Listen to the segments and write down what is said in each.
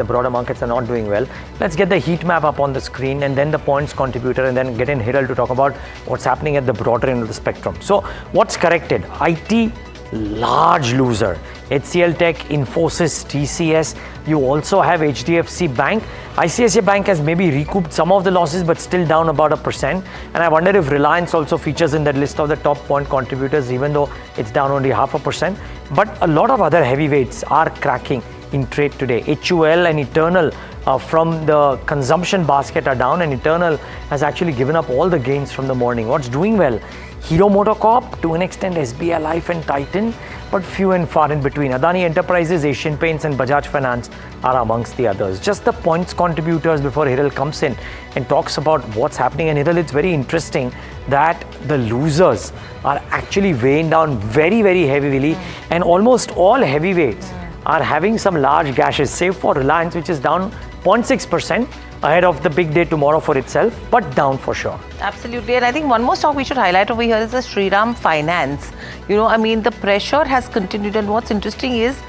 The broader markets are not doing well. Let's get the heat map up on the screen and then the points contributor, and then get in Hiral to talk about what's happening at the broader end of the spectrum. So what's corrected? IT, large loser. HCL Tech, Infosys, TCS. You also have HDFC Bank. ICICI Bank has maybe recouped some of the losses, but still down about 1%. And I wonder if Reliance also features in that list of the top point contributors, even though it's down only 0.5%. But a lot of other heavyweights are cracking in trade today. HUL and Eternal from the consumption basket are down, and Eternal has actually given up all the gains from the morning. What's doing well? Hero MotoCorp, to an extent SBI Life and Titan, but few and far in between. Adani Enterprises, Asian Paints and Bajaj Finance are amongst the others. Just the points contributors before Hiral comes in and talks about what's happening. And Hiral, it's very interesting that the losers are actually weighing down very, very heavily, and almost all heavyweights are having some large gashes, save for Reliance, which is down 0.6%. ahead of the big day tomorrow for itself, but down for sure. Absolutely. And I think one more stock we should highlight over here is the Shriram Finance. The pressure has continued, and what's interesting is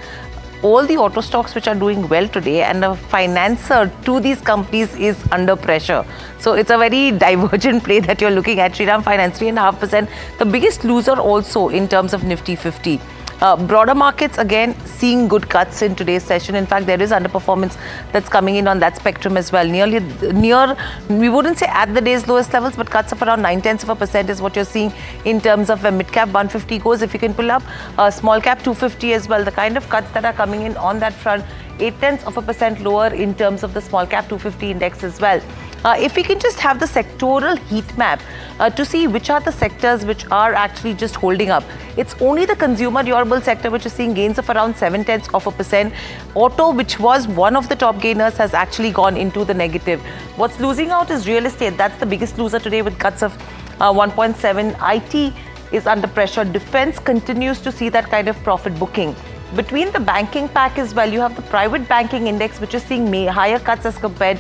all the auto stocks which are doing well today, and the financer to these companies is under pressure. So it's a very divergent play that you're looking at. Shriram Finance, 3.5%. The biggest loser also in terms of Nifty 50. Broader markets, again, seeing good cuts in today's session. In fact, there is underperformance that's coming in on that spectrum as well. Near, we wouldn't say at the day's lowest levels, but cuts of around 0.9% is what you're seeing in terms of where mid-cap 150 goes. If you can pull up small cap 250 as well, the kind of cuts that are coming in on that front, 0.8% lower in terms of the small cap 250 index as well. If we can just have the sectoral heat map to see which are the sectors which are actually just holding up. It's only the consumer durable sector which is seeing gains of around 0.7%. Auto, which was one of the top gainers, has actually gone into the negative. What's losing out is real estate. That's the biggest loser today with cuts of 1.7. IT is under pressure. Defense continues to see that kind of profit booking. Between the banking pack as well, you have the private banking index, which is seeing higher cuts as compared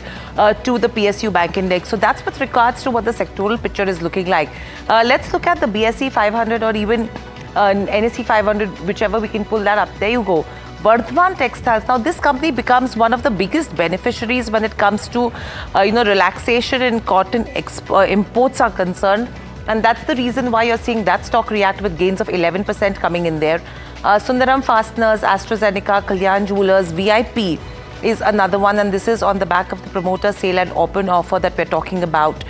to the PSU bank index. So that's with regards to what the sectoral picture is looking like. Let's look at the BSE 500 or even NSE 500, whichever we can pull that up. There you go. Vardhman Textiles. Now, this company becomes one of the biggest beneficiaries when it comes to, relaxation in cotton imports are concerned. And that's the reason why you're seeing that stock react with gains of 11% coming in there. Sundaram Fasteners, AstraZeneca, Kalyan Jewelers, VIP is another one, and this is on the back of the promoter sale and open offer that we're talking about.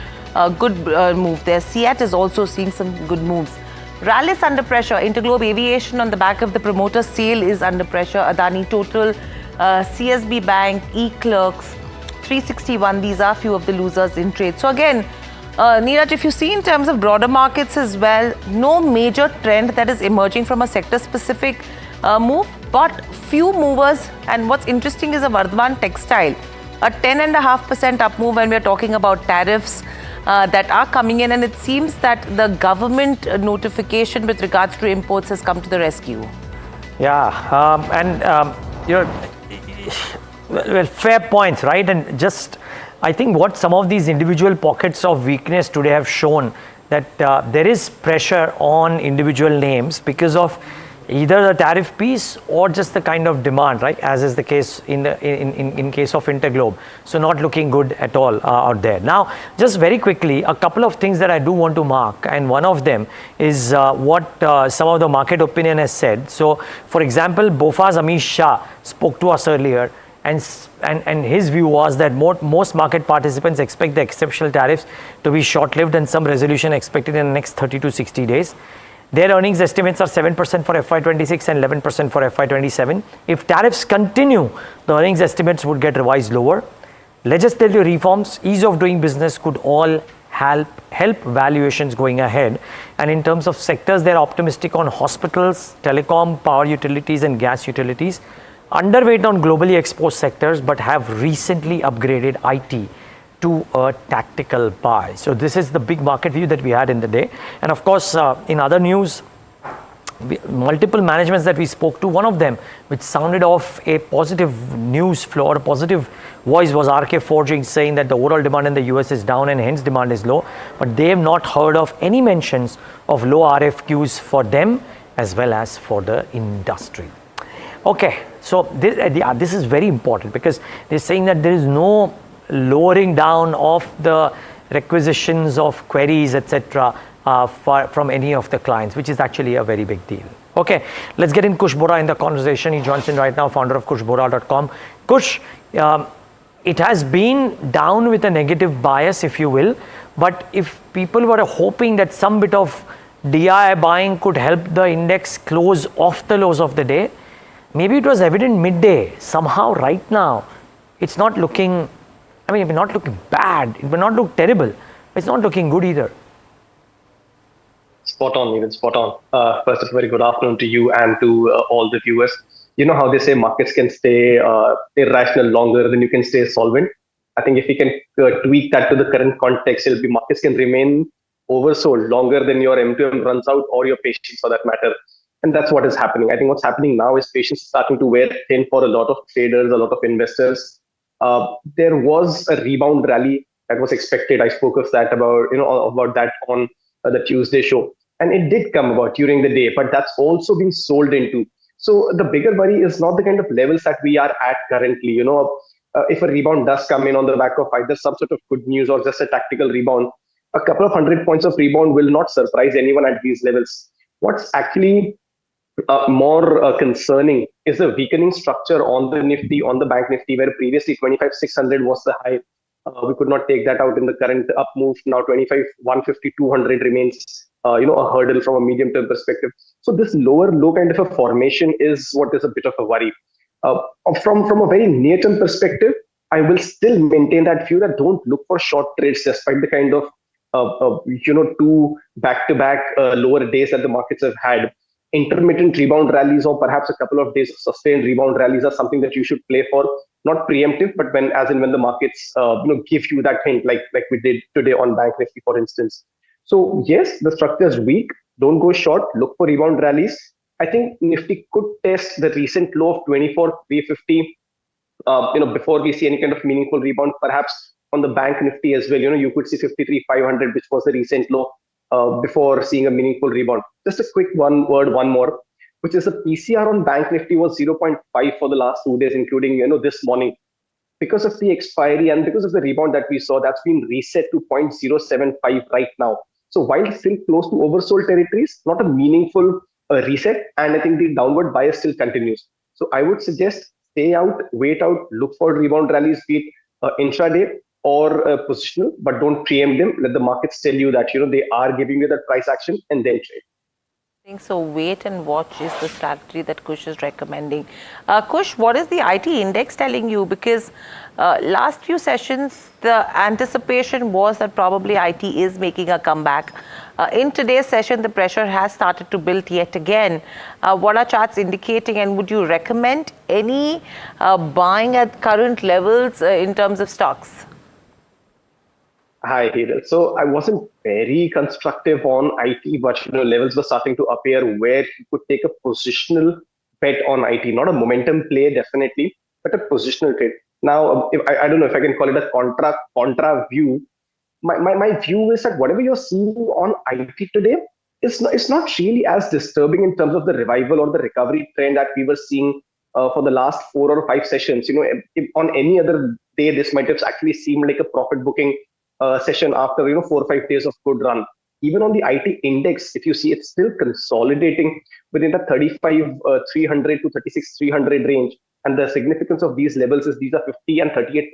Good move there. CEAT is also seeing some good moves. Rallis under pressure. Interglobe Aviation on the back of the promoter sale is under pressure. Adani Total, CSB Bank, E-Clerks, 361. These are few of the losers in trade. So again, Neeraj, if you see in terms of broader markets as well, no major trend that is emerging from a sector-specific move, but few movers. And what's interesting is a Vardhman Textile, a 10.5% up move when we're talking about tariffs that are coming in. And it seems that the government notification with regards to imports has come to the rescue. Yeah, well, fair points, right? And just, I think what some of these individual pockets of weakness today have shown that there is pressure on individual names because of either the tariff piece or just the kind of demand, right? As is the case in case of Interglobe. So not looking good at all out there. Now, just very quickly, a couple of things that I do want to mark, and one of them is what some of the market opinion has said. So, for example, BofA's Amish Shah spoke to us earlier. And his view was that most market participants expect the exceptional tariffs to be short-lived and some resolution expected in the next 30 to 60 days. Their earnings estimates are 7% for FY26 and 11% for FY27. If tariffs continue, the earnings estimates would get revised lower. Legislative reforms, ease of doing business could all help valuations going ahead. And in terms of sectors, they're optimistic on hospitals, telecom, power utilities and gas utilities. Underweight on globally exposed sectors, but have recently upgraded IT to a tactical buy. So this is the big market view that we had in the day. And of course, in other news, multiple managements that we spoke to, one of them, which sounded off a positive news flow or a positive voice, was RK Forging, saying that the overall demand in the US is down and hence demand is low. But they have not heard of any mentions of low RFQs for them as well as for the industry. Okay, so this is very important because they're saying that there is no lowering down of the requisitions of queries, etc., from any of the clients, which is actually a very big deal. Okay, let's get in Kush Bora in the conversation. He joins in right now, founder of kushbora.com. Kush, it has been down with a negative bias, if you will, but if people were hoping that some bit of DI buying could help the index close off the lows of the day, maybe it was evident midday. Somehow right now, it's not looking, I mean, it may not look bad, it may not look terrible, but it's not looking good either. Spot on, even spot on. First, a very good afternoon to you and to all the viewers. You know how they say markets can stay irrational longer than you can stay solvent. I think if we can tweak that to the current context, it'll be markets can remain oversold longer than your M2M runs out or your patience for that matter. And that's what is happening. I think what's happening now is patience is starting to wear thin for a lot of traders, a lot of investors. There was a rebound rally that was expected. I spoke of that about that on the Tuesday show, and it did come about during the day, but that's also been sold into. So the bigger worry is not the kind of levels that we are at currently. If a rebound does come in on the back of either some sort of good news or just a tactical rebound, a couple of 100 points of rebound will not surprise anyone at these levels. What's actually more concerning is the weakening structure on the Nifty, on the Bank Nifty, where previously 25,600 was the high. We could not take that out in the current up move. Now 25,150, 200 remains, a hurdle from a medium-term perspective. So this lower low kind of a formation is what is a bit of a worry. From a very near-term perspective, I will still maintain that view that don't look for short trades despite the kind of two back-to-back lower days that the markets have had. Intermittent rebound rallies or perhaps a couple of days of sustained rebound rallies are something that you should play for, not preemptive, but when the markets give you that hint, like we did today on Bank Nifty, for instance. So yes, the structure is weak. Don't go short. Look for rebound rallies. I think Nifty could test the recent low of 24,350. Before we see any kind of meaningful rebound, perhaps on the Bank Nifty as well. You could see 53,500, which was the recent low. Before seeing a meaningful rebound. Just a quick one more, which is the PCR on Bank Nifty was 0.5 for the last 2 days, including this morning. Because of the expiry and because of the rebound that we saw, that's been reset to 0.075 right now. So while still close to oversold territories, not a meaningful reset, and I think the downward bias still continues. So I would suggest stay out, wait out, look for rebound rallies, be it intraday or positional, but don't preempt them. Let the markets tell you that they are giving you that price action and then trade. I think so. Wait and watch is the strategy that Kush is recommending. Kush, what is the IT index telling you? Because last few sessions, the anticipation was that probably IT is making a comeback. In today's session, the pressure has started to build yet again. What are charts indicating, and would you recommend any buying at current levels in terms of stocks? Hi, Hiral. So I wasn't very constructive on IT, but levels were starting to appear where you could take a positional bet on IT, not a momentum play definitely, but a positional trade. Now, I don't know if I can call it a contra view. My view is that whatever you're seeing on IT today, it's not really as disturbing in terms of the revival or the recovery trend that we were seeing for the last 4 or 5 sessions. If on any other day, this might have actually seemed like a profit booking session after 4 or 5 days of good run. Even on the IT index, if you see, it's still consolidating within the 35,300 to 36,300 range. And the significance of these levels is these are 50 and 38%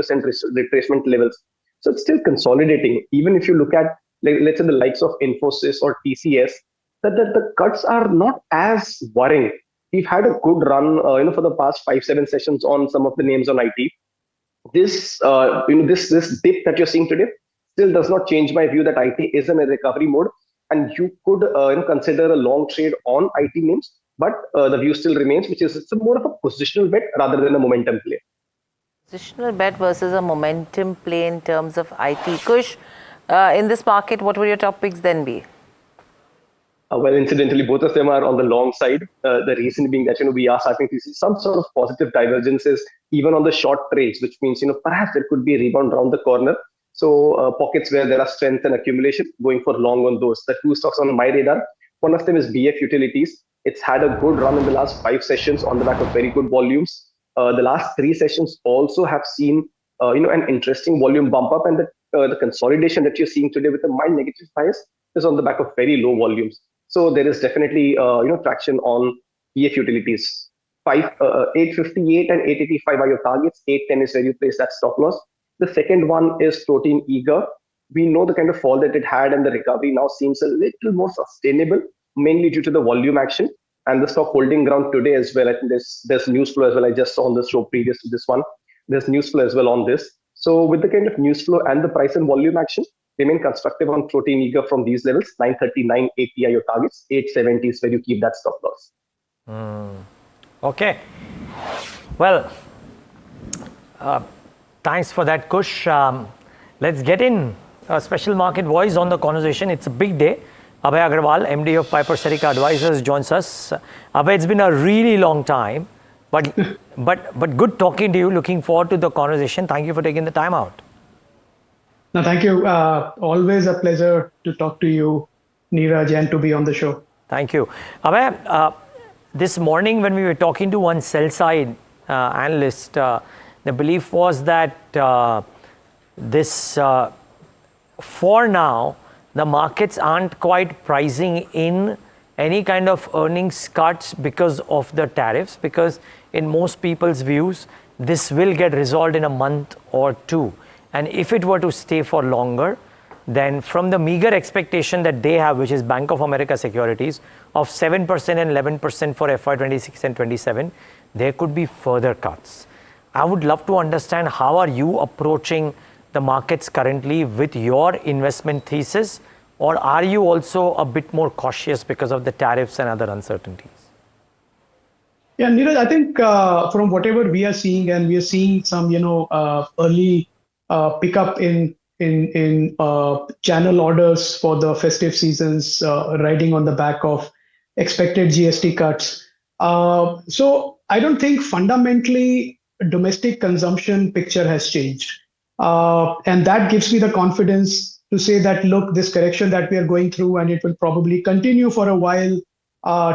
retracement levels. So it's still consolidating. Even if you look at, let's say, the likes of Infosys or TCS, that the cuts are not as worrying. We've had a good run, for the past 5-7 sessions on some of the names on IT. This dip that you're seeing today still does not change my view that IT is in a recovery mode, and you could consider a long trade on IT names, but the view still remains, which is it's more of a positional bet rather than a momentum play. Positional bet versus a momentum play in terms of IT. Kush, in this market, what will your top picks then be? Well, incidentally, both of them are on the long side. The reason being that we are starting to see some sort of positive divergences even on the short trades, which means perhaps there could be a rebound around the corner. So pockets where there are strength and accumulation, going for long on those. The 2 stocks on my radar. One of them is BF Utilities. It's had a good run in the last 5 sessions on the back of very good volumes. The last 3 sessions also have seen an interesting volume bump up, and the consolidation that you're seeing today with a mild negative bias is on the back of very low volumes. So there is definitely traction on EF utilities. 858 and 885 are your targets. 810 is where you place that stop loss. The second one is Protein Eager. We know the kind of fall that it had, and the recovery now seems a little more sustainable, mainly due to the volume action and the stock holding ground today as well. I think there's news flow as well. I just saw on the show previous to this one. There's news flow as well on this. So with the kind of news flow and the price and volume action, remain constructive on Protein Eager from these levels. 939 API your targets. 870 is where you keep that stop loss. Okay. Well, thanks for that, Kush. Let's get in a special market voice on the conversation. It's a big day. Abhay Agarwal, MD of Piper Serica Advisors, joins us. Abhay, it's been a really long time, but good talking to you. Looking forward to the conversation. Thank you for taking the time out. No, thank you. Always a pleasure to talk to you, Neeraj, and to be on the show. Thank you. Abhay, this morning when we were talking to one sell-side analyst, the belief was that for now, the markets aren't quite pricing in any kind of earnings cuts because of the tariffs, because in most people's views, this will get resolved in a month or two. And if it were to stay for longer, then from the meager expectation that they have, which is Bank of America securities, of 7% and 11% for FY26 and 27, there could be further cuts. I would love to understand, how are you approaching the markets currently with your investment thesis, or are you also a bit more cautious because of the tariffs and other uncertainties? Yeah, Neeraj, I think from whatever we are seeing, and we are seeing some, early pickup in channel orders for the festive seasons, riding on the back of expected GST cuts. So I don't think fundamentally domestic consumption picture has changed. And that gives me the confidence to say that, look, this correction that we are going through, and it will probably continue for a while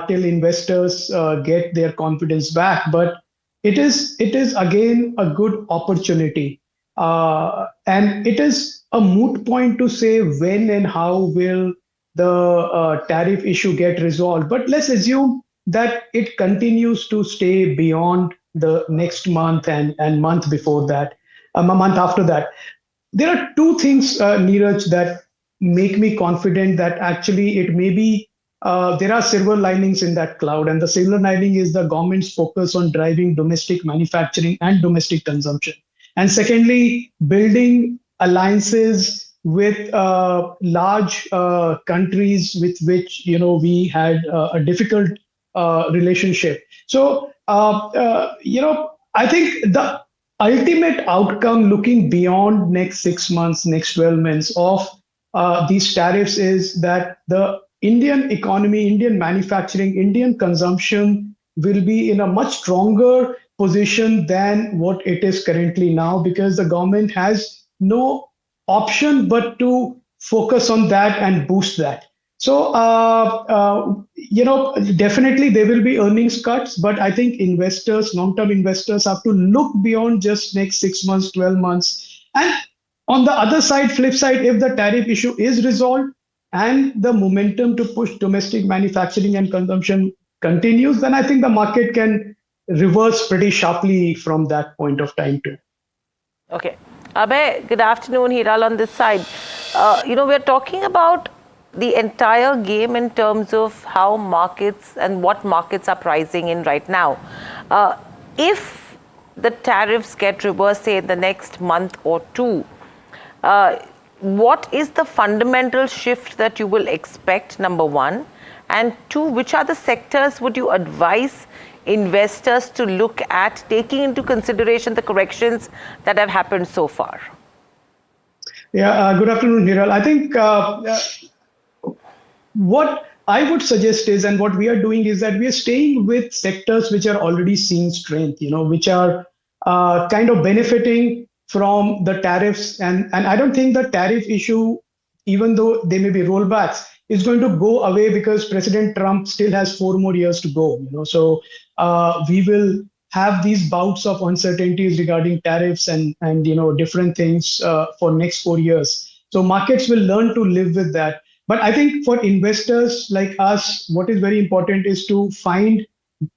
till investors get their confidence back. But it is again a good opportunity. And it is a moot point to say when and how will the tariff issue get resolved. But let's assume that it continues to stay beyond the next month and month before that, a month after that. There are two things, Neeraj, that make me confident that actually it may be, there are silver linings in that cloud. And the silver lining is the government's focus on driving domestic manufacturing and domestic consumption. And secondly, building alliances with large countries with which we had a difficult relationship. So I think the ultimate outcome, looking beyond next 6 months, next 12 months of these tariffs, is that the Indian economy, Indian manufacturing, Indian consumption will be in a much stronger position than what it is currently now, because the government has no option but to focus on that and boost that. So, definitely there will be earnings cuts, but I think investors, long-term investors, have to look beyond just next 6 months, 12 months. And on the other side, flip side, if the tariff issue is resolved and the momentum to push domestic manufacturing and consumption continues, then I think the market can reverse pretty sharply from that point of time too. Okay. Abhay, good afternoon. Hiral on this side. We're talking about the entire game in terms of how markets and what markets are pricing in right now. If the tariffs get reversed, say, in the next month or two, what is the fundamental shift that you will expect, number one? And two, which are the sectors would you advise investors to look at, taking into consideration the corrections that have happened so far? Yeah, good afternoon, Hiral. I think what I would suggest is, and what we are doing is that we are staying with sectors which are already seeing strength, which are kind of benefiting from the tariffs. And I don't think the tariff issue, even though there may be rollbacks, is going to go away because President Trump still has 4 more years to go. So we will have these bouts of uncertainties regarding tariffs and different things for next 4 years. So markets will learn to live with that. But I think for investors like us, what is very important is to find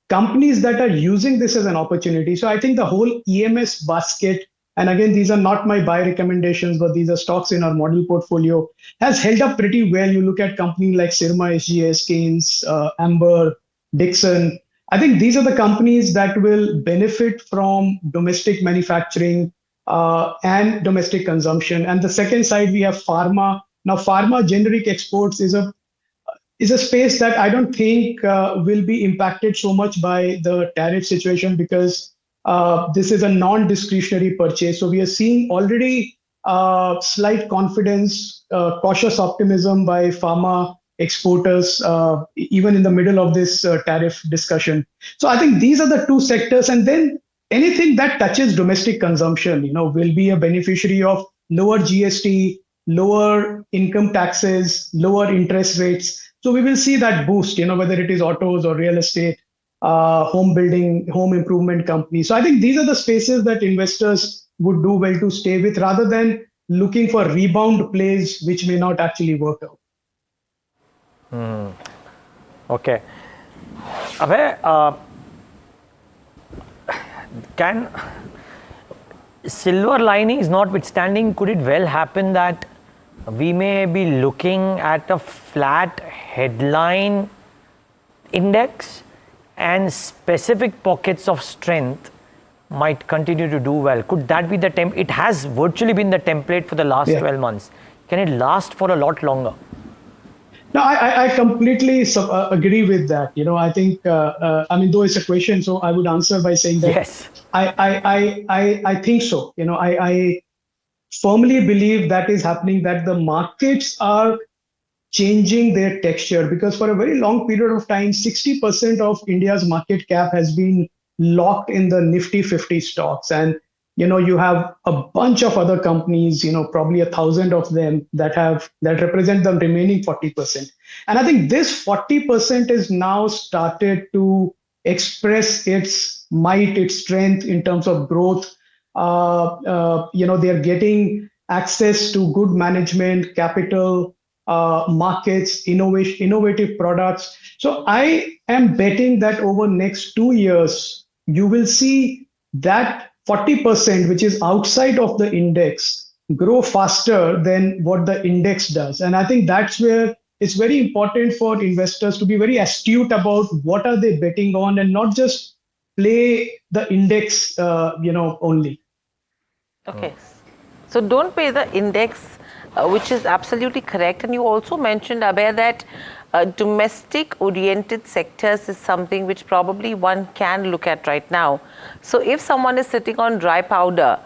companies that are using this as an opportunity. So I think the whole EMS basket, and again, these are not my buy recommendations, but these are stocks in our model portfolio, has held up pretty well. You look at companies like Sirma, SGS, Keynes, Amber, Dixon. I think these are the companies that will benefit from domestic manufacturing and domestic consumption. And the second side, we have pharma. Now, pharma generic exports is a space that I don't think will be impacted so much by the tariff situation because this is a non-discretionary purchase. So we are seeing already slight confidence, cautious optimism by pharma exporters, even in the middle of this tariff discussion. So I think these are the two sectors. And then anything that touches domestic consumption, will be a beneficiary of lower GST, lower income taxes, lower interest rates. So we will see that boost, whether it is autos or real estate, home building, home improvement companies. So I think these are the spaces that investors would do well to stay with rather than looking for rebound plays which may not actually work out. Okay. Abhay, can silver linings notwithstanding, could it well happen that we may be looking at a flat headline index and specific pockets of strength might continue to do well? Could that be the it has virtually been the template for the last 12 months. Can it last for a lot longer? No, I completely agree with that. I think, though it's a question, so I would answer by saying that yes. I think so. I firmly believe that is happening, that the markets are changing their texture because for a very long period of time, 60% of India's market cap has been locked in the Nifty 50 stocks. And, you have a bunch of other companies, probably 1,000 of them that represent the remaining 40%. And I think this 40% is now started to express its might, its strength in terms of growth. They're getting access to good management, capital, markets, innovative products. So I am betting that over next 2 years, you will see that 40%, which is outside of the index, grow faster than what the index does. And I think that's where it's very important for investors to be very astute about what are they betting on and not just play the index, only. Okay. So don't pay the index, which is absolutely correct. And you also mentioned, Abhay, that domestic-oriented sectors is something which probably one can look at right now. So if someone is sitting on dry powder,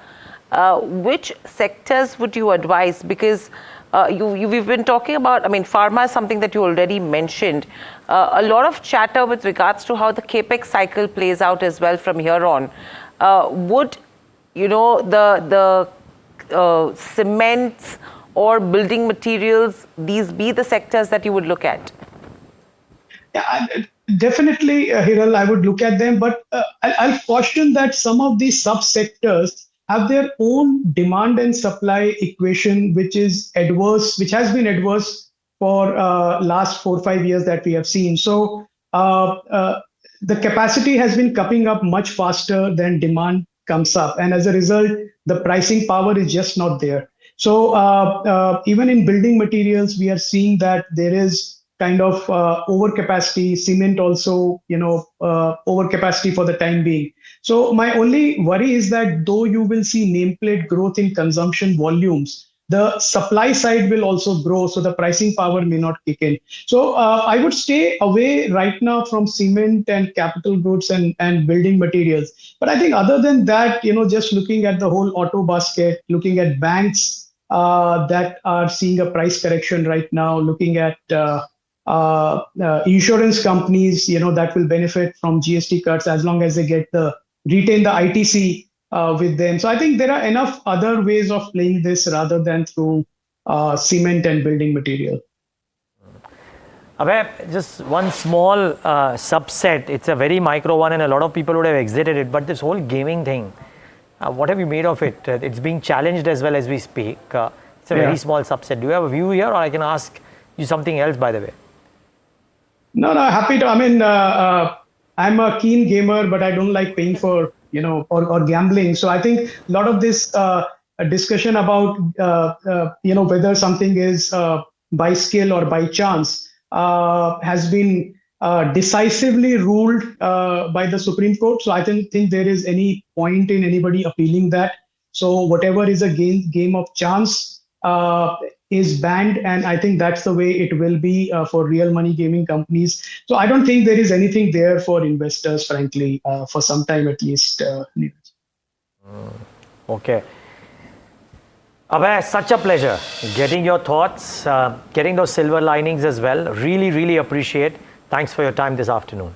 which sectors would you advise? Because we've been talking about, pharma is something that you already mentioned. A lot of chatter with regards to how the capex cycle plays out as well from here on. Would the cements or building materials, these be the sectors that you would look at? Yeah, definitely, Hiral, I would look at them, but I'll caution that some of these subsectors have their own demand and supply equation, which is adverse, which has been adverse for last 4 or 5 years that we have seen. So the capacity has been coming up much faster than demand comes up. And as a result, the pricing power is just not there. So even in building materials, we are seeing that there is kind of overcapacity, cement also, overcapacity for the time being. So my only worry is that though you will see nameplate growth in consumption volumes, the supply side will also grow, so the pricing power may not kick in. So I would stay away right now from cement and capital goods and building materials. But I think other than that, just looking at the whole auto basket, looking at banks that are seeing a price correction right now, looking at insurance companies, that will benefit from GST cuts as long as they retain the ITC with them. So I think there are enough other ways of playing this rather than through cement and building material. Abhay, just one small subset. It's a very micro one, and a lot of people would have exited it. But this whole gaming thing, what have you made of it? It's being challenged as well as we speak. It's a very small subset. Do you have a view here, or I can ask you something else, by the way? No, happy to. I mean, I'm a keen gamer, but I don't like paying for, or gambling. So I think a lot of this discussion about, whether something is by skill or by chance has been decisively ruled by the Supreme Court. So I don't think there is any point in anybody appealing that. So whatever is a game of chance is banned, and I think that's the way it will be for real money gaming companies. So I don't think there is anything there for investors, frankly, for some time at least. Okay. Abhay, such a pleasure getting your thoughts, getting those silver linings as well. Really, really appreciate. Thanks for your time this afternoon.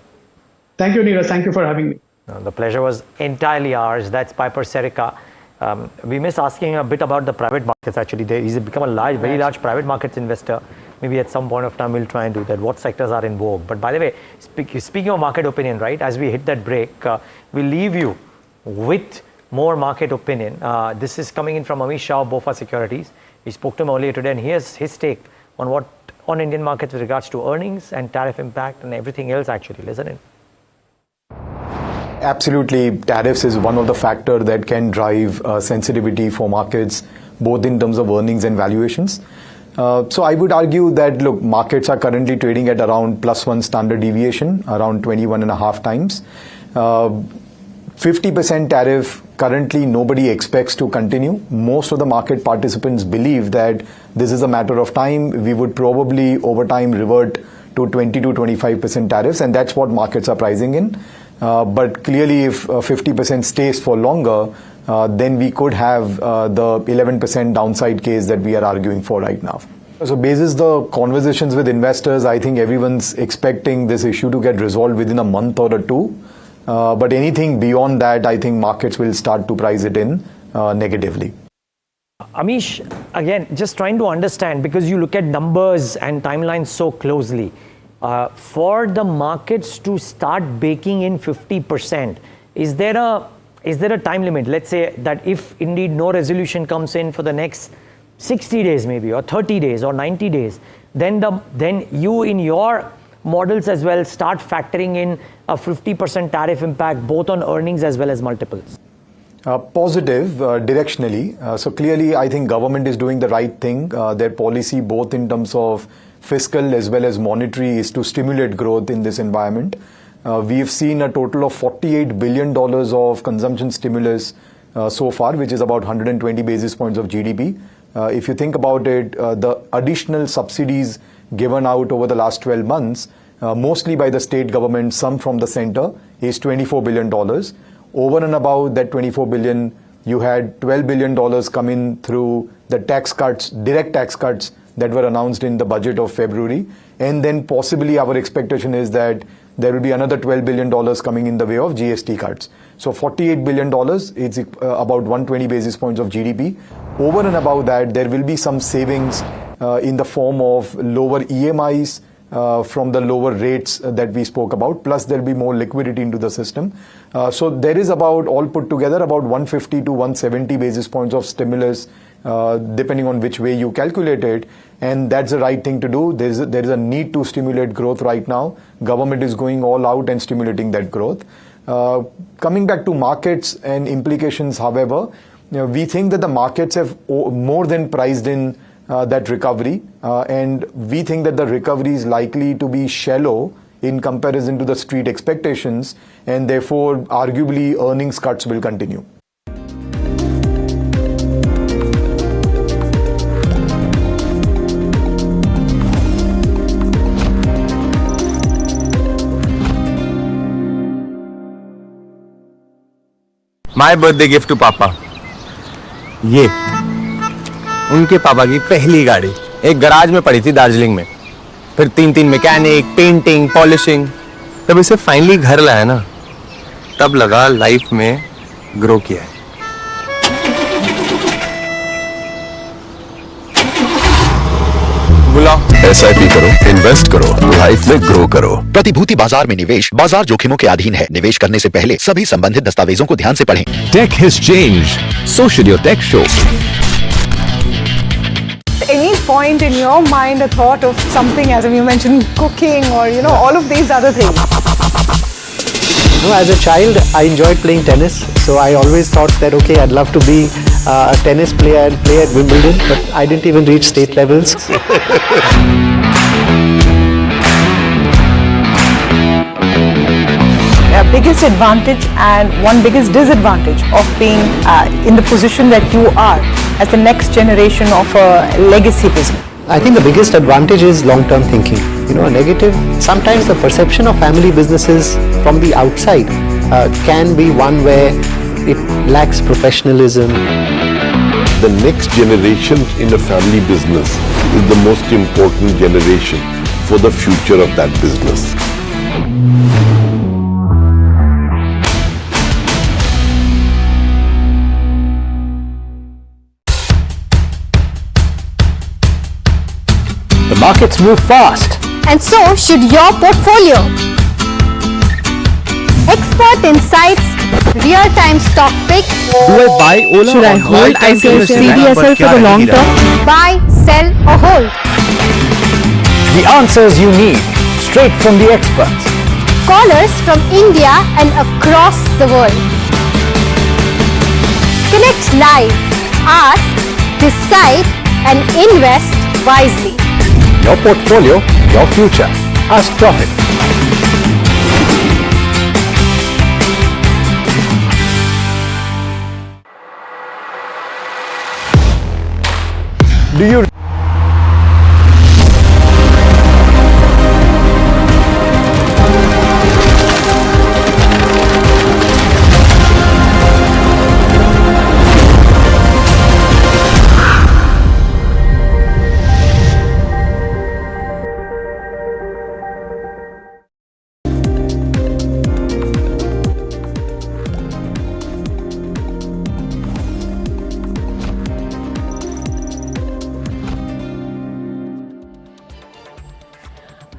Thank you, Neeraj. Thank you for having me. The pleasure was entirely ours. That's Piper Serica. We missed asking a bit about the private markets, actually. He's become a very large private markets investor. Maybe at some point of time we'll try and do that. What sectors are in vogue? But by the way, speaking of market opinion, right, as we hit that break, we'll leave you with more market opinion. This is coming in from Amish Shah of BofA Securities. We spoke to him earlier today, and here's his take on Indian markets with regards to earnings and tariff impact and everything else, actually. Listen in. Absolutely, tariffs is one of the factors that can drive sensitivity for markets, both in terms of earnings and valuations. So I would argue that, look, markets are currently trading at around +1 standard deviation, around 21.5 times. 50% tariff, currently nobody expects to continue. Most of the market participants believe that this is a matter of time. We would probably over time revert to 20 to 25% tariffs, and that's what markets are pricing in. But clearly, if 50% stays for longer, then we could have the 11% downside case that we are arguing for right now. So basis the conversations with investors, I think everyone's expecting this issue to get resolved within a month or two. But anything beyond that, I think markets will start to price it in negatively. Amish, again, just trying to understand, because you look at numbers and timelines so closely. For the markets to start baking in 50%, is there a time limit? Let's say that if indeed no resolution comes in for the next 60 days maybe, or 30 days or 90 days, then you in your models as well start factoring in a 50% tariff impact both on earnings as well as multiples. Positive directionally. So clearly, I think government is doing the right thing. Their policy, both in terms of fiscal as well as monetary, is to stimulate growth in this environment. We've seen a total of $48 billion of consumption stimulus so far, which is about 120 basis points of GDP. If you think about it, the additional subsidies given out over the last 12 months, mostly by the state government, some from the center, is $24 billion. Over and above that $24 billion, you had $12 billion come in through the tax cuts, direct tax cuts that were announced in the budget of February. And then possibly our expectation is that there will be another $12 billion coming in the way of GST cuts. So $48 billion, it's about 120 basis points of GDP. Over and above that, there will be some savings in the form of lower EMIs from the lower rates that we spoke about, plus there will be more liquidity into the system. So there is about, all put together, about 150 to 170 basis points of stimulus, depending on which way you calculate it. And that's the right thing to do. There is a need to stimulate growth right now. Government is going all out and stimulating that growth. Coming back to markets and implications, however, we think that the markets have more than priced in that recovery, and we think that the recovery is likely to be shallow in comparison to the street expectations, and therefore arguably earnings cuts will continue. My birthday gift to papa, ये उनके पापा की पहली गाड़ी एक garage में पड़ी थी दार्जिलिंग में, फिर 3 मैकेनिक, पेंटिंग, पॉलिशिंग, तब इसे फाइनली घर लाया ना, तब लगा लाइफ में ग्रो किया है। बुलाओ। SIP करो, इन्वेस्ट करो, लाइफ में ग्रो करो। प्रतिभूति बाजार में निवेश बाजार जोखिमों के अधीन है। निवेश करने से पहले सभी संबंधित दस्तावेजों को ध्यान से पढ़ें। Tech has changed. So should your tech show. Any point in your mind a thought of something, as you mentioned, cooking or all of these other things? As a child, I enjoyed playing tennis, so I always thought that okay, I'd love to be a tennis player and play at Wimbledon, but I didn't even reach state levels. Biggest advantage and one biggest disadvantage of being in the position that you are as the next generation of a legacy business? I think the biggest advantage is long-term thinking. A negative, sometimes the perception of family businesses from the outside can be one where it lacks professionalism. The next generation in a family business is the most important generation for the future of that business. The markets move fast. And so should your portfolio. Expert insights, real-time stock picks. Do I buy Ola? Should I hold CDSL for the long term? Buy, sell or hold. The answers you need, straight from the experts. Callers from India and across the world. Connect live, ask, decide and invest wisely. Your portfolio, your future. Ask Profit. Do you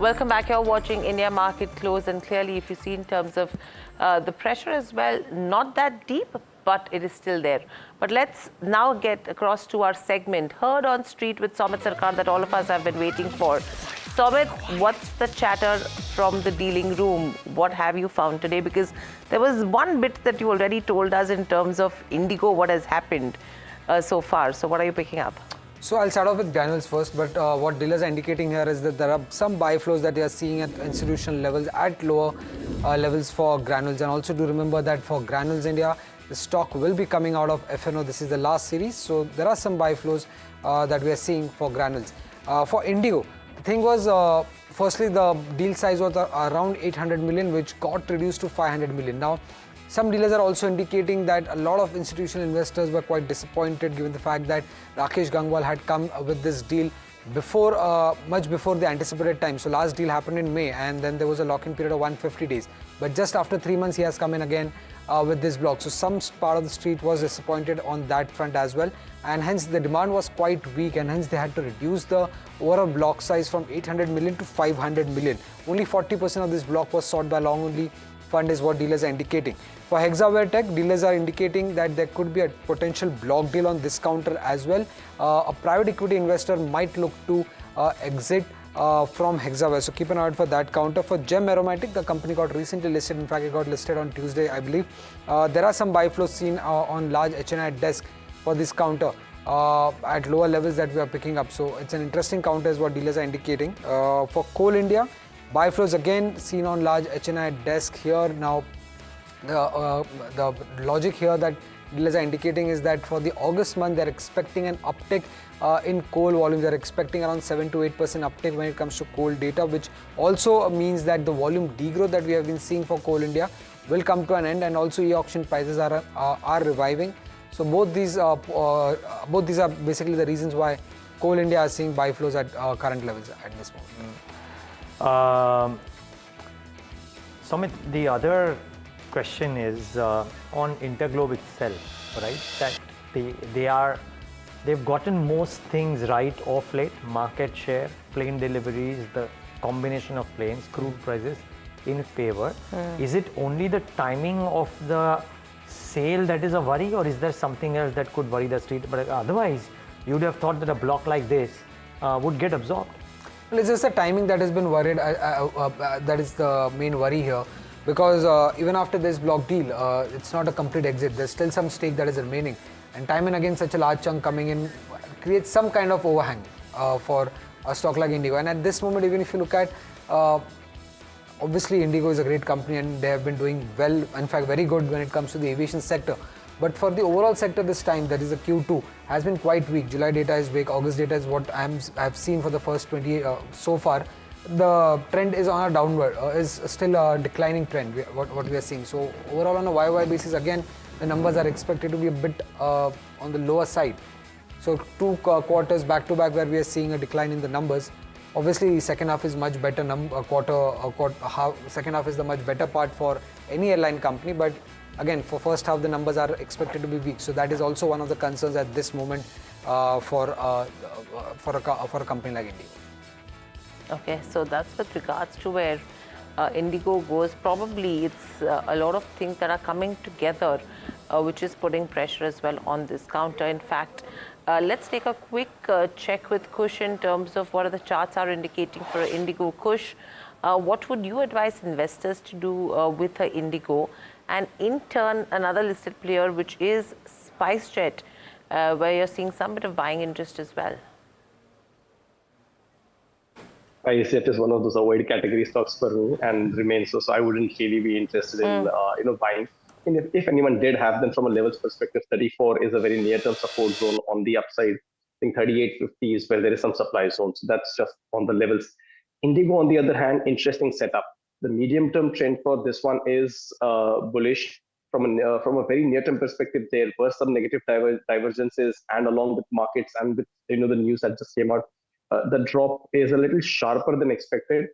Welcome back. You're watching India Market Close, and clearly if you see in terms of the pressure as well, not that deep, but it is still there. But let's now get across to our segment, Heard on Street with Somit Sarkar, that all of us have been waiting for. Somit, what's the chatter from the dealing room? What have you found today? Because there was one bit that you already told us in terms of Indigo, what has happened so far. So what are you picking up? So I'll start off with granules first, but what dealers are indicating here is that there are some buy flows that they are seeing at institutional levels, at lower levels for granules. And also do remember that for Granules India, the stock will be coming out of FNO. This is the last series, so there are some buy flows that we are seeing for granules. For Indigo, the thing was, firstly, the deal size was around 800 million, which got reduced to 500 million. Now, some dealers are also indicating that a lot of institutional investors were quite disappointed given the fact that Rakesh Gangwal had come with this deal before, much before the anticipated time. So last deal happened in May, and then there was a lock-in period of 150 days. But just after 3 months, he has come in again with this block. So some part of the street was disappointed on that front as well, and hence the demand was quite weak, and hence they had to reduce the overall block size from 800 million to 500 million. Only 40% of this block was sought by long-only fund is what dealers are indicating. For Hexaware Tech, dealers are indicating that there could be a potential block deal on this counter as well. A private equity investor might look to exit from Hexaware, so keep an eye out for that counter. For Gem Aromatic, the company got recently listed. In fact, it got listed on Tuesday, I believe. There are some buy flows seen on large HNI desk for this counter at lower levels that we are picking up. So it's an interesting counter is what dealers are indicating. For Coal India, buy flows again seen on large HNI desk here. Now, the logic here that dealers are indicating is that for the August month, they're expecting an uptick in coal volume. They're expecting around 7 to 8% uptick when it comes to coal data, which also means that the volume degrowth that we have been seeing for Coal India will come to an end, and also e-auction prices are reviving. So both these are basically the reasons why Coal India is seeing buy flows at current levels at this moment. Sumit, the other question is on Interglobe itself, right? That they are they've gotten most things right of late. Market share, plane deliveries, the combination of planes, crude prices in favor. Is it only the timing of the sale that is a worry, or is there something else that could worry the street? But otherwise, you'd have thought that a block like this would get absorbed. Well, it's just the timing that has been worried. That is the main worry here, because even after this block deal, it's not a complete exit. There's still some stake that is remaining, and time and again, such a large chunk coming in creates some kind of overhang for a stock like Indigo. And at this moment, even if you look at, obviously Indigo is a great company and they have been doing well, in fact very good when it comes to the aviation sector. But for the overall sector this time, that is the Q2, has been quite weak. July data is weak, August data is what I've seen for the first 20 so far. The trend is on a downward, is still a declining trend, what we are seeing. So overall on a YY basis, again, the numbers are expected to be a bit on the lower side. So 2 quarters back to back where we are seeing a decline in the numbers. Obviously, second half is much better second half is the much better part for any airline company. But again, for first half, the numbers are expected to be weak. So that is also one of the concerns at this moment for a company like Indigo. Okay, so that's with regards to where Indigo goes. Probably it's a lot of things that are coming together, which is putting pressure as well on this counter. In fact, let's take a quick check with Kush in terms of what are the charts are indicating for Indigo. Kush, what would you advise investors to do with Indigo? And in turn, another listed player, which is SpiceJet, where you're seeing some bit of buying interest as well. SpiceJet is one of those avoid category stocks for me and remains so. So I wouldn't really be interested in buying. And if anyone did have them from a levels perspective, 34 is a very near-term support zone on the upside. I think 38.50 is where there is some supply zone. So that's just on the levels. Indigo, on the other hand, interesting setup. The medium-term trend for this one is bullish. From a very near-term perspective, there were some negative divergences, and along with markets and with the news that just came out, the drop is a little sharper than expected.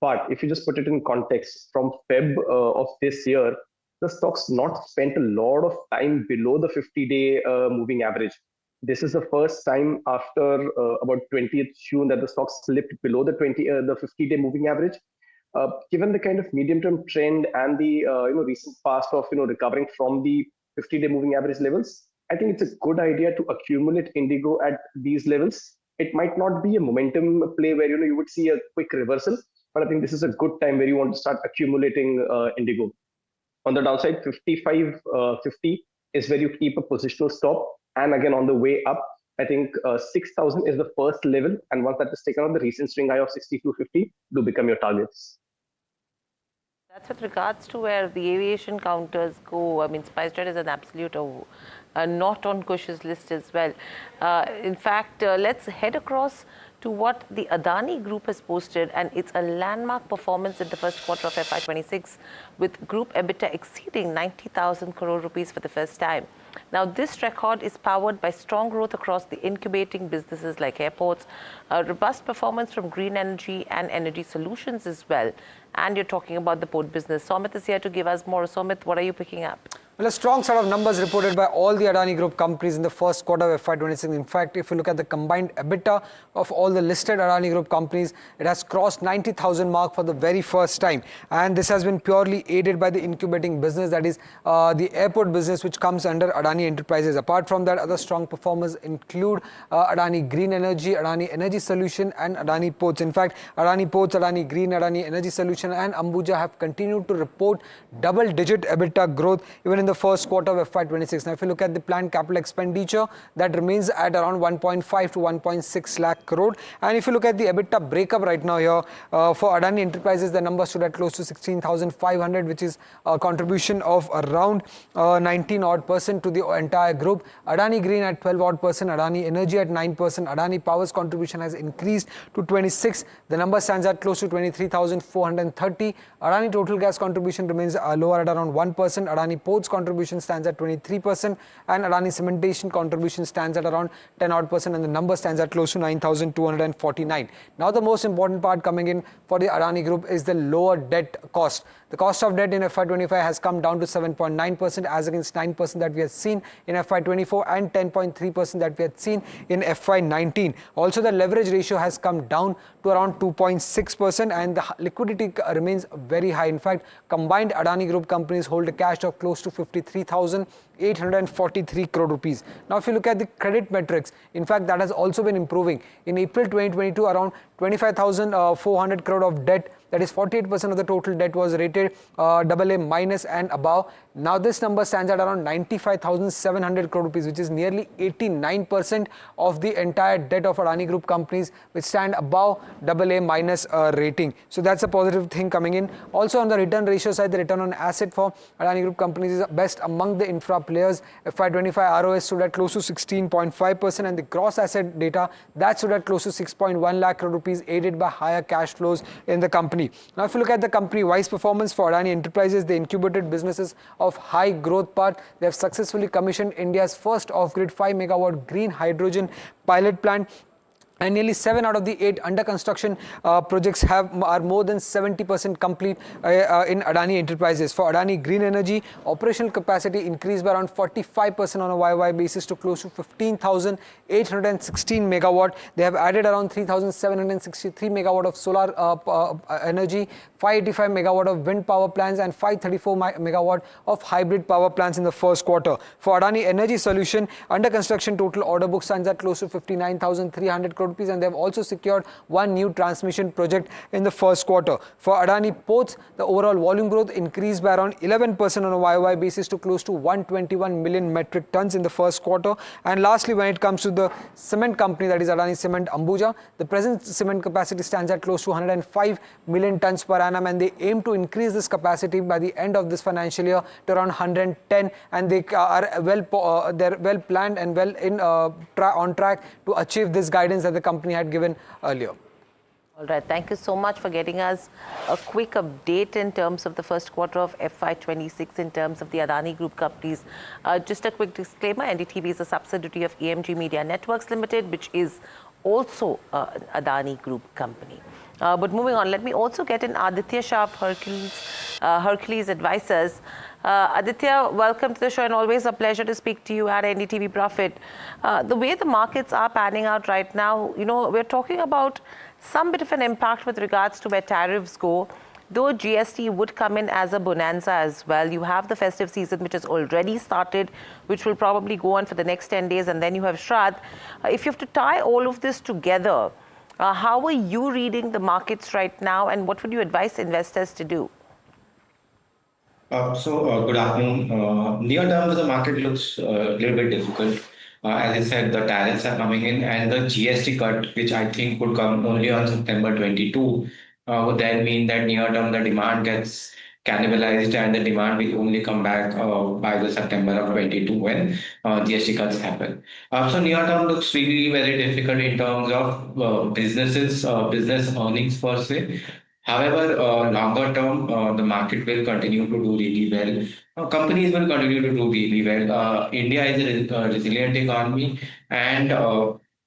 But if you just put it in context, from Feb of this year, the stock's not spent a lot of time below the 50-day moving average. This is the first time after about 20th June that the stock slipped below the 50-day moving average. Given the kind of medium-term trend and the recent past of recovering from the 50-day moving average levels, I think it's a good idea to accumulate Indigo at these levels. It might not be a momentum play where you would see a quick reversal, but I think this is a good time where you want to start accumulating Indigo. On the downside, 55.50 is where you keep a positional stop, and again on the way up, I think 6,000 is the first level, and once that is taken on, the recent swing high of 62.50 do become your targets. That's with regards to where the aviation counters go. I mean, SpiceJet is an absolute not on Kush's list as well. In fact, let's head across to what the Adani Group has posted, and it's a landmark performance in the first quarter of FY26, with group EBITDA exceeding 90,000 crore rupees for the first time. Now, this record is powered by strong growth across the incubating businesses like airports, robust performance from green energy and energy solutions as well. And you're talking about the port business. Somit is here to give us more. Somit, what are you picking up? Well, a strong set of numbers reported by all the Adani Group companies in the first quarter of FY26. In fact, if you look at the combined EBITDA of all the listed Adani Group companies, it has crossed 90,000 mark for the very first time. And this has been purely aided by the incubating business, that is the airport business, which comes under Adani Enterprises. Apart from that, other strong performers include Adani Green Energy, Adani Energy Solution, and Adani Ports. In fact, Adani Ports, Adani Green, Adani Energy Solution, and Ambuja have continued to report double-digit EBITDA growth even in the first quarter of FY26. Now, if you look at the planned capital expenditure, that remains at around 1.5 to 1.6 lakh crore. And if you look at the EBITDA breakup right now here, for Adani Enterprises, the number stood at close to 16,500, which is a contribution of around 19% to the entire group. Adani Green at 12% Adani Energy at 9%, Adani Power's contribution has increased to 26. The number stands at close to 23,430. Adani Total Gas contribution remains lower at around 1%. Adani Ports contribution stands at 23%, and Adani cementation contribution stands at around 10 odd percent, and the number stands at close to 9,249. Now the most important part coming in for the Adani Group is the lower debt cost. The cost of debt in FY25 has come down to 7.9% as against 9% that we had seen in FY24 and 10.3% that we had seen in FY19. Also, the leverage ratio has come down to around 2.6%, and the liquidity remains very high. In fact, combined Adani Group companies hold a cash of close to 53,843 crore rupees. Now, if you look at the credit metrics, in fact, that has also been improving. In April 2022, around 25,400 crore of debt, that is 48% of the total debt, was rated AA minus and above. Now this number stands at around 95,700 crore rupees, which is nearly 89% of the entire debt of Adani Group companies, which stand above AA minus rating. So that's a positive thing coming in. Also on the return ratio side, the return on asset for Adani Group companies is best among the infra players. FY25 ROS stood at close to 16.5%, and the gross asset data that stood at close to 6.1 lakh crore rupees, aided by higher cash flows in the company. Now, if you look at the company-wise performance for Adani Enterprises, the incubated businesses of high growth part, they have successfully commissioned India's first off-grid 5 megawatt green hydrogen pilot plant, and nearly 7 out of the 8 under construction projects are more than 70% complete in Adani Enterprises. For Adani Green Energy, operational capacity increased by around 45% on a YY basis to close to 15,816 megawatt. They have added around 3,763 megawatt of solar energy, 585 megawatt of wind power plants, and 534 megawatt of hybrid power plants in the first quarter. For Adani Energy Solution, under construction total order book stands at close to 59,300 crore rupees, and they have also secured one new transmission project in the first quarter. For Adani Ports, the overall volume growth increased by around 11% on a YOY basis to close to 121 million metric tons in the first quarter. And lastly, when it comes to the cement company, that is Adani Cement Ambuja, the present cement capacity stands at close to 105 million tons per annum, and they aim to increase this capacity by the end of this financial year to around 110, and they are well planned and on track to achieve this guidance that the company had given earlier. All right, thank you so much for getting us a quick update in terms of the first quarter of FY26 in terms of the Adani Group companies. Just a quick disclaimer, NDTV is a subsidiary of EMG Media Networks Limited, which is also Adani Group company. But moving on, let me also get in Aditya Shah of Hercules Advisors. Aditya, welcome to the show, and always a pleasure to speak to you at NDTV Profit. The way the markets are panning out right now, we're talking about some bit of an impact with regards to where tariffs go, though GST would come in as a bonanza as well. You have the festive season, which has already started, which will probably go on for the next 10 days, and then you have Shraddh. If you have to tie all of this together, how are you reading the markets right now, and what would you advise investors to do? Good afternoon. Near term, the market looks a little bit difficult. As I said, the tariffs are coming in, and the GST cut, which I think would come only on September 22, would then mean that near term the demand gets cannibalized, and the demand will only come back by the September of 22 when GST cuts happen. So near term looks really very difficult in terms of business earnings per se. However, longer term, the market will continue to do really well. Companies will continue to do really well. India is a resilient economy, and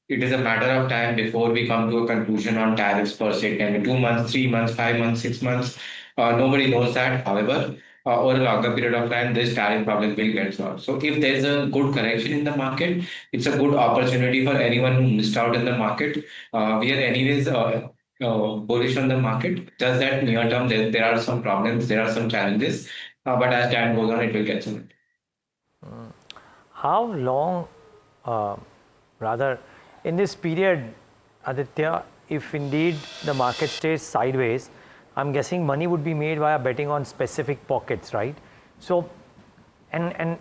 it is a matter of time before we come to a conclusion on tariffs per se. Can be 2 months, 3 months, 5 months, 6 months. Nobody knows that. However, over a longer period of time, this tariff problem will get solved. So if there's a good correction in the market, it's a good opportunity for anyone who missed out in the market. We are anyways bullish on the market. Just that near term, there are some problems, there are some challenges. But as time goes on, it will get solved. How long, rather, in this period, Aditya, if indeed the market stays sideways, I'm guessing money would be made via betting on specific pockets, right? So, and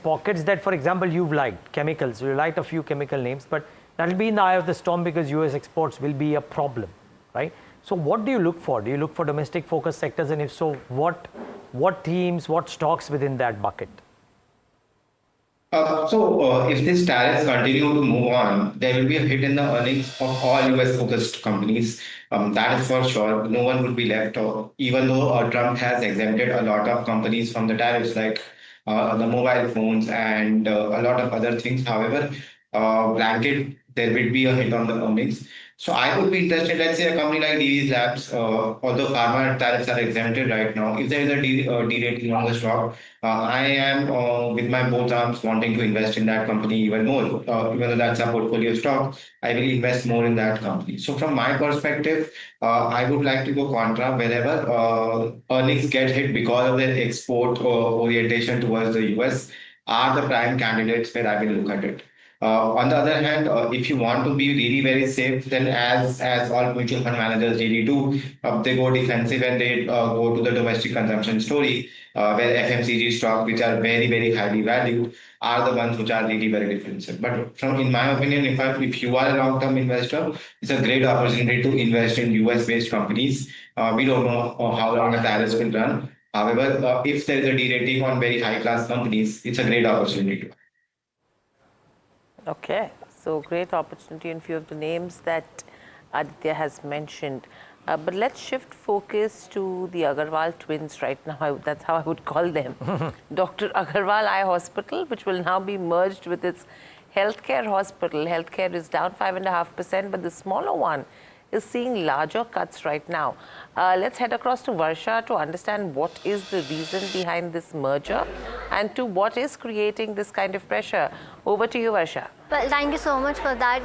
pockets that, for example, you've liked, chemicals, you liked a few chemical names, but that'll be in the eye of the storm because US exports will be a problem, right? So what do you look for? Do you look for domestic focused sectors, and if so, what themes, what stocks within that bucket? If these tariffs continue to move on, there will be a hit in the earnings of all US focused companies. That is for sure. No one would be left, even though Trump has exempted a lot of companies from the tariffs, like the mobile phones, and a lot of other things. However, blanket, there will be a hit on the earnings. So I would be interested, let's say a company like DV's Labs, although pharma tariffs are exempted right now, if there is a de-rating on the stock, I am with my both arms wanting to invest in that company even more. Even though that's a portfolio stock, I will invest more in that company. So from my perspective, I would like to go contra wherever earnings get hit because of their export orientation towards the US are the prime candidates where I will look at it. On the other hand, if you want to be really very safe, then as all mutual fund managers really do, they go defensive and they go to the domestic consumption story, where FMCG stock, which are very very highly valued, are the ones which are really very defensive. But from in my opinion, if you are a long term investor, it's a great opportunity to invest in US based companies. We don't know how long the tariffs will run. However, if there is a derating on very high class companies, it's a great opportunity. Okay, so great opportunity in few of the names that Aditya has mentioned. But let's shift focus to the Agarwal twins right now. That's how I would call them. Dr. Agarwal Eye Hospital, which will now be merged with its healthcare hospital. Healthcare is down 5.5%, but the smaller one is seeing larger cuts right now. Let's head across to Varsha to understand what is the reason behind this merger and to what is creating this kind of pressure. Over to you, Varsha. Well, thank you so much for that.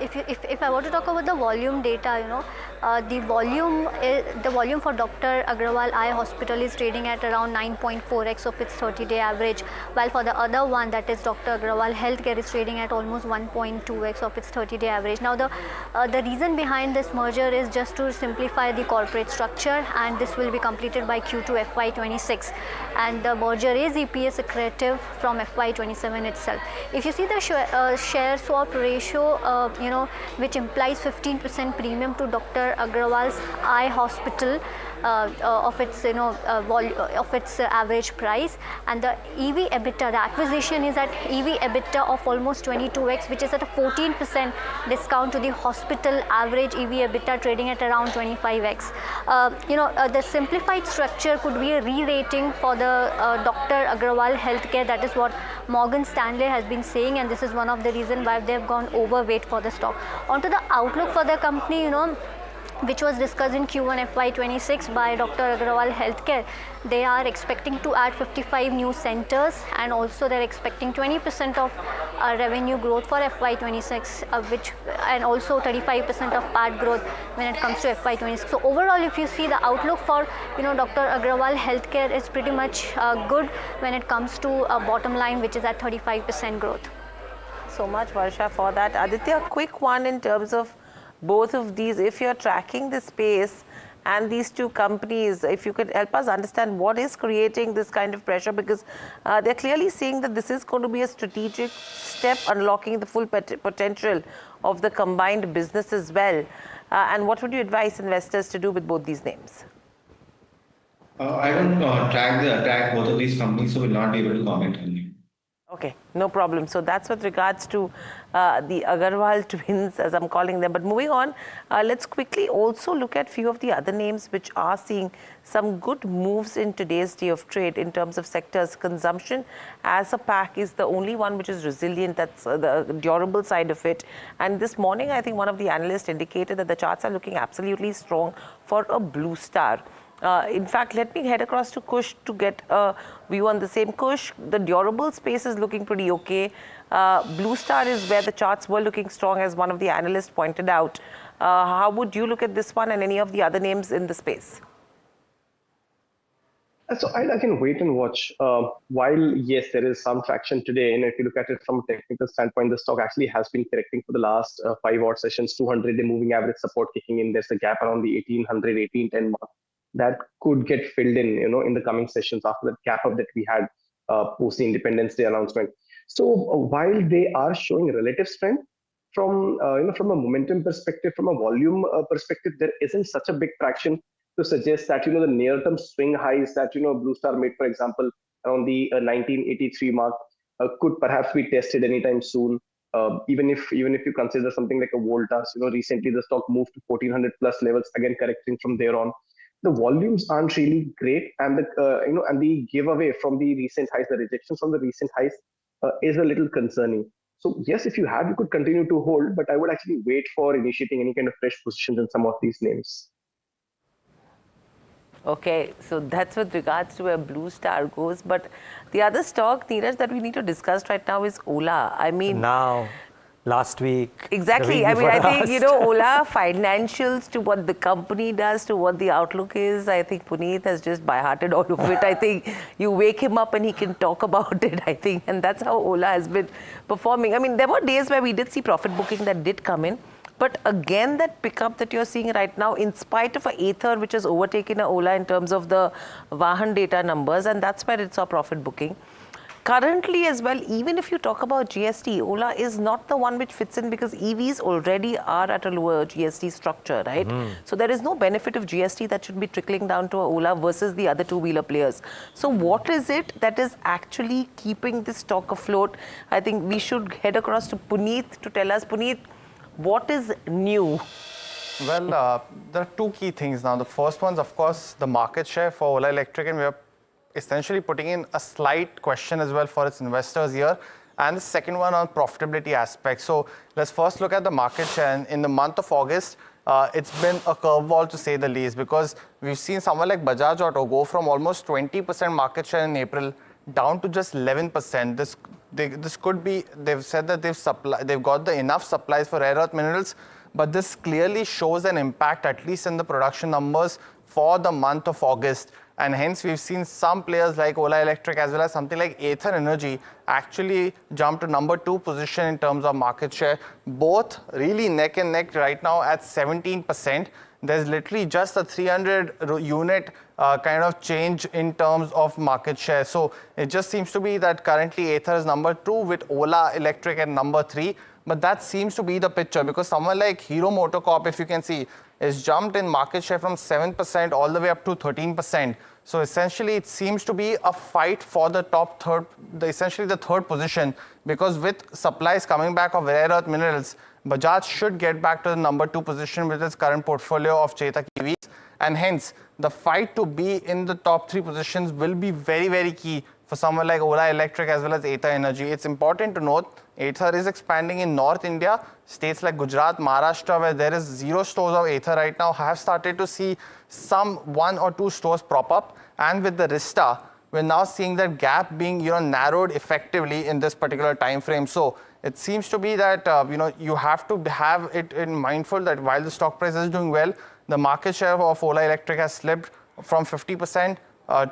If I were to talk about the volume data, the volume for Dr. Agarwal Eye Hospital is trading at around 9.4x of its 30-day average, while for the other one, that is Dr. Agarwal Healthcare, is trading at almost 1.2x of its 30-day average. Now, the reason behind this merger is just to simplify the corporate structure, and this will be completed by Q2 FY26. And the merger is EPS accretive from FY27 itself. If you see the share swap ratio, which implies 15% premium to Dr. Agarwal's Eye Hospital of its average price, and the EV EBITDA, the acquisition is at EV EBITDA of almost 22x, which is at a 14% discount to the hospital average EV EBITDA trading at around 25x. The simplified structure could be a re-rating for the Dr. Agarwal Healthcare. That is what Morgan Stanley has been saying, and this is one of the reasons why they've gone overweight for the stock. Onto the outlook for the company, which was discussed in Q1 FY26 by Dr. Agarwal Healthcare. They are expecting to add 55 new centers, and also they're expecting 20% of revenue growth for FY26, and also 35% of PAT growth when it comes to FY26. So overall, if you see the outlook for Dr. Agarwal Healthcare is pretty much good when it comes to a bottom line, which is at 35% growth. So much, Varsha, for that. Aditya, a quick one in terms of both of these, if you're tracking the space and these two companies, if you could help us understand what is creating this kind of pressure, because they're clearly saying that this is going to be a strategic step unlocking the full potential of the combined business as well. And what would you advise investors to do with both these names? I don't track both of these companies, so will not be able to comment on you. Okay, no problem. So that's with regards to the Agarwal twins, as I'm calling them. But moving on, let's quickly also look at few of the other names which are seeing some good moves in today's day of trade in terms of sectors. Consumption as a pack is the only one which is resilient. That's the durable side of it. And this morning, I think one of the analysts indicated that the charts are looking absolutely strong for a blue star. In fact, let me head across to Kush to get a view on the same. Kush, the durable space is looking pretty okay. Blue Star is where the charts were looking strong, as one of the analysts pointed out. How would you look at this one and any of the other names in the space? So I can wait and watch. While yes, there is some traction today, and if you look at it from a technical standpoint, the stock actually has been correcting for the last 5 odd sessions. 200-day moving average support kicking in. There's a gap around the 1800, 1810 mark that could get filled in the coming sessions after the gap up that we had post the Independence Day announcement. So while they are showing relative strength from from a momentum perspective, from a volume perspective, there isn't such a big traction to suggest that the near-term swing highs that Blue Star made, for example, around the 1983 mark, could perhaps be tested anytime soon. Even if you consider something like a Voltas, recently the stock moved to 1400 plus levels, again correcting from there on. the volumes aren't really great, and the giveaway from the recent highs, the rejection from the recent highs is a little concerning. So yes, if you have, you could continue to hold, but I would actually wait for initiating any kind of fresh positions in some of these names. Okay, so that's with regards to where Blue Star goes. But the other stock, Neeraj, that we need to discuss right now is Ola. I mean, now, last week. Exactly. I mean, I think, Ola financials to what the company does, to what the outlook is. I think Puneet has just by-hearted all of it. I think you wake him up and he can talk about it, I think. And that's how Ola has been performing. I mean, there were days where we did see profit booking that did come in. But again, that pickup that you're seeing right now, in spite of Ather, which has overtaken Ola in terms of the Vahan data numbers, and that's where it saw profit booking. Currently as well, even if you talk about GST, Ola is not the one which fits in because EVs already are at a lower GST structure, right? So there is no benefit of GST that should be trickling down to Ola versus the other two-wheeler players. So what is it that is actually keeping this stock afloat? I think we should head across to Puneet to tell us, Puneet, what is new? Well, there are two key things now. The first one's, of course, the market share for Ola Electric, and we are essentially putting in a slight question as well for its investors here. And the second one on profitability aspects. So let's first look at the market share. And in the month of August, it's been a curveball to say the least, because we've seen someone like Bajaj Auto go from almost 20% market share in April down to just 11%. This could be, they've said that they've got the enough supplies for rare earth minerals, but this clearly shows an impact, at least in the production numbers for the month of August. And hence we've seen some players like Ola Electric as well as something like Ather Energy actually jump to number 2 position in terms of market share, both really neck and neck right now at 17%. There's literally just a 300 unit kind of change in terms of market share. So it just seems to be that currently Ather is number 2 with Ola Electric at number 3. But that seems to be the picture, because someone like Hero MotoCorp, if you can see, is jumped in market share from 7% all the way up to 13%. So essentially it seems to be a fight for the top third, essentially the third position, because with supplies coming back of rare earth minerals, Bajaj should get back to the number 2 position with its current portfolio of Chetak EVs. And hence, the fight to be in the top 3 positions will be very, very key for someone like Ola Electric as well as Ather Energy. It's important to note, Ather is expanding in North India. States like Gujarat, Maharashtra, where there is 0 stores of Ather right now, have started to see some 1 or 2 stores prop up. And with the Rista, we're now seeing that gap being narrowed effectively in this particular time frame. So it seems to be that you have to have it in mindful that while the stock price is doing well, the market share of Ola Electric has slipped from 50%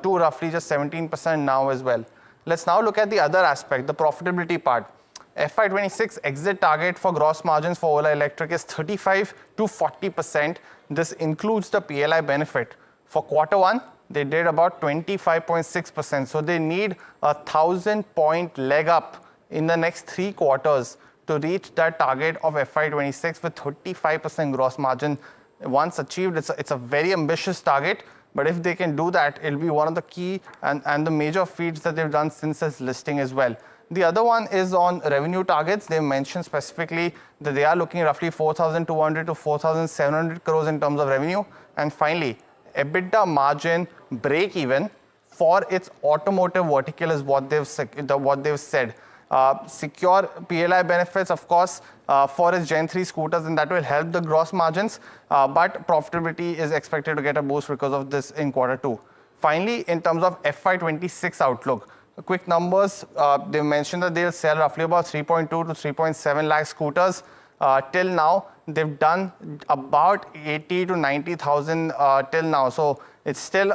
to roughly just 17% now as well. Let's now look at the other aspect, the profitability part. FY26 exit target for gross margins for Ola Electric is 35 to 40%. This includes the PLI benefit. For quarter 1, they did about 25.6%. So they need a 1,000-point leg up in the next 3 quarters to reach that target of FY26 with 35% gross margin. Once achieved, it's a very ambitious target. But if they can do that, it'll be one of the key and the major feats that they've done since its listing as well. The other one is on revenue targets. They mentioned specifically that they are looking roughly 4,200 to 4,700 crores in terms of revenue. And finally, EBITDA margin break even for its automotive vertical is what they've said. Secure PLI benefits, of course, for its Gen 3 scooters, and that will help the gross margins. But profitability is expected to get a boost because of this in quarter 2. Finally, in terms of FY26 outlook, quick numbers, they mentioned that they'll sell roughly about 3.2 to 3.7 lakh scooters. Till now, they've done about 80 to 90,000 till now. So it's still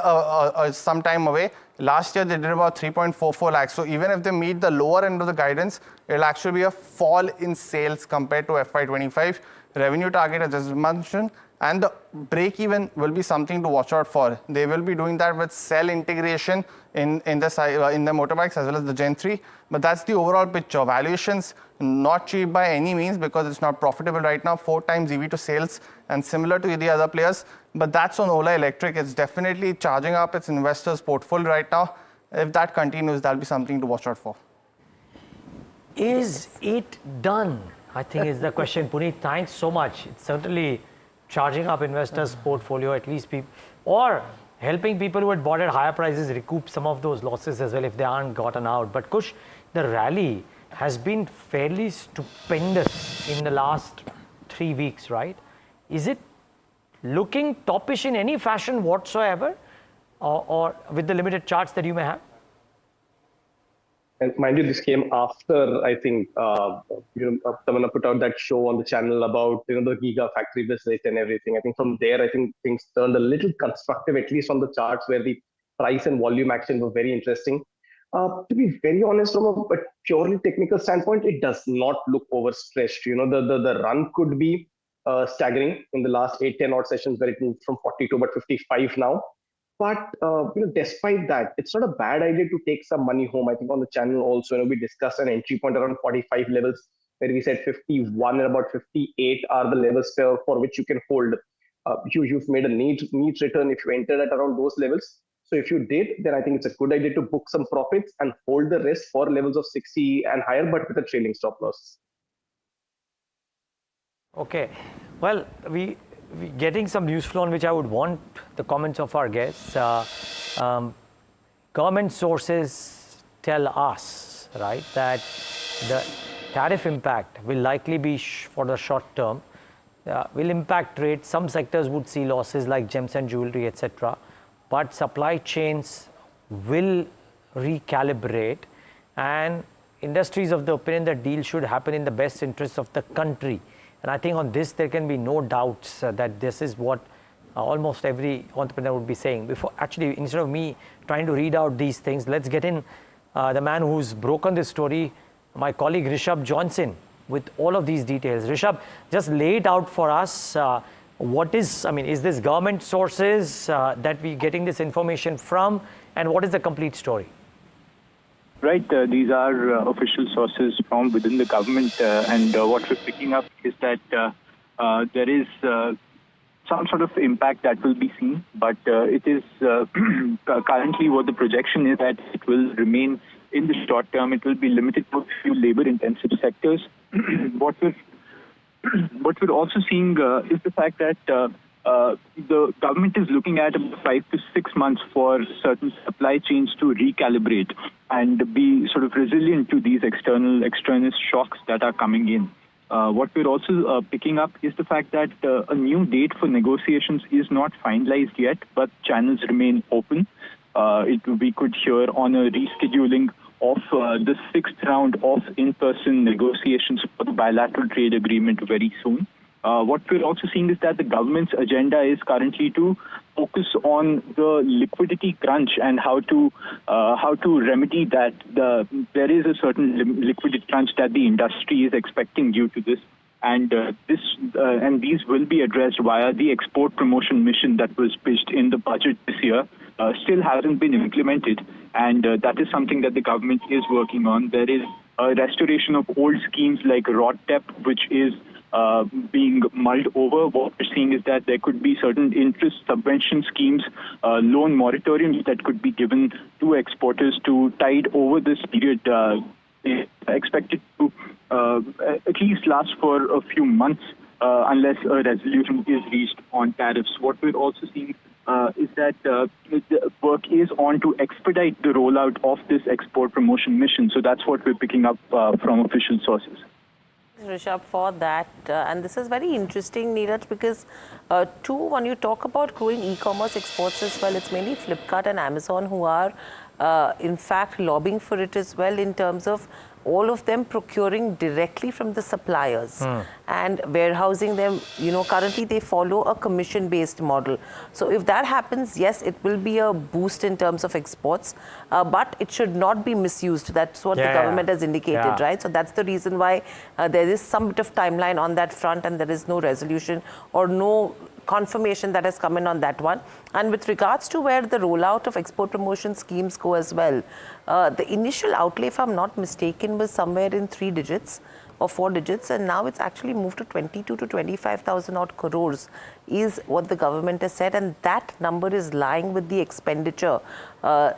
some time away. Last year, they did about 3.44 lakhs. So even if they meet the lower end of the guidance, it'll actually be a fall in sales compared to FY25. Revenue target, as I mentioned, and the break even will be something to watch out for. They will be doing that with cell integration in the motorbikes as well as the Gen 3. But that's the overall picture. Valuations not cheap by any means because it's not profitable right now, 4 times EV to sales and similar to the other players. But that's on Ola Electric. It's definitely charging up its investors' portfolio right now. If that continues, that'll be something to watch out for. Is it done? I think is the question. Puneet, thanks so much. It's certainly charging up investors' portfolio, at least people, or helping people who had bought at higher prices recoup some of those losses as well if they aren't gotten out. But Kush, the rally has been fairly stupendous in the last 3 weeks, right? Is it looking toppish in any fashion whatsoever, or with the limited charts that you may have? And mind you, this came after, I think, Tamanna put out that show on the channel about, the gigafactory visit and everything. I think from there, I think things turned a little constructive, at least on the charts where the price and volume action were very interesting. To be very honest, from a purely technical standpoint, it does not look overstretched. The run could be staggering in the last 8-10 odd sessions where it moved from 40 to about 55 now. But despite that, it's not a bad idea to take some money home. I think on the channel also, we discussed an entry point around 45 levels, where we said 51 and about 58 are the levels for which you can hold. You've made a neat return if you entered at around those levels. So if you did, then I think it's a good idea to book some profits and hold the rest for levels of 60 and higher, but with a trailing stop loss. Okay. Well, we getting some news flow on which I would want the comments of our guests. Government sources tell us, right, that the tariff impact will likely be for the short term, will impact trade. Some sectors would see losses like gems and jewelry, etc. But supply chains will recalibrate, and industries of the opinion that deal should happen in the best interest of the country. And I think on this, there can be no doubts that this is what almost every entrepreneur would be saying. Actually, instead of me trying to read out these things, let's get in the man who's broken this story, my colleague Rishabh Johnson, with all of these details. Rishabh, just lay it out for us. Is this government sources that we're getting this information from, and what is the complete story? Right, these are official sources from within the government, and what we're picking up is that there is some sort of impact that will be seen, but it is currently what the projection is that it will remain in the short term. It will be limited to a few labor-intensive sectors. What we're also seeing is the fact that the government is looking at about 5 to 6 months for certain supply chains to recalibrate and be sort of resilient to these external shocks that are coming in. What we're also picking up is the fact that a new date for negotiations is not finalized yet, but channels remain open. We could hear on a rescheduling of the 6th round of in-person negotiations for the bilateral trade agreement very soon. What we're also seeing is that the government's agenda is currently to focus on the liquidity crunch and how to remedy that. There is a certain liquidity crunch that the industry is expecting due to this, and these will be addressed via the export promotion mission that was pitched in the budget this year. Still hasn't been implemented, and that is something that the government is working on. There is a restoration of old schemes like RODTEP, which is being mulled over. What we're seeing is that there could be certain interest subvention schemes, loan moratoriums that could be given to exporters to tide over this period. Expected to at least last for a few months unless a resolution is reached on tariffs. What we're also seeing is that the work is on to expedite the rollout of this export promotion mission. So that's what we're picking up from official sources. Rishabh, for that, and this is very interesting, Neeraj, because when you talk about growing e-commerce exports as well, it's mainly Flipkart and Amazon who are in fact lobbying for it as well, in terms of all of them procuring directly from the suppliers and warehousing them. Currently they follow a commission-based model. So if that happens, yes, it will be a boost in terms of exports, but it should not be misused. That's what the government has indicated, right? So that's the reason why there is some bit of timeline on that front, and there is no resolution or no confirmation that has come in on that one. And with regards to where the rollout of export promotion schemes go as well, the initial outlay, if I'm not mistaken, was somewhere in 3 digits or 4 digits, and now it's actually moved to 22 to 25,000 odd crores is what the government has said, and that number is lying with the expenditure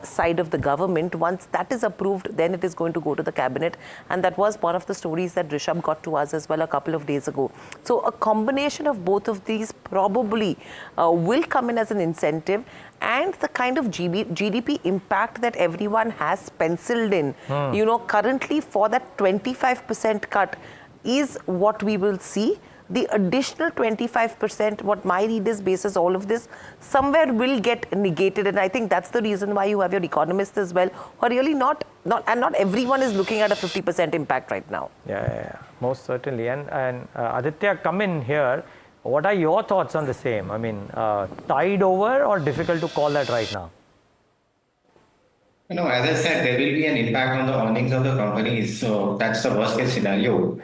side of the government. Once that is approved, then it is going to go to the cabinet, and that was one of the stories that Rishabh got to us as well a couple of days ago. So a combination of both of these probably will come in as an incentive, and the kind of GDP impact that everyone has penciled in, currently for that 25% cut is what we will see. The additional 25%, what my read is, basis all of this, somewhere will get negated. And I think that's the reason why you have your economists as well, who are really not everyone is looking at a 50% impact right now. Yeah, most certainly. And Aditya, come in here. What are your thoughts on the same? I mean, tide over or difficult to call that right now? No, as I said, there will be an impact on the earnings of the companies. So that's the worst case scenario.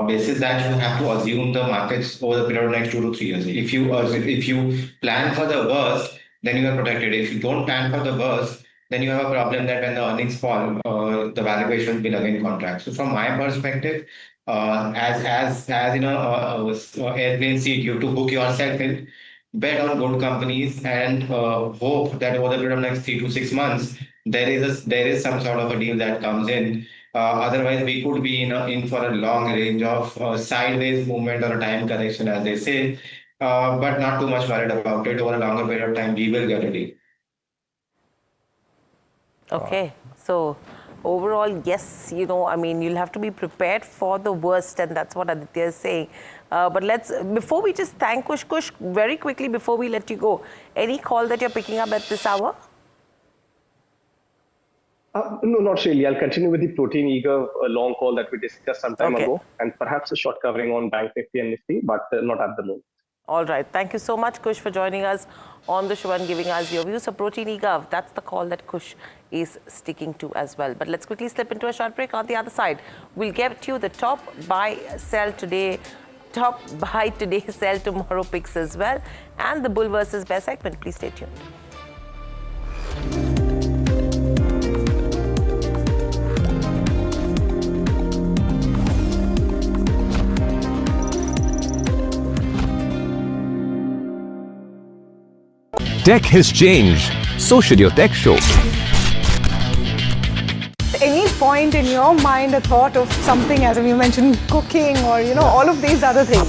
Basis that you have to assume the markets over the period of next 2 to 3 years. If you plan for the worst, then you are protected. If you don't plan for the worst, then you have a problem that when the earnings fall, the valuation will again contract. So from my perspective, as in a airplane seat, you have to book yourself in, bet on good companies, and hope that over the period of next 3 to 6 months, there is some sort of a deal that comes in. Otherwise, we could be in for a long range of sideways movement or a time correction, as they say, but not too much worried about it. Over a longer period of time, we will get a deal. Okay, so overall, yes, you'll have to be prepared for the worst, and that's what Aditya is saying. But before we just thank Kush, very quickly before we let you go, any call that you're picking up at this hour? No, not really. I'll continue with the protein eager long call that we discussed some time ago, and perhaps a short covering on Bank Nifty and Nifty, but not at the moment. All right. Thank you so much, Kush, for joining us on the show and giving us your views. So protein eager, that's the call that Kush is sticking to as well. But let's quickly slip into a short break. On the other side, we'll get you the top buy, sell today, top buy today, sell tomorrow picks as well, and the bull versus bear segment. Please stay tuned. Tech has changed. So should your tech show. Any point in your mind a thought of something, as you mentioned, cooking or all of these other things?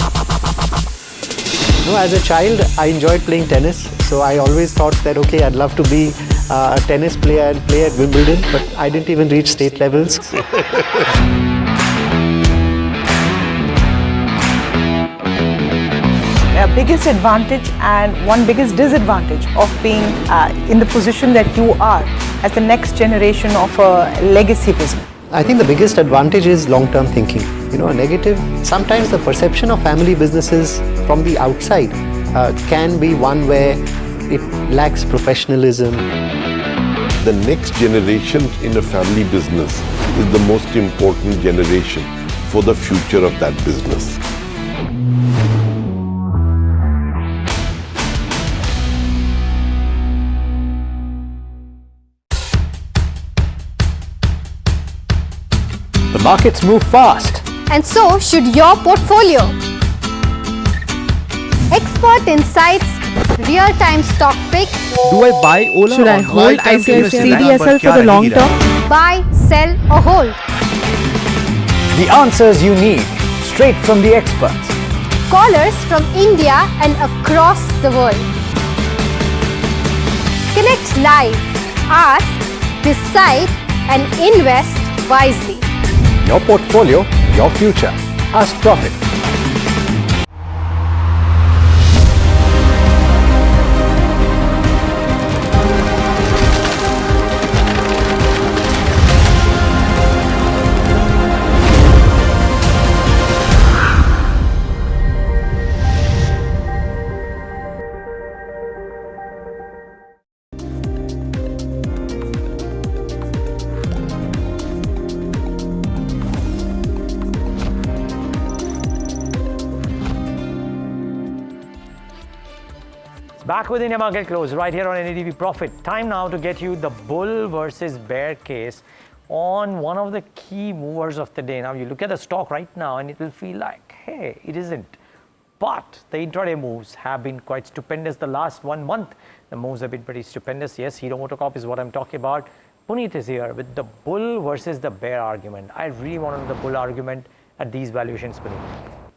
As a child, I enjoyed playing tennis. So I always thought that, okay, I'd love to be a tennis player and play at Wimbledon, but I didn't even reach state levels. Biggest advantage and one biggest disadvantage of being in the position that you are as the next generation of a legacy business? I think the biggest advantage is long-term thinking. A negative, sometimes the perception of family businesses from the outside can be one where it lacks professionalism. The next generation in a family business is the most important generation for the future of that business. The markets move fast. And so should your portfolio. Expert insights, real-time stock picks. Do I buy Ola? Should I hold CDSL for the long term? Buy, sell or hold. The answers you need, straight from the experts. Callers from India and across the world. Connect live, ask, decide and invest wisely. Your portfolio, your future. Ask Profit. Back with India Market Close right here on NDTV Profit. Time now to get you the bull versus bear case on one of the key movers of the day. Now you look at the stock right now and it will feel like, hey, it isn't. But the intraday moves have been quite stupendous the last 1 month. The moves have been pretty stupendous. Yes, Hero MotoCorp is what I'm talking about. Puneet is here with the bull versus the bear argument. I really want to know the bull argument at these valuations, Puneet.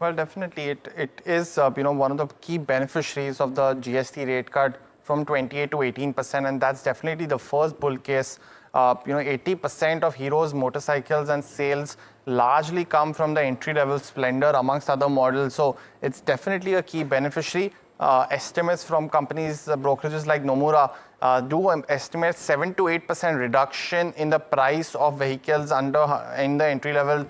Well, definitely it is one of the key beneficiaries of the GST rate cut from 28 to 18%, and that's definitely the first bull case. 80% of Hero's motorcycles and sales largely come from the entry-level Splendor amongst other models, so it's definitely a key beneficiary. Estimates from companies, brokerages like Nomura do estimate 7 to 8% reduction in the price of vehicles in the entry-level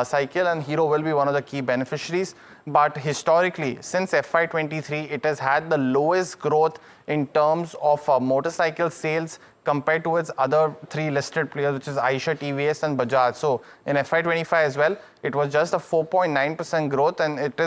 cycle, and Hero will be one of the key beneficiaries. But historically, since FY23, it has had the lowest growth in terms of motorcycle sales compared to its other three listed players, which is Eicher, TVS and Bajaj. So in FY25 as well, it was just a 4.9% growth, and it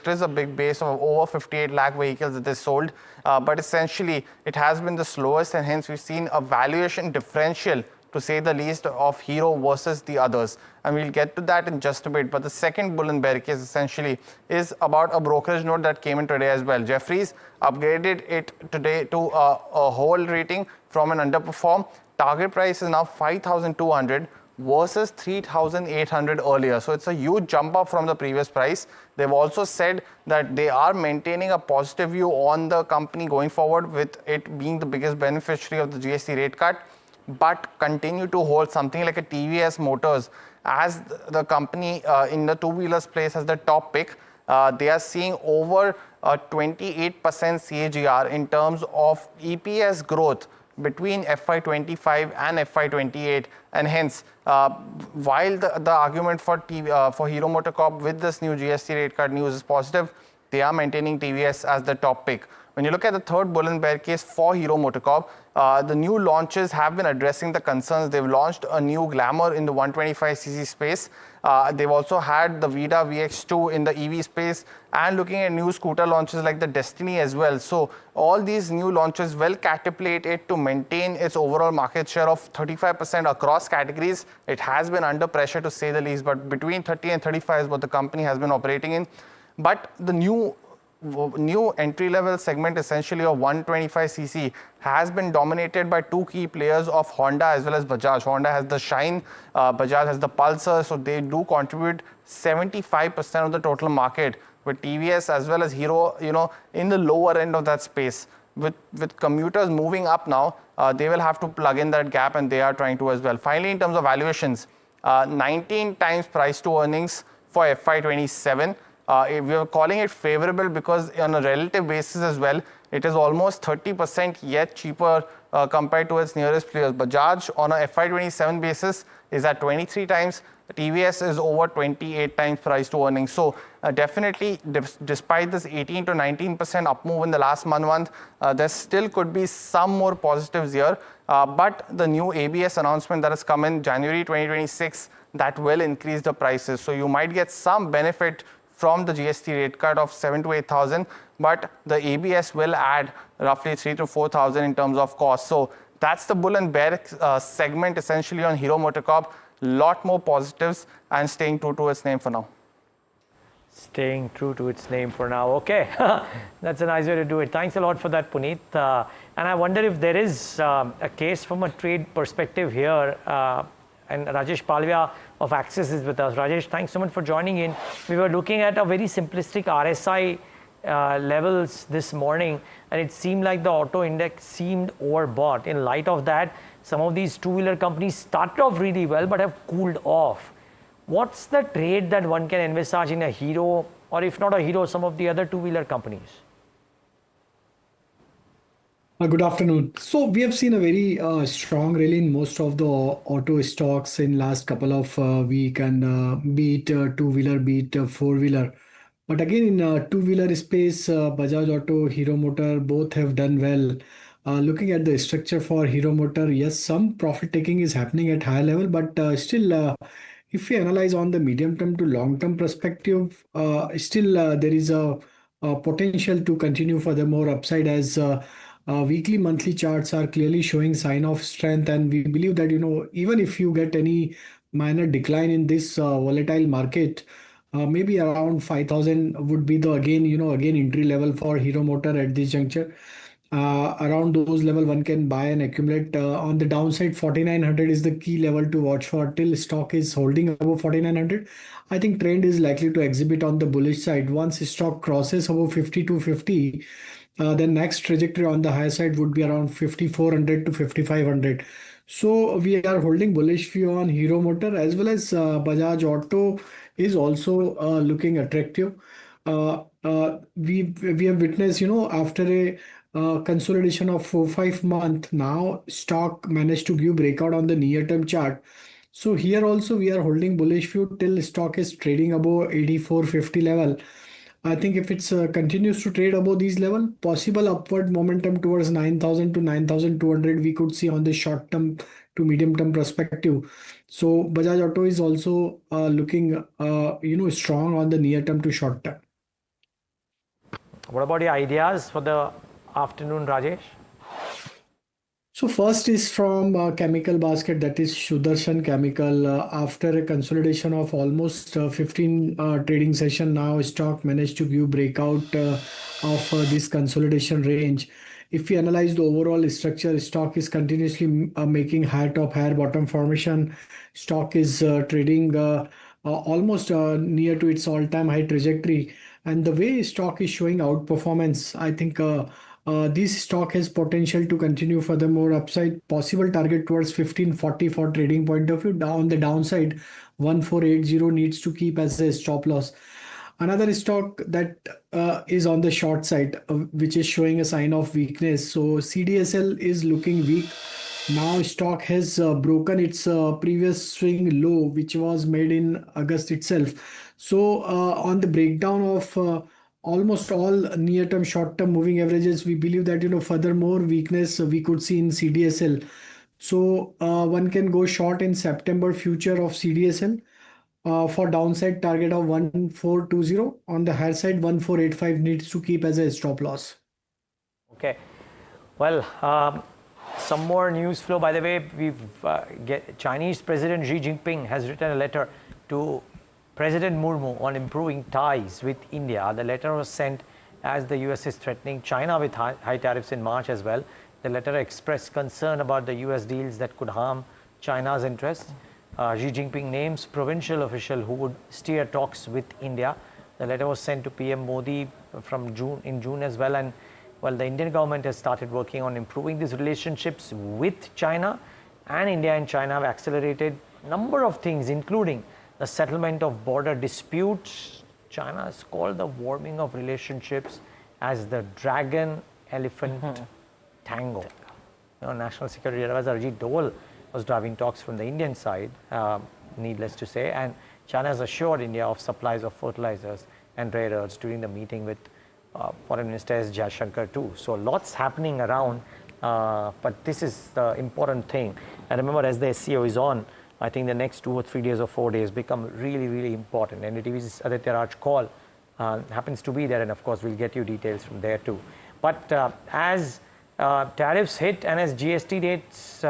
is a big base of over 58 lakh vehicles that they sold. But essentially, it has been the slowest, and hence we've seen a valuation differential, to say the least, of Hero versus the others. And we'll get to that in just a bit. But the second bull and bear case essentially is about a brokerage note that came in today as well. Jefferies upgraded it today to a hold rating from an underperform. Target price is now 5,200 versus 3,800 earlier. So it's a huge jump up from the previous price. They've also said that they are maintaining a positive view on the company going forward, with it being the biggest beneficiary of the GST rate cut, but continue to hold something like a TVS Motors as the company in the two-wheelers place as the top pick. They are seeing over 28% CAGR in terms of EPS growth between FY25 and FY28, and hence, while the argument for Hero MotoCorp with this new GST rate cut news is positive, they are maintaining TVS as the top pick. When you look at the third bull and bear case for Hero MotoCorp, the new launches have been addressing the concerns. They've launched a new Glamour in the 125cc space. They've also had the Vida VX2 in the EV space, and looking at new scooter launches like the Destiny as well. So all these new launches will catapult it to maintain its overall market share of 35% across categories. It has been under pressure, to say the least, but between 30 and 35 is what the company has been operating in. But the new entry-level segment, essentially of 125cc, has been dominated by two key players of Honda as well as Bajaj. Honda has the Shine, Bajaj has the Pulsar, so they do contribute 75% of the total market, with TVS as well as Hero, in the lower end of that space. With commuters moving up now, they will have to plug in that gap, and they are trying to as well. Finally, in terms of valuations, 19 times price to earnings for FY27. We are calling it favorable because on a relative basis as well, it is almost 30% yet cheaper compared to its nearest players. Bajaj on a FY27 basis is at 23 times. TVS is over 28 times price to earnings. So definitely, despite this 18 to 19% up move in the last month, there still could be some more positives here. But the new ABS announcement that has come in January 2026, that will increase the prices. So you might get some benefit from the GST rate cut of 7 to 8,000, but the ABS will add roughly 3 to 4,000 in terms of cost. So that's the bull and bear segment essentially on Hero MotoCorp. Lot more positives, and staying true to its name for now. Staying true to its name for now. Okay, that's a nice way to do it. Thanks a lot for that, Puneet. And I wonder if there is a case from a trade perspective here. And Rajesh Palvia of Axis is with us. Rajesh, thanks so much for joining in. We were looking at a very simplistic RSI levels this morning, and it seemed like the auto index seemed overbought. In light of that, some of these two-wheeler companies started off really well but have cooled off. What's the trade that one can envisage in a Hero, or if not a Hero, some of the other two-wheeler companies? Good afternoon. So we have seen a very strong rally in most of the auto stocks in last couple of weeks, and be it two-wheeler, be it four-wheeler. But again, in two-wheeler space, Bajaj Auto, Hero Motor, both have done well. Looking at the structure for Hero Motor, yes, some profit taking is happening at high level, but still, if we analyze on the medium term to long term perspective, still there is a potential to continue furthermore upside, as weekly, monthly charts are clearly showing sign of strength, and we believe that even if you get any minor decline in this volatile market, Maybe around 5,000 would be the again entry level for Hero Motor at this juncture. Around those level one can buy and accumulate. On the downside, 4,900 is the key level to watch for till stock is holding above 4,900. I think trend is likely to exhibit on the bullish side. Once stock crosses above 5250, then next trajectory on the higher side would be around 5,400 to 5,500. So we are holding bullish view on Hero Motor, as well as Bajaj Auto is also looking attractive. We have witnessed, after a consolidation of 4-5 months, now stock managed to give breakout on the near term chart. So here also we are holding bullish view till stock is trading above 8450 level. I think if it's continues to trade above these level, possible upward momentum towards 9,000 to 9,200 we could see on the short term to medium term perspective. So Bajaj Auto is also looking strong on the near term to short term. What about your ideas for the afternoon, Rajesh? So first is from chemical basket, that is Sudarshan Chemical. After a consolidation of almost 15 trading session, now stock managed to give breakout of this consolidation range. If we analyze the overall structure, stock is continuously making higher top, higher bottom formation. Stock is trading almost near to its all-time high trajectory. And the way stock is showing outperformance, I think this stock has potential to continue furthermore upside. Possible target towards 1540 for trading point of view. Down the downside, 1480 needs to keep as a stop loss. Another stock that is on the short side, which is showing a sign of weakness. So CDSL is looking weak. Now stock has broken its previous swing low, which was made in August itself. So on the breakdown of almost all near-term, short-term moving averages, we believe that furthermore weakness we could see in CDSL. So one can go short in September future of CDSL for downside target of 1420. On the higher side, 1485 needs to keep as a stop loss. Okay. Well, some more news flow. By the way, Chinese President Xi Jinping has written a letter to President Murmu on improving ties with India. The letter was sent as the US is threatening China with high tariffs in March as well. The letter expressed concern about the US deals that could harm China's interests. Xi Jinping names provincial official who would steer talks with India. The letter was sent to PM Modi in June as well. And well, the Indian government has started working on improving these relationships with China, and India and China have accelerated a number of things, including the settlement of border disputes. China has called the warming of relationships as the dragon-elephant tango. National Security Advisor Ajit Doval was driving talks from the Indian side, needless to say, and China has assured India of supplies of fertilizers and rare earths during the meeting with Foreign Minister S. Jaishankar too. So lots happening around, but this is the important thing. And remember, as the SCO is on, I think the next 2 or 3 days or 4 days become really, really important. NDTV's Aditya Raj call happens to be there, and of course we'll get you details from there too. But as tariffs hit and as GST rates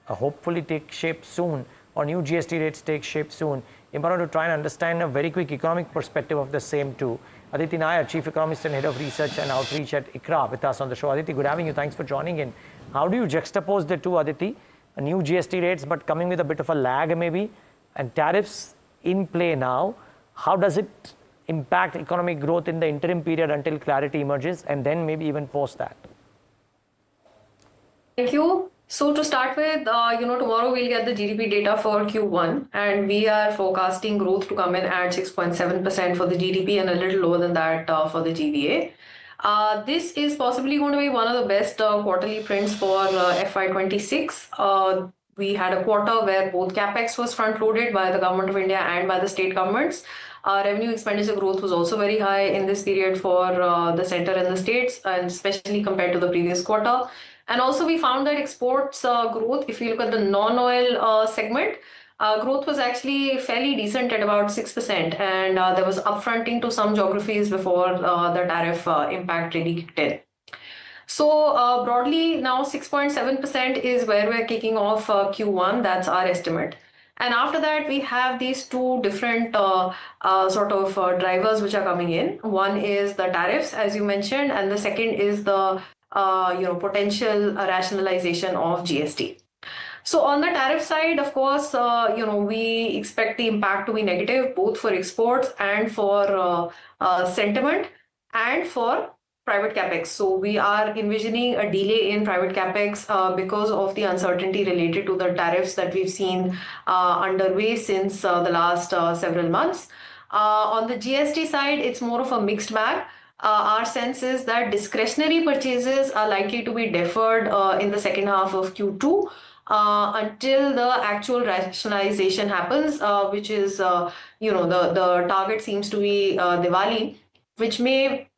hopefully take shape soon, or new GST rates take shape soon, important to try and understand a very quick economic perspective of the same too. Aditi Nair, Chief Economist and Head of Research and Outreach at ICRA, with us on the show. Aditi, good having you. Thanks for joining in. How do you juxtapose the two, Aditi? New GST rates, but coming with a bit of a lag maybe, and tariffs in play now. How does it impact economic growth in the interim period until clarity emerges, and then maybe even post that? Thank you. So to start with, tomorrow we'll get the GDP data for Q1, and we are forecasting growth to come in at 6.7% for the GDP and a little lower than that for the GVA. This is possibly going to be one of the best quarterly prints for FY26. We had a quarter where both CapEx was front-loaded by the Government of India and by the state governments. Revenue expenditure growth was also very high in this period for the center and the states, and especially compared to the previous quarter. And also we found that exports growth, if you look at the non-oil segment, growth was actually fairly decent at about 6%, and there was upfronting to some geographies before the tariff impact really kicked in. So broadly now 6.7% is where we're kicking off Q1, that's our estimate. And after that, we have these two different drivers which are coming in. One is the tariffs, as you mentioned, and the second is the potential rationalization of GST. So on the tariff side, of course, we expect the impact to be negative both for exports and for sentiment and for private capex. So we are envisioning a delay in private capex because of the uncertainty related to the tariffs that we've seen underway since the last several months. On the GST side, it's more of a mixed bag. Our sense is that discretionary purchases are likely to be deferred in the second half of Q2 until the actual rationalization happens, which is, the target seems to be Diwali, which may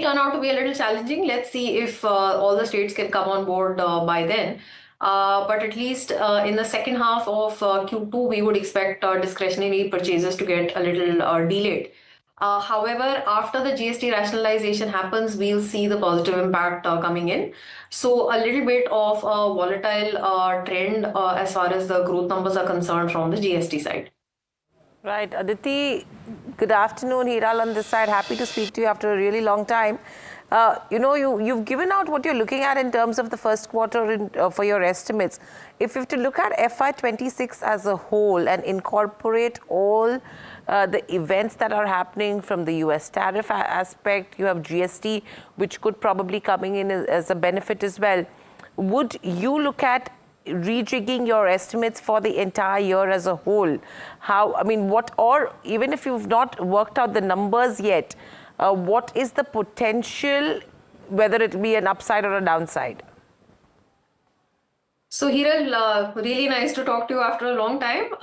turn out to be a little challenging. Let's see if all the states can come on board by then. But at least in the second half of Q2, we would expect discretionary purchases to get a little delayed. However, after the GST rationalization happens, we'll see the positive impact coming in. So a little bit of a volatile trend as far as the growth numbers are concerned from the GST side. Right. Aditi, good afternoon. Hiral on this side. Happy to speak to you after a really long time. You've given out what you're looking at in terms of the first quarter for your estimates. If you have to look at FY26 as a whole and incorporate all the events that are happening from the US tariff aspect, you have GST, which could probably coming in as a benefit as well. Would you look at rejigging your estimates for the entire year as a whole? Or even if you've not worked out the numbers yet, what is the potential, whether it be an upside or a downside? So Hiral, really nice to talk to you after a long time.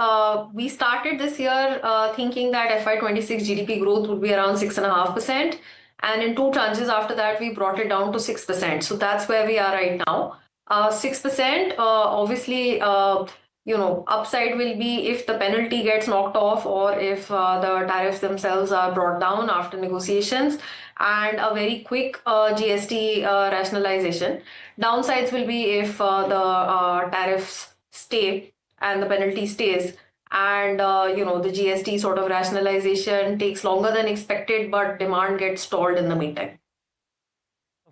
We started this year thinking that FY26 GDP growth would be around 6.5%. And in two tranches after that, we brought it down to 6%. So that's where we are right now. 6%, obviously, upside will be if the penalty gets knocked off or if the tariffs themselves are brought down after negotiations and a very quick GST rationalization. Downsides will be if the tariffs stay and the penalty stays and, the GST sort of rationalization takes longer than expected, but demand gets stalled in the meantime.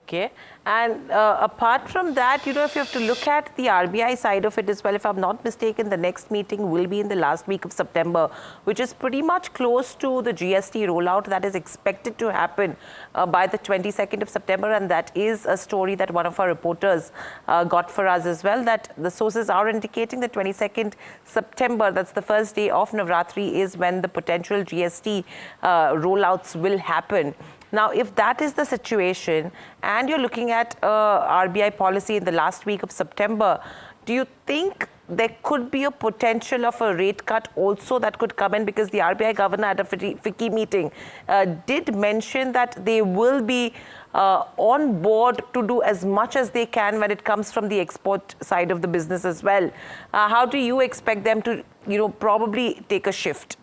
Okay. And apart from that, if you have to look at the RBI side of it as well, if I'm not mistaken, the next meeting will be in the last week of September, which is pretty much close to the GST rollout that is expected to happen by the 22nd of September. And that is a story that one of our reporters got for us as well, that the sources are indicating that 22nd September, that's the first day of Navratri, is when the potential GST rollouts will happen. Now, if that is the situation and you're looking at RBI policy in the last week of September, do you think there could be a potential of a rate cut also that could come in? Because the RBI governor at a FICCI meeting did mention that they will be on board to do as much as they can when it comes from the export side of the business as well. How do you expect them to, probably take a shift?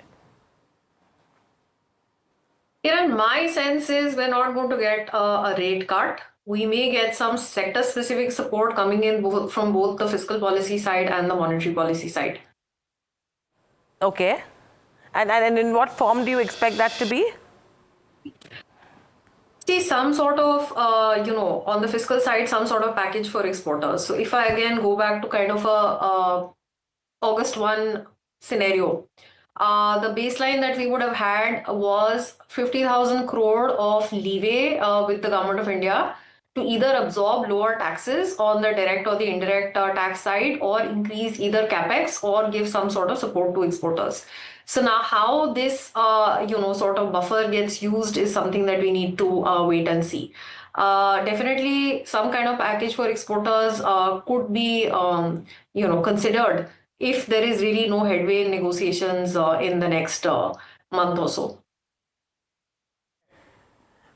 My sense is we're not going to get a rate cut. We may get some sector-specific support coming in from both the fiscal policy side and the monetary policy side. Okay. And in what form do you expect that to be? See, some sort of, on the fiscal side, some sort of package for exporters. So if I again go back to kind of a August 1 scenario, the baseline that we would have had was 50,000 crore of leeway with the government of India to either absorb lower taxes on the direct or the indirect tax side or increase either capex or give some sort of support to exporters. So now how this, sort of buffer gets used is something that we need to wait and see. Definitely some kind of package for exporters could be, considered if there is really no headway in negotiations in the next month or so.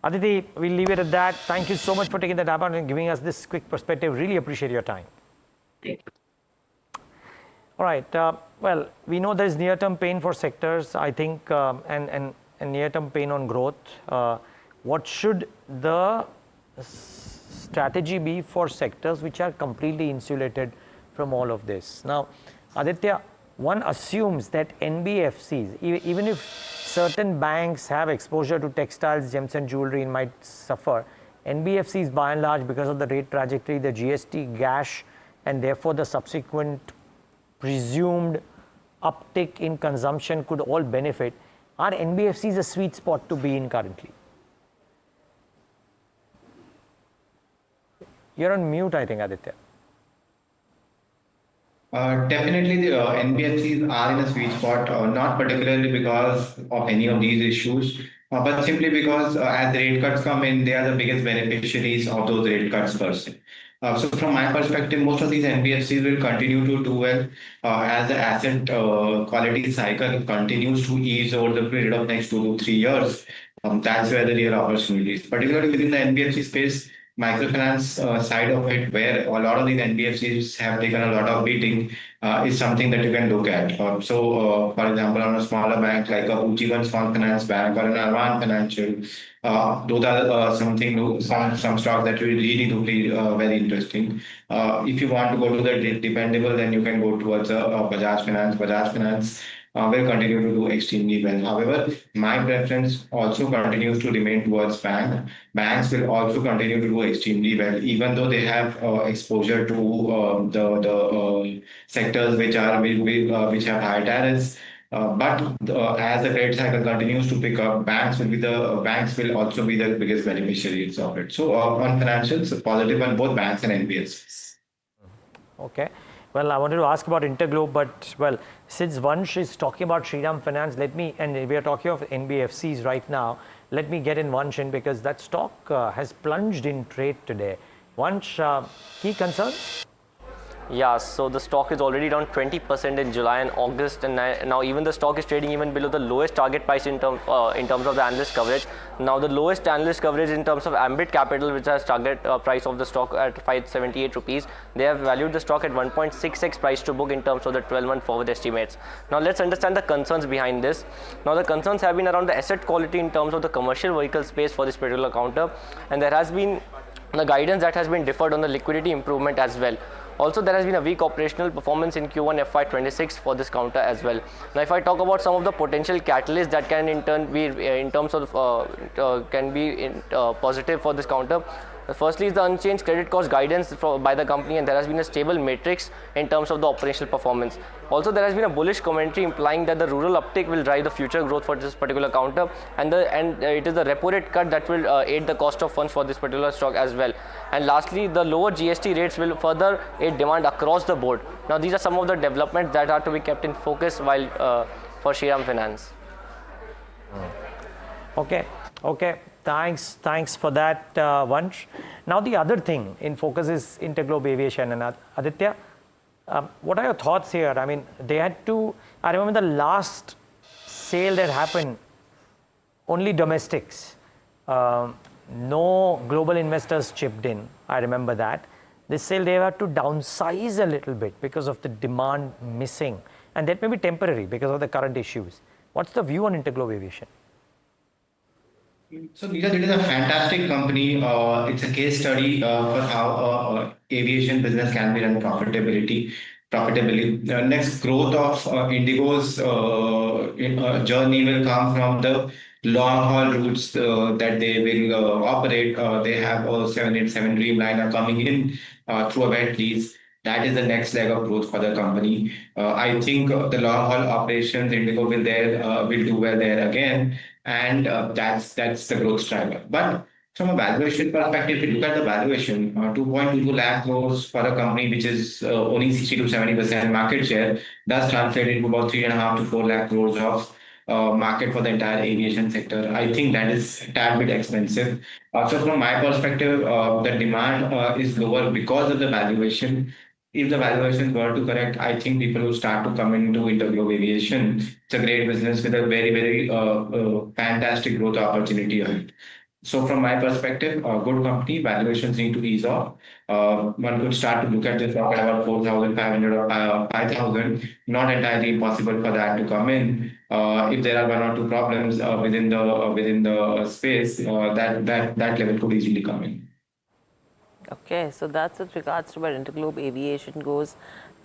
Aditi, we'll leave it at that. Thank you so much for taking the time out and giving us this quick perspective. Really appreciate your time. Thank you. All right. Well, we know there's near-term pain for sectors, I think, and near-term pain on growth. What should the strategy be for sectors which are completely insulated from all of this? Now, Aditya, one assumes that NBFCs, even if certain banks have exposure to textiles, gems and jewelry, and might suffer, NBFCs by and large, because of the rate trajectory, the GST gash, and therefore the subsequent presumed uptick in consumption could all benefit. Are NBFCs a sweet spot to be in currently? You're on mute, I think, Aditya. Definitely, the NBFCs are in a sweet spot, not particularly because of any of these issues, but simply because as the rate cuts come in, they are the biggest beneficiaries of those rate cuts per se. So from my perspective, most of these NBFCs will continue to do well as the asset quality cycle continues to ease over the period of next 2 to 3 years. That's where the real opportunities, particularly within the NBFC space, microfinance side of it, where a lot of these NBFCs have taken a lot of beating, is something that you can look at. For example, on a smaller bank like a Ujjivan Small Finance Bank or an Arman Financial, those are some stocks that you really do be very interesting. If you want to go to the dependable, then you can go towards Bajaj Finance. Bajaj Finance will continue to do extremely well. However, my preference also continues to remain towards bank. Banks will also continue to do extremely well, even though they have exposure to the sectors which have high tariffs. But as the credit cycle continues to pick up, banks will also be the biggest beneficiaries of it. So on financials, positive on both banks and NBFCs. Okay. Well, I wanted to ask about Interglobe, but well, since Vansh is talking about Shriram Finance, and we are talking of NBFCs right now, let me get in Vansh in because that stock has plunged in trade today. Vansh, key concern? Yeah, so the stock is already down 20% in July and August, and now even the stock is trading even below the lowest target price in terms of the analyst coverage. Now the lowest analyst coverage in terms of Ambit Capital, which has target price of the stock at 578 rupees, they have valued the stock at 1.6x price to book in terms of the 12-month forward estimates. Now let's understand the concerns behind this. Now the concerns have been around the asset quality in terms of the commercial vehicle space for this particular counter, and there has been the guidance that has been deferred on the liquidity improvement as well. Also, there has been a weak operational performance in Q1 FY26 for this counter as well. Now, if I talk about some of the potential catalysts that can in turn be in terms of positive for this counter, firstly is the unchanged credit cost guidance by the company, and there has been a stable matrix in terms of the operational performance. Also, there has been a bullish commentary implying that the rural uptake will drive the future growth for this particular counter, and it is the repo rate cut that will aid the cost of funds for this particular stock as well. And lastly, the lower GST rates will further aid demand across the board. Now, these are some of the developments that are to be kept in focus while for Shriram Finance. Okay. Thanks for that, Vansh. Now, the other thing in focus is Interglobe Aviation. And Aditya, what are your thoughts here? I mean, I remember the last sale that happened, only domestics. No global investors chipped in. I remember that. This sale, they had to downsize a little bit because of the demand missing. And that may be temporary because of the current issues. What's the view on Interglobe Aviation? So Neeraj, it is a fantastic company. It's a case study for how aviation business can be run profitably. Next growth of Indigo's journey will come from the long haul routes that they will operate. They have a 787 Dreamliner coming in through a wet lease. That is the next leg of growth for the company. I think the long haul operations Indigo will do well there again, and that's the growth driver. But from a valuation perspective, if you look at the valuation, 2.22 lakh crores for a company which is only 60 to 70% market share does translate into about 3.5 to 4 lakh crores of market for the entire aviation sector. I think that is a tad bit expensive. So from my perspective, the demand is lower because of the valuation. If the valuations were to correct, I think people will start to come into Interglobe Aviation. It's a great business with a very, very fantastic growth opportunity ahead. So from my perspective, a good company, valuations need to ease off. One could start to look at this stock at about 4,500 or 5,000. Not entirely impossible for that to come in. If there are one or two problems within the space, that level could easily come in. Okay, so that's with regards to where Interglobe Aviation goes.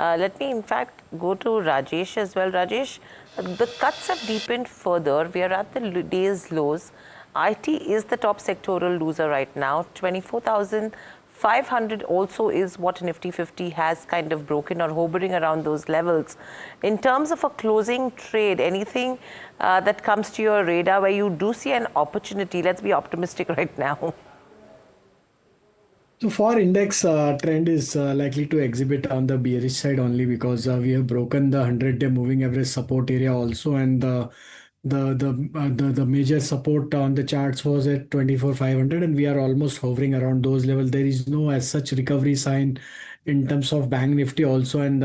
Let me in fact go to Rajesh as well. Rajesh, the cuts have deepened further. We are at the day's lows. IT is the top sectoral loser right now. 24,500 also is what Nifty 50 has kind of broken or hovering around those levels. In terms of a closing trade, anything that comes to your radar where you do see an opportunity? Let's be optimistic right now. So for index, trend is likely to exhibit on the bearish side only because we have broken the 100-day moving average support area also, and the major support on the charts was at 24,500, and we are almost hovering around those levels. There is no as such recovery sign in terms of Bank Nifty also, and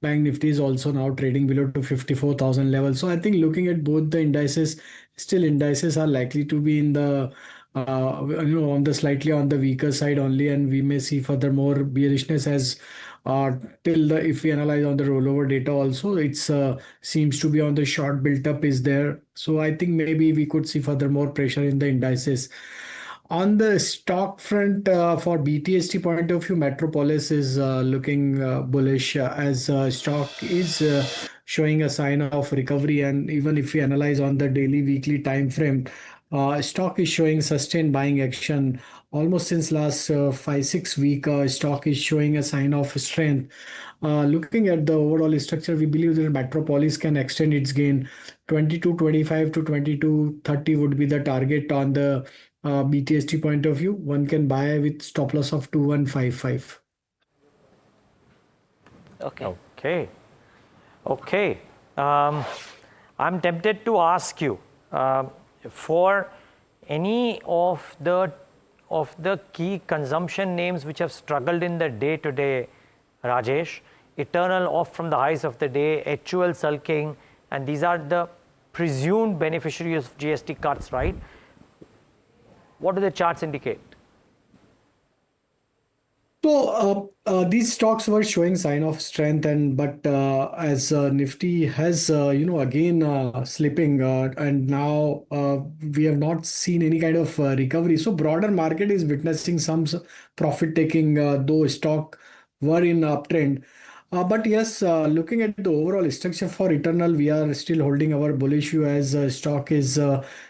Bank Nifty is also now trading below to 54,000 level. So I think looking at both the indices, still indices are likely to be in the on the slightly on the weaker side only, and we may see further more bearishness as till the if we analyze on the rollover data also, it's seems to be on the short built up is there. So I think maybe we could see further more pressure in the indices. On the stock front, for BTST point of view, Metropolis is looking bullish as stock is showing a sign of recovery, and even if we analyze on the daily, weekly time frame, stock is showing sustained buying action almost since last 5-6 week. Stock is showing a sign of strength. Looking at the overall structure, we believe that Metropolis can extend its gain. 22.25 to 22.30 would be the target on the BTST point of view. One can buy with stop loss of 2155. Okay. I'm tempted to ask you for any of the key consumption names which have struggled in the day today, Rajesh. Eternal off from the highs of the day, HUL sulking, and these are the presumed beneficiaries of GST cuts, right? What do the charts indicate? So these stocks were showing sign of strength, and but as Nifty has again slipping, and now we have not seen any kind of recovery. So broader market is witnessing some profit taking, though stock were in uptrend. But yes, looking at the overall structure for Eternal, we are still holding our bullish view as stock is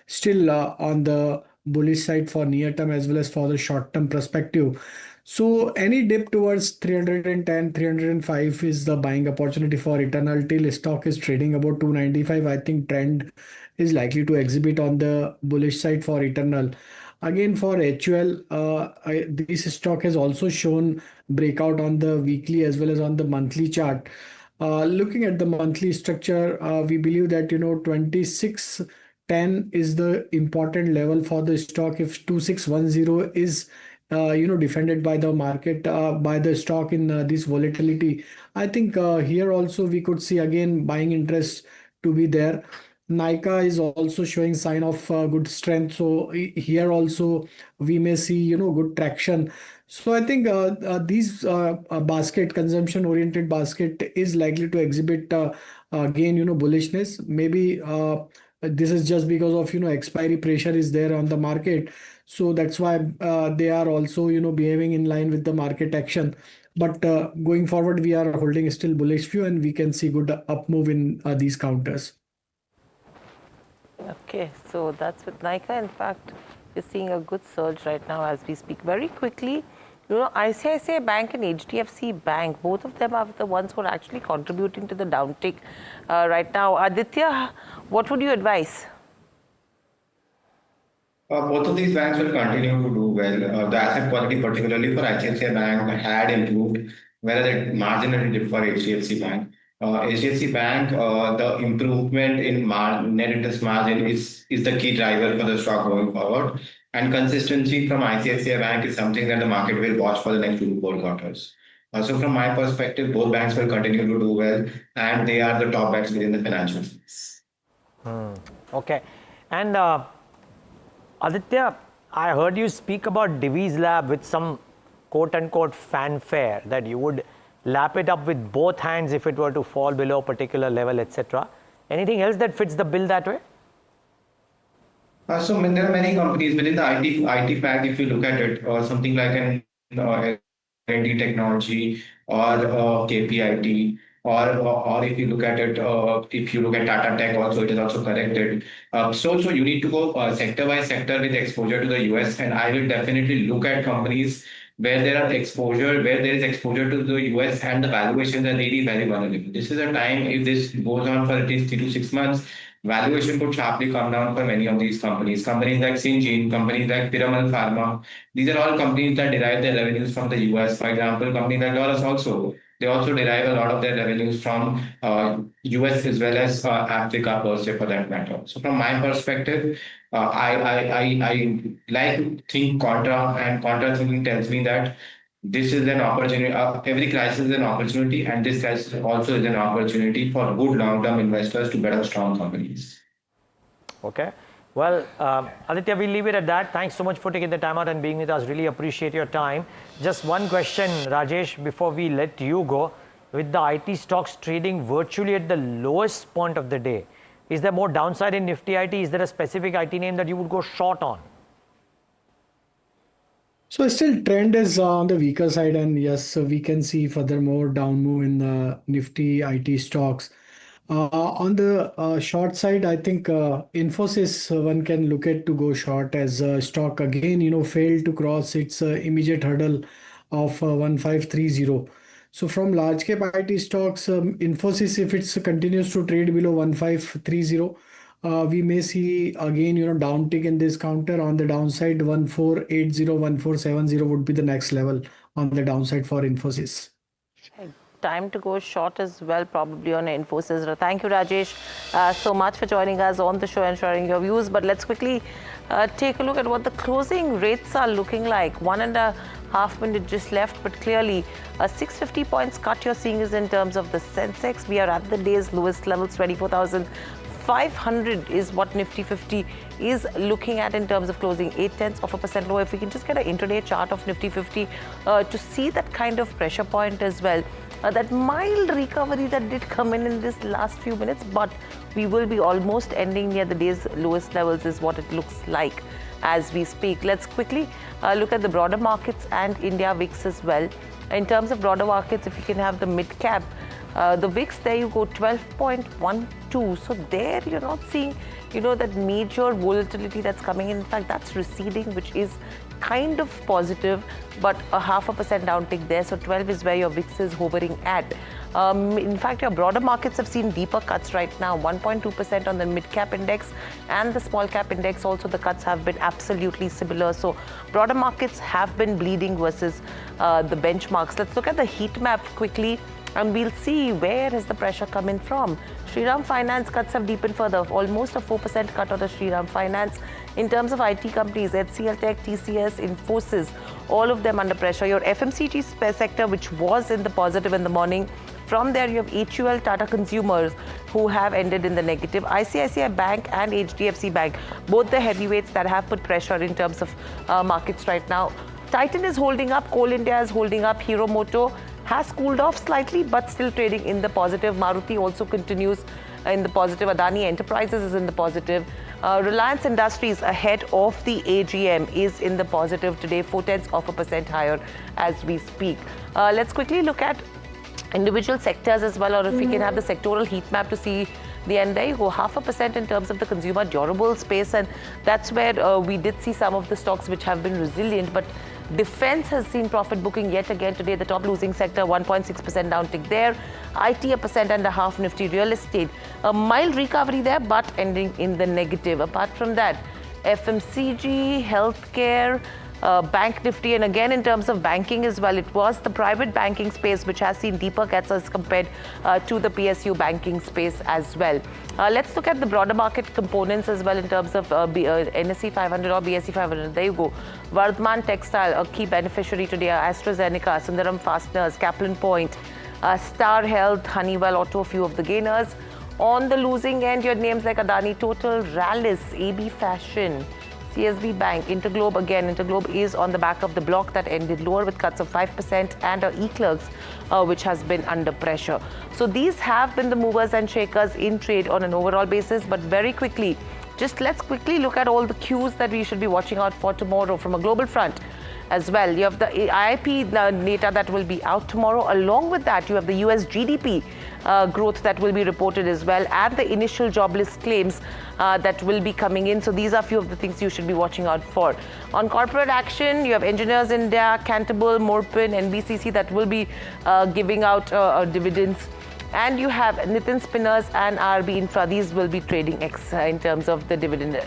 still on the bullish side for near term as well as for the short term perspective. So any dip towards 310, 305 is the buying opportunity for Eternal. Till stock is trading about 295, I think trend is likely to exhibit on the bullish side for Eternal. Again, for HUL, this stock has also shown breakout on the weekly as well as on the monthly chart. Looking at the monthly structure, we believe that 2610 is the important level for the stock. If 2610 is defended by the market, by the stock in this volatility, I think here also we could see again buying interest to be there. Nika is also showing sign of good strength, so here also we may see good traction. So I think these basket consumption oriented basket is likely to exhibit again bullishness. Maybe this is just because of expiry pressure is there on the market, so that's why they are also behaving in line with the market action. But going forward, we are holding still bullish view, and we can see good up move in these counters. Okay, so that's with Nika. In fact, we're seeing a good surge right now as we speak. Very quickly, ICICI Bank and HDFC Bank, both of them are the ones who are actually contributing to the downtick right now. Aditya, what would you advise? Both of these banks will continue to do well. The asset quality, particularly for ICICI Bank, had improved, whereas it marginally dipped for HDFC Bank. HDFC Bank, the improvement in net interest margin is the key driver for the stock going forward. And consistency from ICICI Bank is something that the market will watch for the next 2 to 4 quarters. So from my perspective, both banks will continue to do well, and they are the top banks within the financial space. Okay. And Aditya, I heard you speak about Divi's Lab with some quote-unquote fanfare that you would lap it up with both hands if it were to fall below a particular level, etc. Anything else that fits the bill that way? So there are many companies within the IT pack. If you look at it, something like an ND technology, or KPIT, or if you look at it, if you look at Tata Tech also, it is also corrected. So you need to go sector by sector with exposure to the US, and I will definitely look at companies where there is exposure to the US and the valuations are really very vulnerable. This is a time, if this goes on for at least 3 to 6 months, valuation could sharply come down for many of these companies. Companies like Syngene, companies like Piramal Pharma, these are all companies that derive their revenues from the US. For example, companies like Laurus also, they also derive a lot of their revenues from US as well as Africa per se, for that matter. So from my perspective, I like to think contra, and contra thinking tells me that this is an opportunity. Every crisis is an opportunity, and this crisis also is an opportunity for good long-term investors to bet on strong companies. Okay. Well, Aditya, we'll leave it at that. Thanks so much for taking the time out and being with us. Really appreciate your time. Just one question, Rajesh, before we let you go. With the IT stocks trading virtually at the lowest point of the day, is there more downside in Nifty IT? Is there a specific IT name that you would go short on? So still trend is on the weaker side, and yes, we can see furthermore down move in the Nifty IT stocks. On the short side, I think Infosys one can look at to go short as stock again, failed to cross its immediate hurdle of 1530. So from large cap IT stocks, Infosys, if it continues to trade below 1530, we may see again, downtick in this counter. On the downside, 1480, 1470 would be the next level on the downside for Infosys. Time to go short as well, probably on Infosys. Thank you, Rajesh, so much for joining us on the show and sharing your views. But let's quickly take a look at what the closing rates are looking like. 1.5 minutes just left, but clearly a 650 points cut you're seeing is in terms of the Sensex. We are at the day's lowest levels, 24,500 is what Nifty 50 is looking at in terms of closing 0.8% lower. If we can just get an intraday chart of Nifty 50 to see that kind of pressure point as well. That mild recovery that did come in this last few minutes, but we will be almost ending near the day's lowest levels is what it looks like as we speak. Let's quickly look at the broader markets and India VIX as well. In terms of broader markets, if you can have the mid cap, the VIX, there you go, 12.12. So there you're not seeing, that major volatility that's coming in. In fact, that's receding, which is kind of positive, but a 0.5% downtick there. So 12 is where your VIX is hovering at. In fact, your broader markets have seen deeper cuts right now, 1.2% on the mid-cap index and the small-cap index. Also, the cuts have been absolutely similar. So broader markets have been bleeding versus the benchmarks. Let's look at the heat map quickly, and we'll see where has the pressure come in from. Shriram Finance cuts have deepened further, almost a 4% cut on the Shriram Finance. In terms of IT companies, HCL Tech, TCS, Infosys, all of them under pressure. Your FMCG sector, which was in the positive in the morning, from there you have HUL, Tata Consumers, who have ended in the negative. ICICI Bank and HDFC Bank, both the heavyweights that have put pressure in terms of markets right now. Titan is holding up, Coal India is holding up, Hero Moto has cooled off slightly, but still trading in the positive. Maruti also continues in the positive. Adani Enterprises is in the positive. Reliance Industries ahead of the AGM is in the positive today, 0.4% higher as we speak. Let's quickly look at individual sectors as well, or if we can have the sectoral heat map to see the end. There you go, 0.5% in terms of the consumer durable space, and that's where we did see some of the stocks which have been resilient, but defense has seen profit booking yet again today. The top losing sector, 1.6% downtick there. IT, 1.5%. Nifty real estate, a mild recovery there, but ending in the negative. Apart from that, FMCG, healthcare, Bank Nifty, and again in terms of banking as well, it was the private banking space which has seen deeper cuts as compared to the PSU banking space as well. Let's look at the broader market components as well in terms of NSE 500 or BSE 500. There you go. Vardhman Textile, a key beneficiary today, AstraZeneca, Sundaram Fasteners, Kaplan Point, Star Health, Honeywell Auto, a few of the gainers. On the losing end, your names like Adani, Total, Rallis, AB Fashion, CSB Bank, Interglobe. Again, Interglobe is on the back of the block that ended lower with cuts of 5%, and eClerx, which has been under pressure. So these have been the movers and shakers in trade on an overall basis. But very quickly, just let's quickly look at all the cues that we should be watching out for tomorrow from a global front. as well. You have the IIP data that will be out tomorrow. Along with that, you have the US GDP growth that will be reported as well, and the initial jobless claims that will be coming in. So these are a few of the things you should be watching out for. On corporate action, you have Engineers India, Cantabile, Morpin, NBCC that will be giving out dividends. And you have Nitin Spinners and RB Infra. These will be trading in terms of the dividend.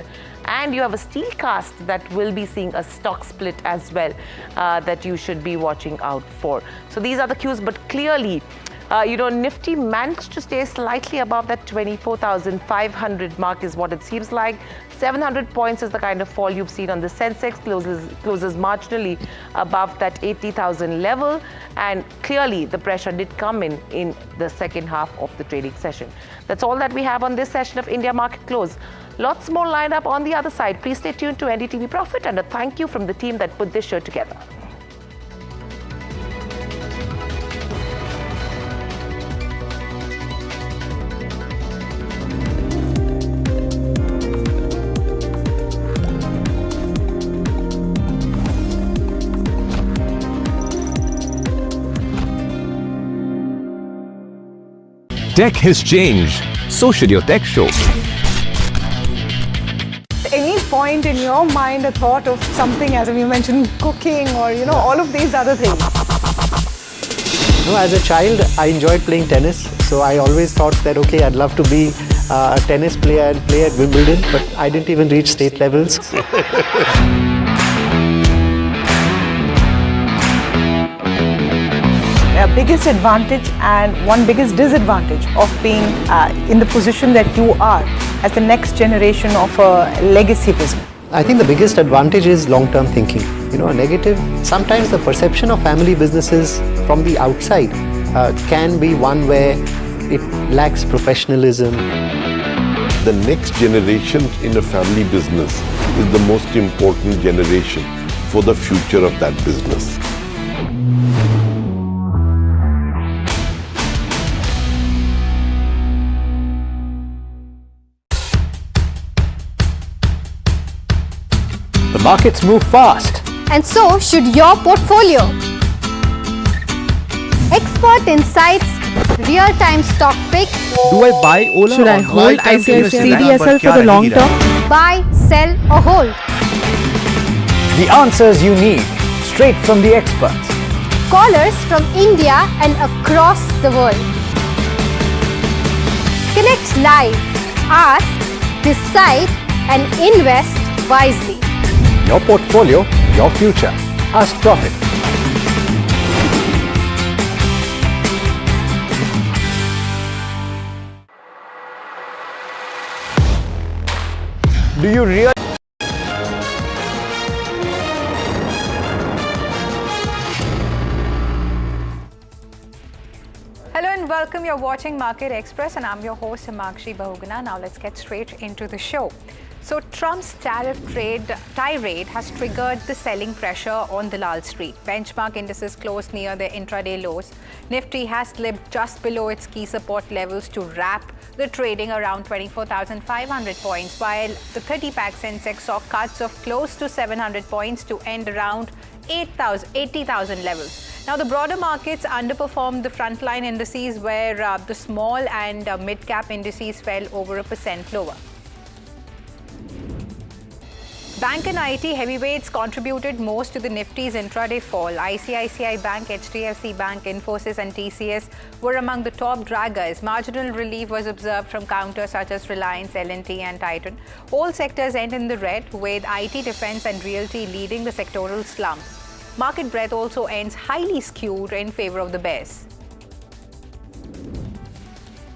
And you have a steel cast that will be seeing a stock split as well that you should be watching out for. So these are the cues, but clearly, Nifty managed to stay slightly above that 24,500 mark is what it seems like. 700 points is the kind of fall you've seen on the Sensex, closes marginally above that 80,000 level. And clearly, the pressure did come in the second half of the trading session. That's all that we have on this session of India Market Close. Lots more lined up on the other side. Please stay tuned to NDTV Profit, and a thank you from the team that put this show together. Tech has changed. So should your tech show. Any point in your mind a thought of something, as you mentioned, cooking or all of these other things? No, as a child, I enjoyed playing tennis. So I always thought that, okay, I'd love to be a tennis player and play at Wimbledon, but I didn't even reach state levels. Biggest advantage and one biggest disadvantage of being in the position that you are as the next generation of a legacy business? I think the biggest advantage is long-term thinking. A negative, sometimes the perception of family businesses from the outside can be one where it lacks professionalism. The next generation in a family business is the most important generation for the future of that business. The markets move fast. And so should your portfolio. Expert insights, real-time stock picks. Do I buy Ola? Should I hold CDSL for the long term? Buy, sell or hold. The answers you need, straight from the experts. Callers from India and across the world. Connect live, ask, decide and invest wisely. Your portfolio, your future. Ask Profit. Do you really? Hello and welcome. You're watching Market Express and I'm your host Himakshi Bahuguna. Now let's get straight into the show. So Trump's tariff tirade has triggered the selling pressure on Dalal Street. Benchmark indices closed near their intraday lows. Nifty has slipped just below its key support levels to wrap the trading around 24,500 points, while the 30-pack Sensex saw cuts of close to 700 points to end around 80,000 levels. Now, the broader markets underperformed the frontline indices, where the small and mid-cap indices fell over 1% lower. Bank and IT heavyweights contributed most to the Nifty's intraday fall. ICICI Bank, HDFC Bank, Infosys and TCS were among the top draggers. Marginal relief was observed from counters such as Reliance, L&T and Titan. All sectors end in the red, with IT, defense and realty leading the sectoral slump. Market breadth also ends highly skewed in favor of the bears.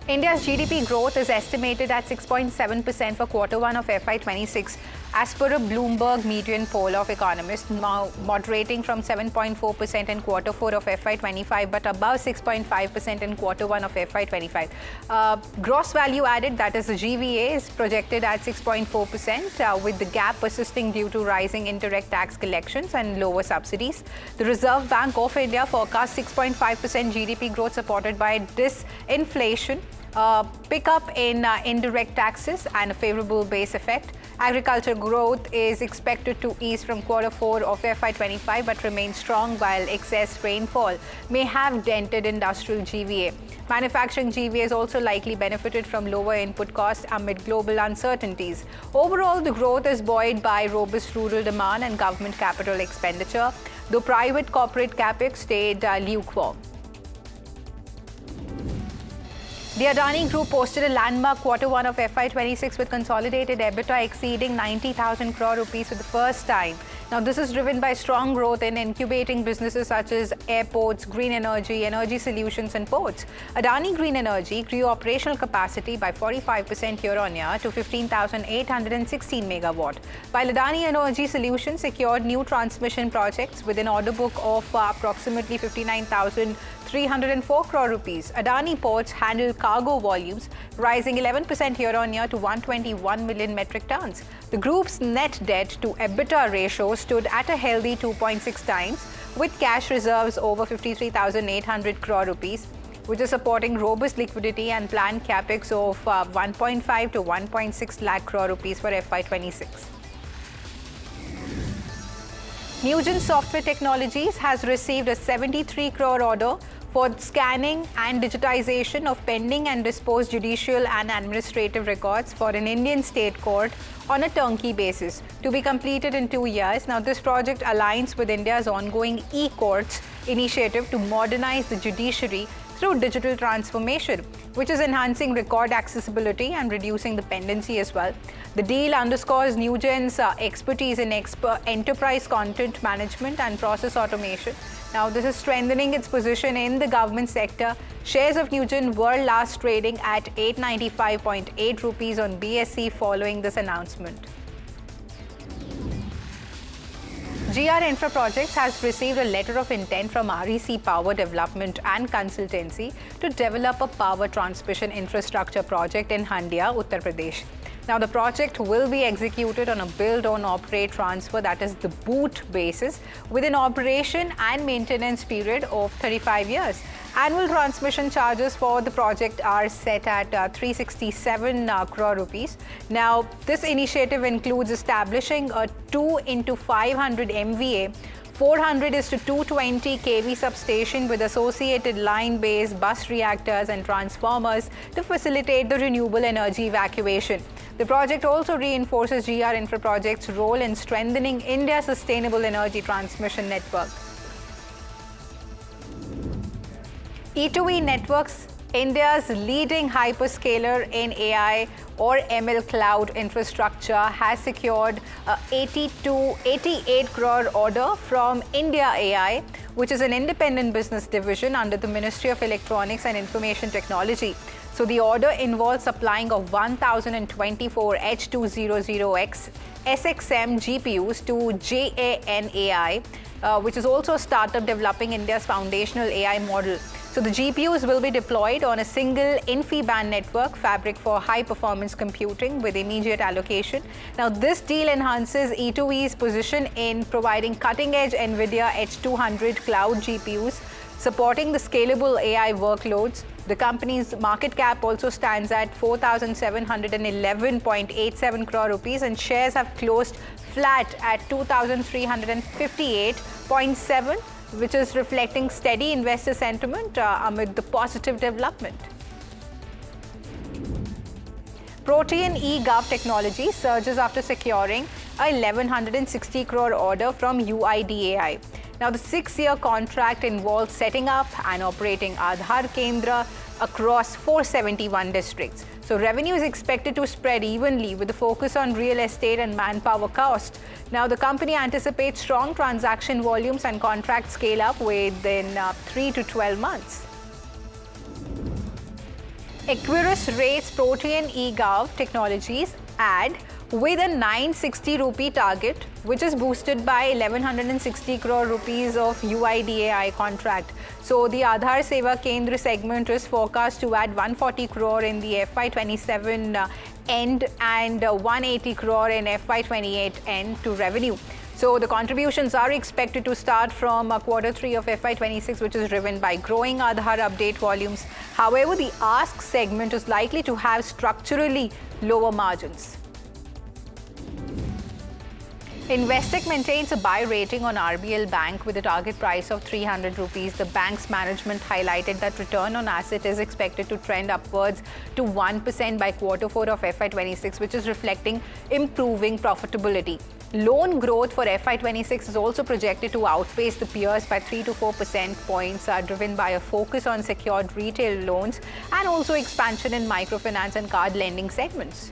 India's GDP growth is estimated at 6.7% for Q1 of FY26, as per a Bloomberg median poll of economists, now moderating from 7.4% in Q4 of FY25, but above 6.5% in Q1 of FY25. Gross value added, that is the GVA, is projected at 6.4%, with the gap persisting due to rising indirect tax collections and lower subsidies. The Reserve Bank of India forecasts 6.5% GDP growth supported by disinflation, pick up in indirect taxes and a favorable base effect. Agriculture growth is expected to ease from Q4 of FY25 but remain strong, while excess rainfall may have dented industrial GVA. Manufacturing GVA is also likely benefited from lower input costs amid global uncertainties. Overall, the growth is buoyed by robust rural demand and government capital expenditure, though private corporate capex stayed lukewarm. The Adani Group posted a landmark Q1 of FY26 with consolidated EBITDA exceeding 90,000 crore rupees for the first time. Now, this is driven by strong growth in incubating businesses such as airports, green energy, energy solutions, and ports. Adani Green Energy grew operational capacity by 45% year-on-year to 15,816 megawatt, while Adani Energy Solutions secured new transmission projects with an order book of approximately 59,304 crore rupees. Adani Ports handled cargo volumes rising 11% year-on-year to 121 million metric tons. The group's net debt to EBITDA ratio stood at a healthy 2.6 times, with cash reserves over 53,800 crore rupees, which is supporting robust liquidity and planned capex of 1.5 to 1.6 lakh crore rupees for FY26. Newgen Software Technologies has received a 73 crore order for scanning and digitization of pending and disposed judicial and administrative records for an Indian state court on a turnkey basis to be completed in 2 years. Now, this project aligns with India's ongoing e-courts initiative to modernize the judiciary through digital transformation, which is enhancing record accessibility and reducing the pendency as well. The deal underscores Newgen's expertise in enterprise content management and process automation. Now, this is strengthening its position in the government sector. Shares of Newgen were last trading at 895.8 rupees on BSE following this announcement. GR Infra Projects has received a letter of intent from REC Power Development and Consultancy to develop a power transmission infrastructure project in Handia, Uttar Pradesh. Now, the project will be executed on a build, own, operate, transfer, that is the BOOT basis, with an operation and maintenance period of 35 years. Annual transmission charges for the project are set at 367 crore rupees. Now, this initiative includes establishing a 2 into 500 MVA 400 is to 220 kV substation with associated line-based bus reactors and transformers to facilitate the renewable energy evacuation. The project also reinforces GR Infra Projects' role in strengthening India's sustainable energy transmission network. E2E Networks, India's leading hyperscaler in AI or ML cloud infrastructure, has secured a 88 crore order from India AI, which is an independent business division under the Ministry of Electronics and Information Technology. So the order involves supplying of 1,024 H200X SXM GPUs to JAN AI, which is also a startup developing India's foundational AI model. So the GPUs will be deployed on a single InfiniBand network fabric for high-performance computing with immediate allocation. Now, this deal enhances E2E's position in providing cutting-edge NVIDIA H200 cloud GPUs, supporting the scalable AI workloads. The company's market cap also stands at 4,711.87 crore rupees, and shares have closed flat at 2,358.7, which is reflecting steady investor sentiment amid the positive development. Protean eGov Technology surges after securing a 1,160 crore order from UIDAI. Now, the 6-year contract involves setting up and operating Aadhaar Kendra across 471 districts. So revenue is expected to spread evenly with a focus on real estate and manpower cost. Now, the company anticipates strong transaction volumes and contract scale up within 3 to 12 months. Equirus rates Protean eGov Technologies ad with a 960 rupee target, which is boosted by 1,160 crore rupees of UIDAI contract. So the Aadhaar Seva Kendra segment is forecast to add 140 crore in the FY27 end and 180 crore in FY28 end to revenue. So the contributions are expected to start from Q3 of FY26, which is driven by growing Aadhaar update volumes. However, the Ask segment is likely to have structurally lower margins. Investec maintains a buy rating on RBL Bank with a target price of 300 rupees. The bank's management highlighted that return on asset is expected to trend upwards to 1% by Q4 of FY26, which is reflecting improving profitability. Loan growth for FY26 is also projected to outpace the peers by 3 to 4% points, driven by a focus on secured retail loans and also expansion in microfinance and card lending segments.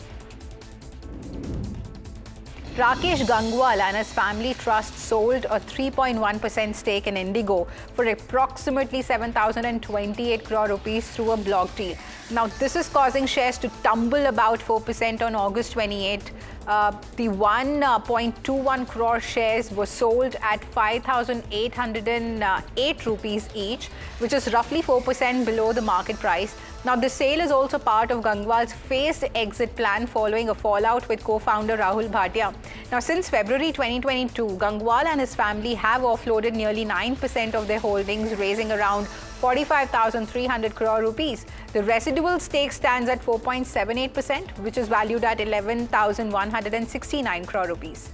Rakesh Gangwal and his family trust sold a 3.1% stake in Indigo for approximately 7,028 crore rupees through a block deal. Now, this is causing shares to tumble about 4% on August 28. The 1.21 crore shares were sold at 5,808 rupees each, which is roughly 4% below the market price. Now, the sale is also part of Gangwal's phased exit plan following a fallout with co-founder Rahul Bhatia. Now, since February 2022, Gangwal and his family have offloaded nearly 9% of their holdings, raising around 45,300 crore rupees. The residual stake stands at 4.78%, which is valued at 11,169 crore rupees.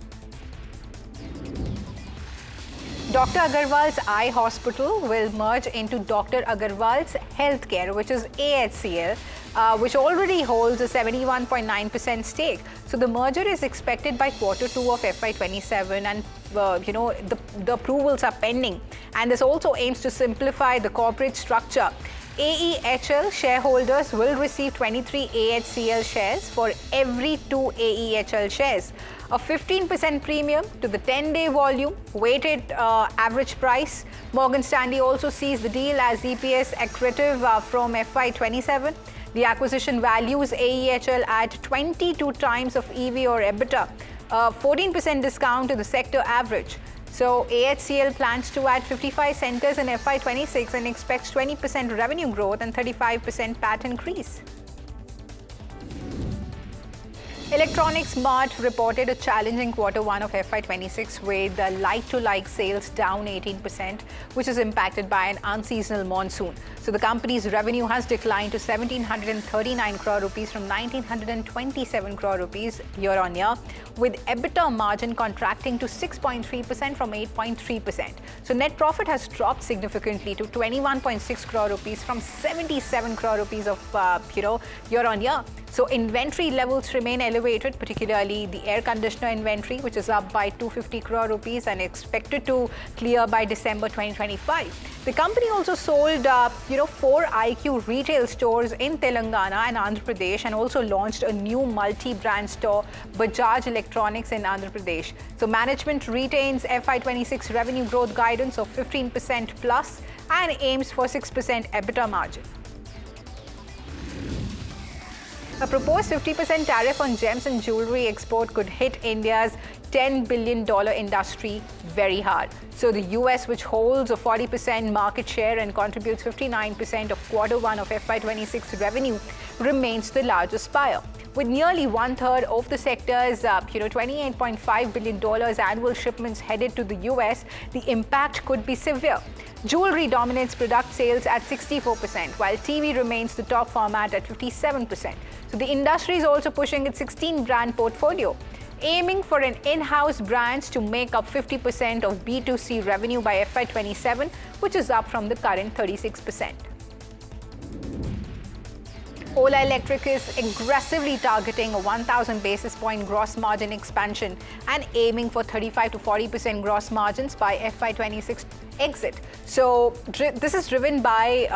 Dr. Agarwal's Eye Hospital will merge into Dr. Agarwal's Healthcare, which is AHCL, which already holds a 71.9% stake. So the merger is expected by Q2 of FY27, and the approvals are pending. And this also aims to simplify the corporate structure. AEHL shareholders will receive 23 AHCL shares for every 2 AEHL shares. A 15% premium to the 10-day volume weighted average price. Morgan Stanley also sees the deal as EPS accretive from FY27. The acquisition values AEHL at 22 times of EV or EBITDA, a 14% discount to the sector average. So AHCL plans to add 55 centers in FY26 and expects 20% revenue growth and 35% PAT increase. Electronics Mart reported a challenging Q1 of FY26 with the like-to-like sales down 18%, which is impacted by an unseasonal monsoon. So the company's revenue has declined to 1,739 crore rupees from 1,927 crore rupees year on year, with EBITDA margin contracting to 6.3% from 8.3%. So net profit has dropped significantly to 21.6 crore rupees from 77 crore rupees of year on year. So inventory levels remain elevated, particularly the air conditioner inventory, which is up by 250 crore rupees and expected to clear by December 2025. The company also sold 4 IQ retail stores in Telangana and Andhra Pradesh, and also launched a new multi-brand store, Bajaj Electronics, in Andhra Pradesh. So management retains FY26 revenue growth guidance of 15% plus and aims for 6% EBITDA margin. A proposed 50% tariff on gems and jewelry export could hit India's $10 billion industry very hard. So the US, which holds a 40% market share and contributes 59% of Q1 of FY26 revenue, remains the largest buyer. With nearly one-third of the sector's $28.5 billion annual shipments headed to the US, the impact could be severe. Jewelry dominates product sales at 64%, while TV remains the top format at 57%. So the industry is also pushing its 16-brand portfolio, aiming for an in-house brands to make up 50% of B2C revenue by FY27, which is up from the current 36%. Ola Electric is aggressively targeting a 1,000 basis point gross margin expansion and aiming for 35 to 40% gross margins by FY26 exit. So this is driven by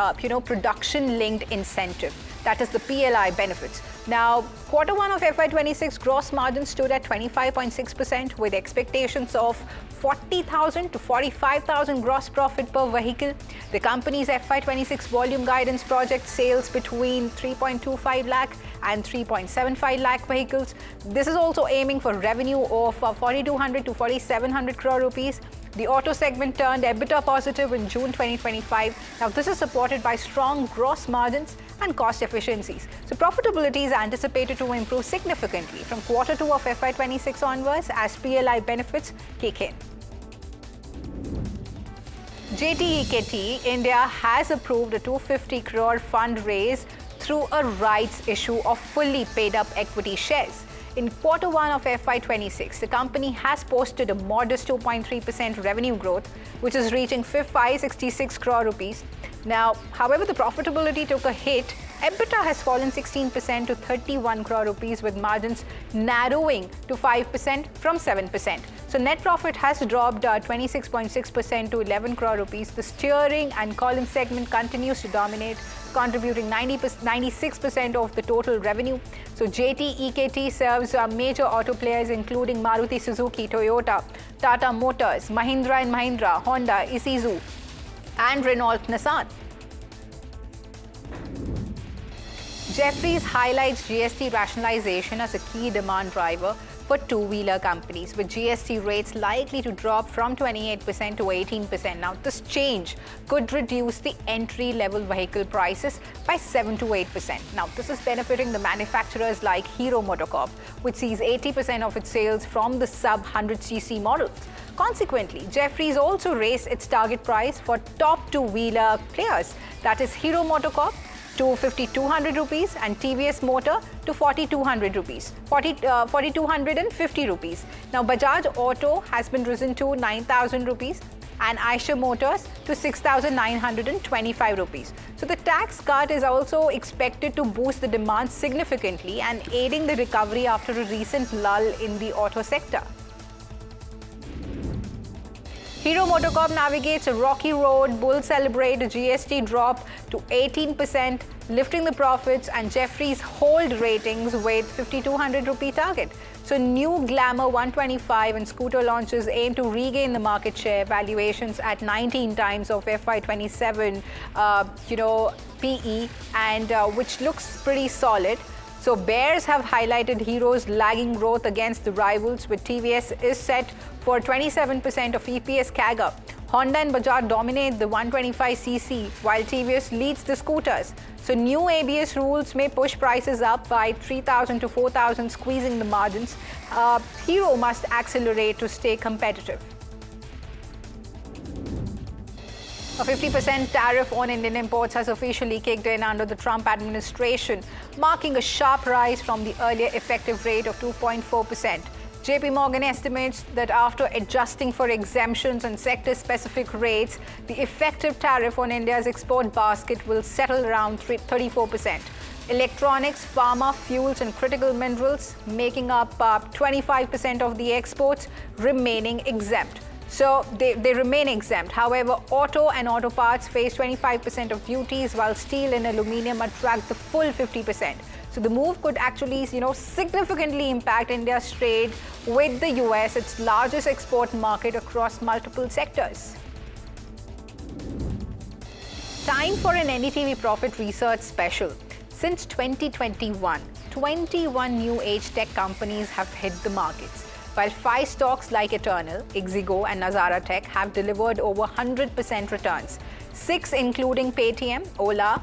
production-linked incentive. That is the PLI benefits. Now, Q1 of FY26 gross margin stood at 25.6% with expectations of 40,000 to 45,000 gross profit per vehicle. The company's FY26 volume guidance projects sales between 3.25 lakh and 3.75 lakh vehicles. This is also aiming for revenue of 4,200 to 4,700 crore rupees. The auto segment turned EBITDA positive in June 2025. Now, this is supported by strong gross margins and cost efficiencies. So profitability is anticipated to improve significantly from Q2 of FY26 onwards as PLI benefits kick in. JTEKT India has approved a 250 crore fundraise through a rights issue of fully paid up equity shares. In Q1 of FY26, the company has posted a modest 2.3% revenue growth, which is reaching 566 crore rupees. Now, however, the profitability took a hit. EBITDA has fallen 16% to 31 crore rupees, with margins narrowing to 5% from 7%. So net profit has dropped 26.6% to 11 crore rupees. The steering and column segment continues to dominate, contributing 96% of the total revenue. So JT EKT serves major auto players including Maruti Suzuki, Toyota, Tata Motors, Mahindra and Mahindra, Honda, Isuzu, and Renault Nissan. Jefferies highlights GST rationalization as a key demand driver for two-wheeler companies, with GST rates likely to drop from 28% to 18%. Now, this change could reduce the entry-level vehicle prices by 7 to 8%. Now, this is benefiting the manufacturers like Hero MotoCorp, which sees 80% of its sales from the sub-100cc models. Consequently, Jefferies also raised its target price for top two-wheeler players, that is Hero MotoCorp, to 5,200 rupees and TVS Motor to 4,200 rupees, 4,250 rupees. Now, Bajaj Auto has been risen to 9,000 rupees and Eicher Motors to 6,925 rupees. So the tax cut is also expected to boost the demand significantly and aiding the recovery after a recent lull in the auto sector. Hero MotoCorp navigates a rocky road. Bulls celebrate a GST drop to 18%, lifting the profits, and Jefferies hold ratings with 5,200 rupee target. So new Glamour 125 and scooter launches aim to regain the market share. Valuations at 19 times of FY27, PE, and which looks pretty solid. So bears have highlighted Hero's lagging growth against the rivals, with TVS is set for 27% of EPS CAGR. Honda and Bajaj dominate the 125cc, while TVS leads the scooters. So new ABS rules may push prices up by 3,000 to 4,000, squeezing the margins. Hero must accelerate to stay competitive. A 50% tariff on Indian imports has officially kicked in under the Trump administration, marking a sharp rise from the earlier effective rate of 2.4%. JP Morgan estimates that after adjusting for exemptions and sector-specific rates, the effective tariff on India's export basket will settle around 34%. Electronics, pharma, fuels and critical minerals, making up 25% of the exports, remaining exempt. So they remain exempt. However, auto and auto parts face 25% of duties, while steel and aluminium attract the full 50%. So the move could actually, significantly impact India's trade with the US, its largest export market across multiple sectors. Time for an NDTV Profit Research special. Since 2021, 21 new age tech companies have hit the markets, while 5 stocks like Eternal, Ixigo and Nazara Tech have delivered over 100% returns. 6 including Paytm, Ola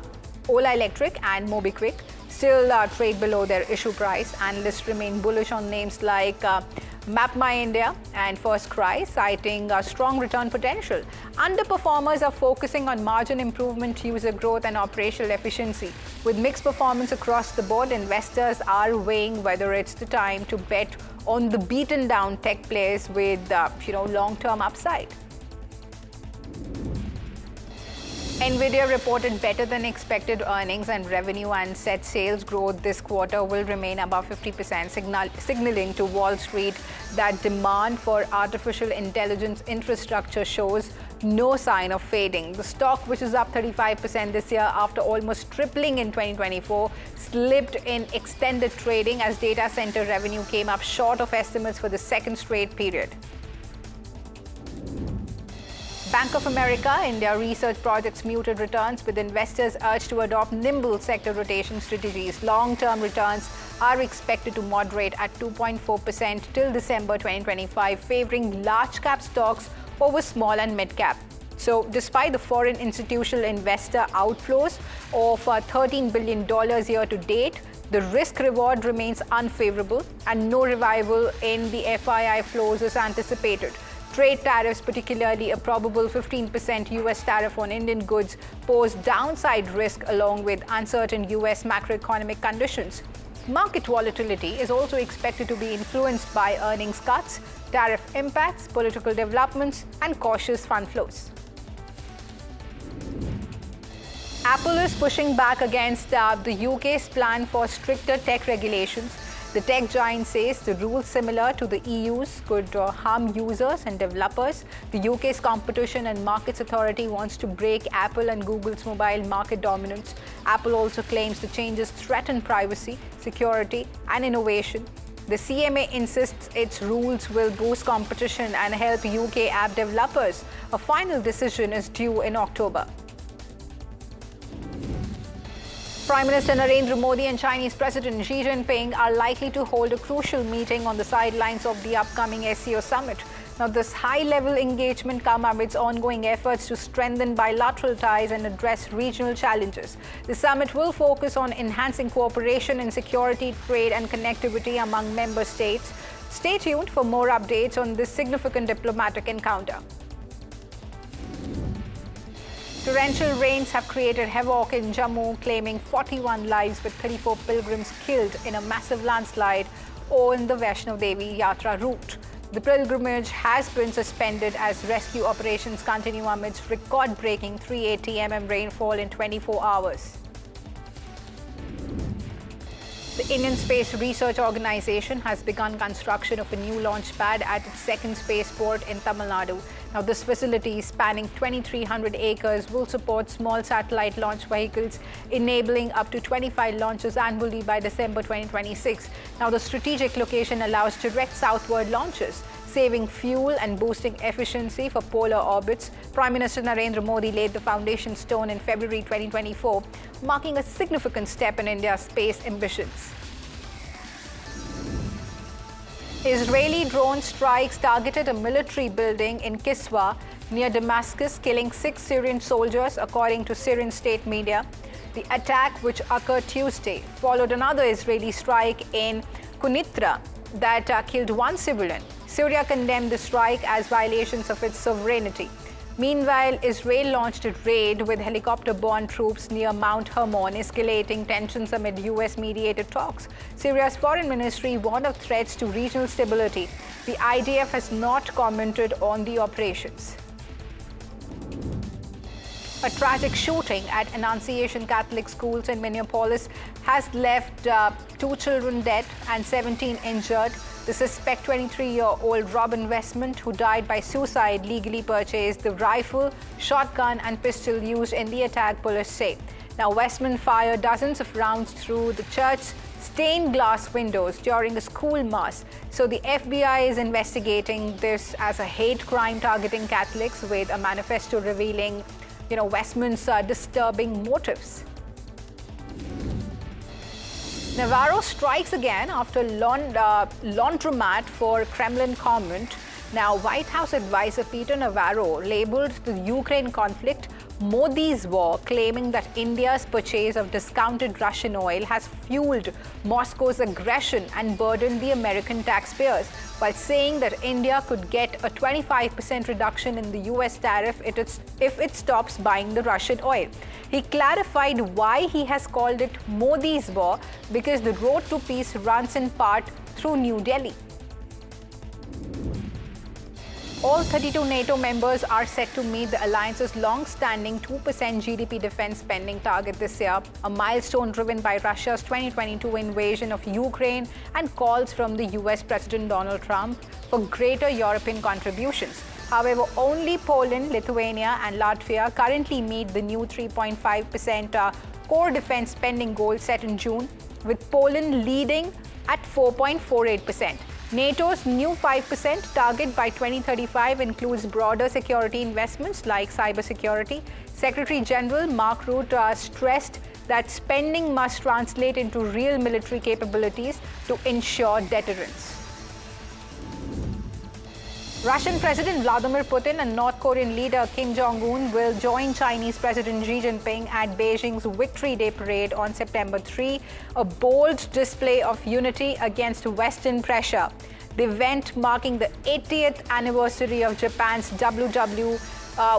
Electric and MobiKwik still trade below their issue price. Analysts remain bullish on names like MapMyIndia and FirstCry, citing strong return potential. Underperformers are focusing on margin improvement, user growth and operational efficiency. With mixed performance across the board, investors are weighing whether it's the time to bet on the beaten down tech players with long-term upside. Nvidia reported better than expected earnings and revenue, and said sales growth this quarter will remain above 50%, signaling to Wall Street that demand for artificial intelligence infrastructure shows no sign of fading. The stock, which is up 35% this year after almost tripling in 2024, slipped in extended trading as data center revenue came up short of estimates for the second straight period. Bank of America India research projects muted returns, with investors urged to adopt nimble sector rotation strategies. Long-term returns are expected to moderate at 2.4% till December 2025, favoring large-cap stocks over small and mid-cap. So despite the foreign institutional investor outflows of $13 billion year to date, the risk-reward remains unfavorable and no revival in the FII flows is anticipated. Trade tariffs, particularly a probable 15% US tariff on Indian goods, pose downside risk along with uncertain US macroeconomic conditions. Market volatility is also expected to be influenced by earnings cuts, tariff impacts, political developments, and cautious fund flows. Apple is pushing back against the UK's plan for stricter tech regulations. The tech giant says the rules similar to the EU's could harm users and developers. The UK's Competition and Markets Authority wants to break Apple and Google's mobile market dominance. Apple also claims the changes threaten privacy, security, and innovation. The CMA insists its rules will boost competition and help UK app developers. A final decision is due in October. Prime Minister Narendra Modi and Chinese President Xi Jinping are likely to hold a crucial meeting on the sidelines of the upcoming SCO summit. Now, this high-level engagement comes amidst ongoing efforts to strengthen bilateral ties and address regional challenges. The summit will focus on enhancing cooperation in security, trade, and connectivity among member states. Stay tuned for more updates on this significant diplomatic encounter. Torrential rains have created havoc in Jammu, claiming 41 lives with 34 pilgrims killed in a massive landslide on the Vaishno Devi Yatra route. The pilgrimage has been suspended as rescue operations continue amidst record-breaking 380 mm rainfall in 24 hours. The Indian Space Research Organization has begun construction of a new launch pad at its second spaceport in Tamil Nadu. Now, this facility, spanning 2,300 acres, will support small satellite launch vehicles, enabling up to 25 launches annually by December 2026. Now, the strategic location allows direct southward launches, saving fuel and boosting efficiency for polar orbits. Prime Minister Narendra Modi laid the foundation stone in February 2024, marking a significant step in India's space ambitions. Israeli drone strikes targeted a military building in Kiswa near Damascus, killing 6 Syrian soldiers, according to Syrian state media. The attack, which occurred Tuesday, followed another Israeli strike in Kunitra that killed 1 civilian. Syria condemned the strike as violations of its sovereignty. Meanwhile, Israel launched a raid with helicopter-borne troops near Mount Hermon, escalating tensions amid US-mediated talks. Syria's foreign ministry warned of threats to regional stability. The IDF has not commented on the operations. A tragic shooting at Annunciation Catholic schools in Minneapolis has left 2 children dead and 17 injured. The suspect, 23-year-old Robin Westmont, who died by suicide, legally purchased the rifle, shotgun, and pistol used in the attack, police say. Now, Westmont fired dozens of rounds through the church's stained glass windows during a school mass. So the FBI is investigating this as a hate crime targeting Catholics, with a manifesto revealing, Westmont's disturbing motives. Navarro strikes again after laundromat for Kremlin comment. Now, White House advisor Peter Navarro labeled the Ukraine conflict Modi's war, claiming that India's purchase of discounted Russian oil has fueled Moscow's aggression and burdened the American taxpayers, while saying that India could get a 25% reduction in the US tariff if it stops buying the Russian oil. He clarified why he has called it Modi's war, because the road to peace runs in part through New Delhi. All 32 NATO members are set to meet the alliance's long-standing 2% GDP defense spending target this year, a milestone driven by Russia's 2022 invasion of Ukraine and calls from the US President Donald Trump for greater European contributions. However, only Poland, Lithuania, and Latvia currently meet the new 3.5% core defense spending goal set in June, with Poland leading at 4.48%. NATO's new 5% target by 2035 includes broader security investments like cybersecurity. Secretary General Mark Rutte stressed that spending must translate into real military capabilities to ensure deterrence. Russian President Vladimir Putin and North Korean leader Kim Jong-un will join Chinese President Xi Jinping at Beijing's Victory Day parade on September 3, a bold display of unity against Western pressure. The event marking the 80th anniversary of Japan's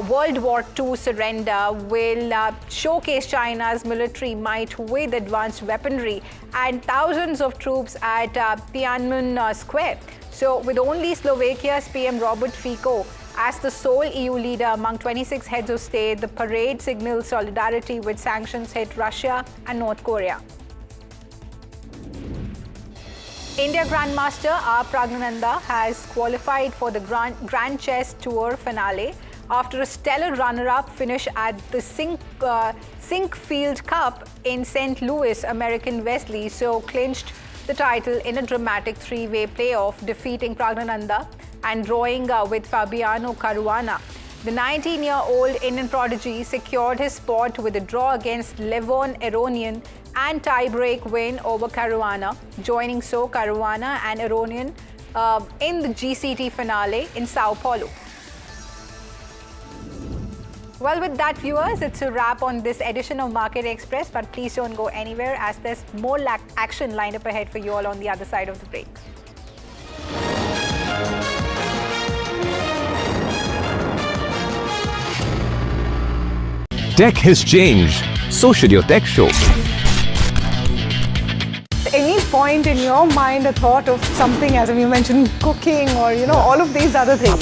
World War II surrender will showcase China's military might with advanced weaponry and thousands of troops at Tiananmen Square. So, with only Slovakia's PM Robert Fico as the sole EU leader among 26 heads of state, the parade signals solidarity with sanctions hit Russia and North Korea. India Grandmaster R. Pragnananda has qualified for the Grand Chess Tour finale after a stellar runner-up finish at the Sinkfield Cup in St. Louis. American Wesley so clinched the title in a dramatic three-way playoff, defeating Pragnananda and drawing with Fabiano Caruana. The 19-year-old Indian prodigy secured his spot with a draw against Levon Aronian and tie-break win over Caruana, joining Caruana and Aronian in the GCT finale in Sao Paulo. Well, with that, viewers, it's a wrap on this edition of Market Express, but please don't go anywhere as there's more action lined up ahead for you all on the other side of the break. Tech has changed, so should your tech show. Any point in your mind a thought of something, as you mentioned, cooking or all of these other things?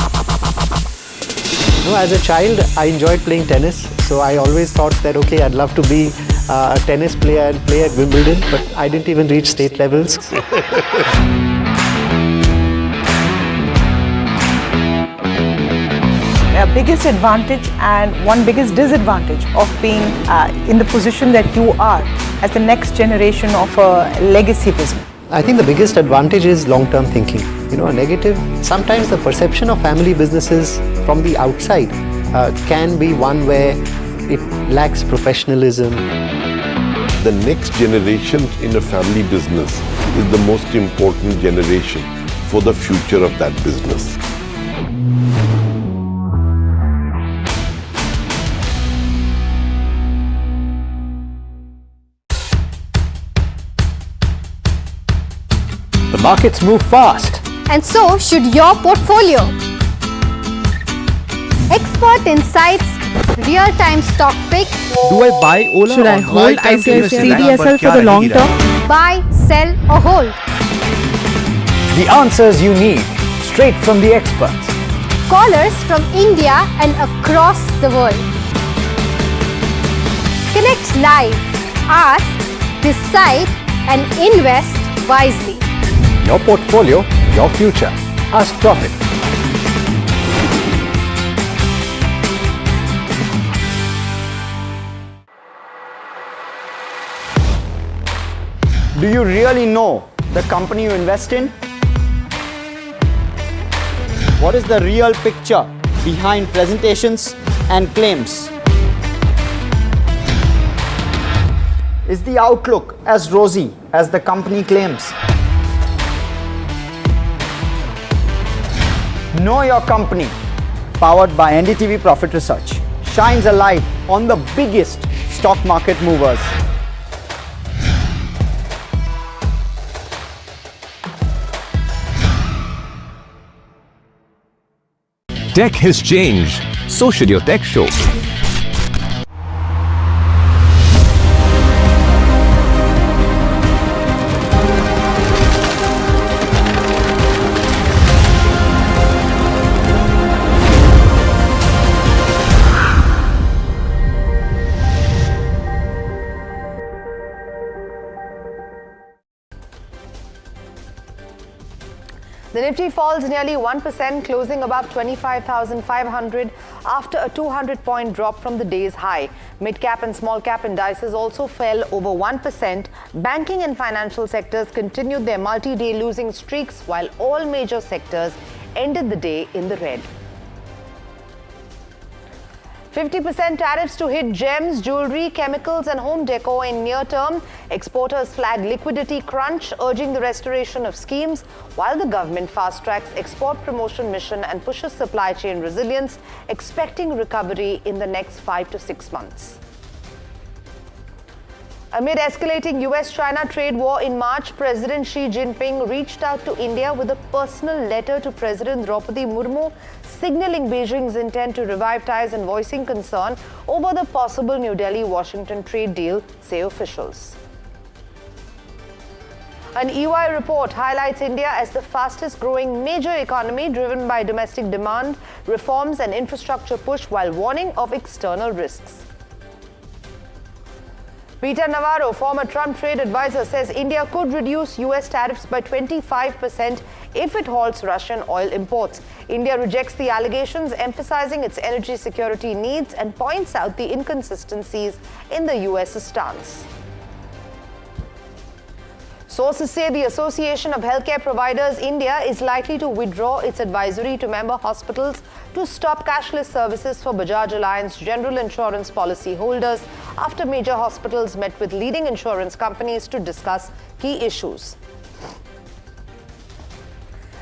No, as a child, I enjoyed playing tennis. So I always thought that, okay, I'd love to be a tennis player and play at Wimbledon, but I didn't even reach state levels. Biggest advantage and one biggest disadvantage of being in the position that you are as the next generation of a legacy business? I think the biggest advantage is long-term thinking. A negative, sometimes the perception of family businesses from the outside can be one where it lacks professionalism. The next generation in a family business is the most important generation for the future of that business. The markets move fast. And so should your portfolio. Expert insights, real-time stock picks. Do I buy Ola? Should I hold CDSL for the long term? Buy, sell or hold. The answers you need, straight from the experts. Callers from India and across the world. Connect live, ask, decide and invest wisely. Your portfolio, your future. Ask Profit. Do you really know the company you invest in? What is the real picture behind presentations and claims? Is the outlook as rosy as the company claims? Know Your Company, powered by NDTV Profit Research, shines a light on the biggest stock market movers. Tech has changed, so should your tech show. The Nifty falls nearly 1%, closing above 25,500 after a 200-point drop from the day's high. Mid-cap and small-cap indices also fell over 1%. Banking and financial sectors continued their multi-day losing streaks, while all major sectors ended the day in the red. 50% tariffs to hit gems, jewelry, chemicals and home decor in near term. Exporters flag liquidity crunch, urging the restoration of schemes, while the government fast-tracks export promotion mission and pushes supply chain resilience, expecting recovery in the next 5 to 6 months. Amid escalating US-China trade war in March, President Xi Jinping reached out to India with a personal letter to President Draupadi Murmu, signaling Beijing's intent to revive ties and voicing concern over the possible New Delhi-Washington trade deal, say officials. An EY report highlights India as the fastest growing major economy driven by domestic demand, reforms and infrastructure push while warning of external risks. Peter Navarro, former Trump trade advisor, says India could reduce US tariffs by 25% if it halts Russian oil imports. India rejects the allegations, emphasizing its energy security needs and points out the inconsistencies in the US stance. Sources say the Association of Healthcare Providers India is likely to withdraw its advisory to member hospitals to stop cashless services for Bajaj Alliance general insurance policy holders after major hospitals met with leading insurance companies to discuss key issues.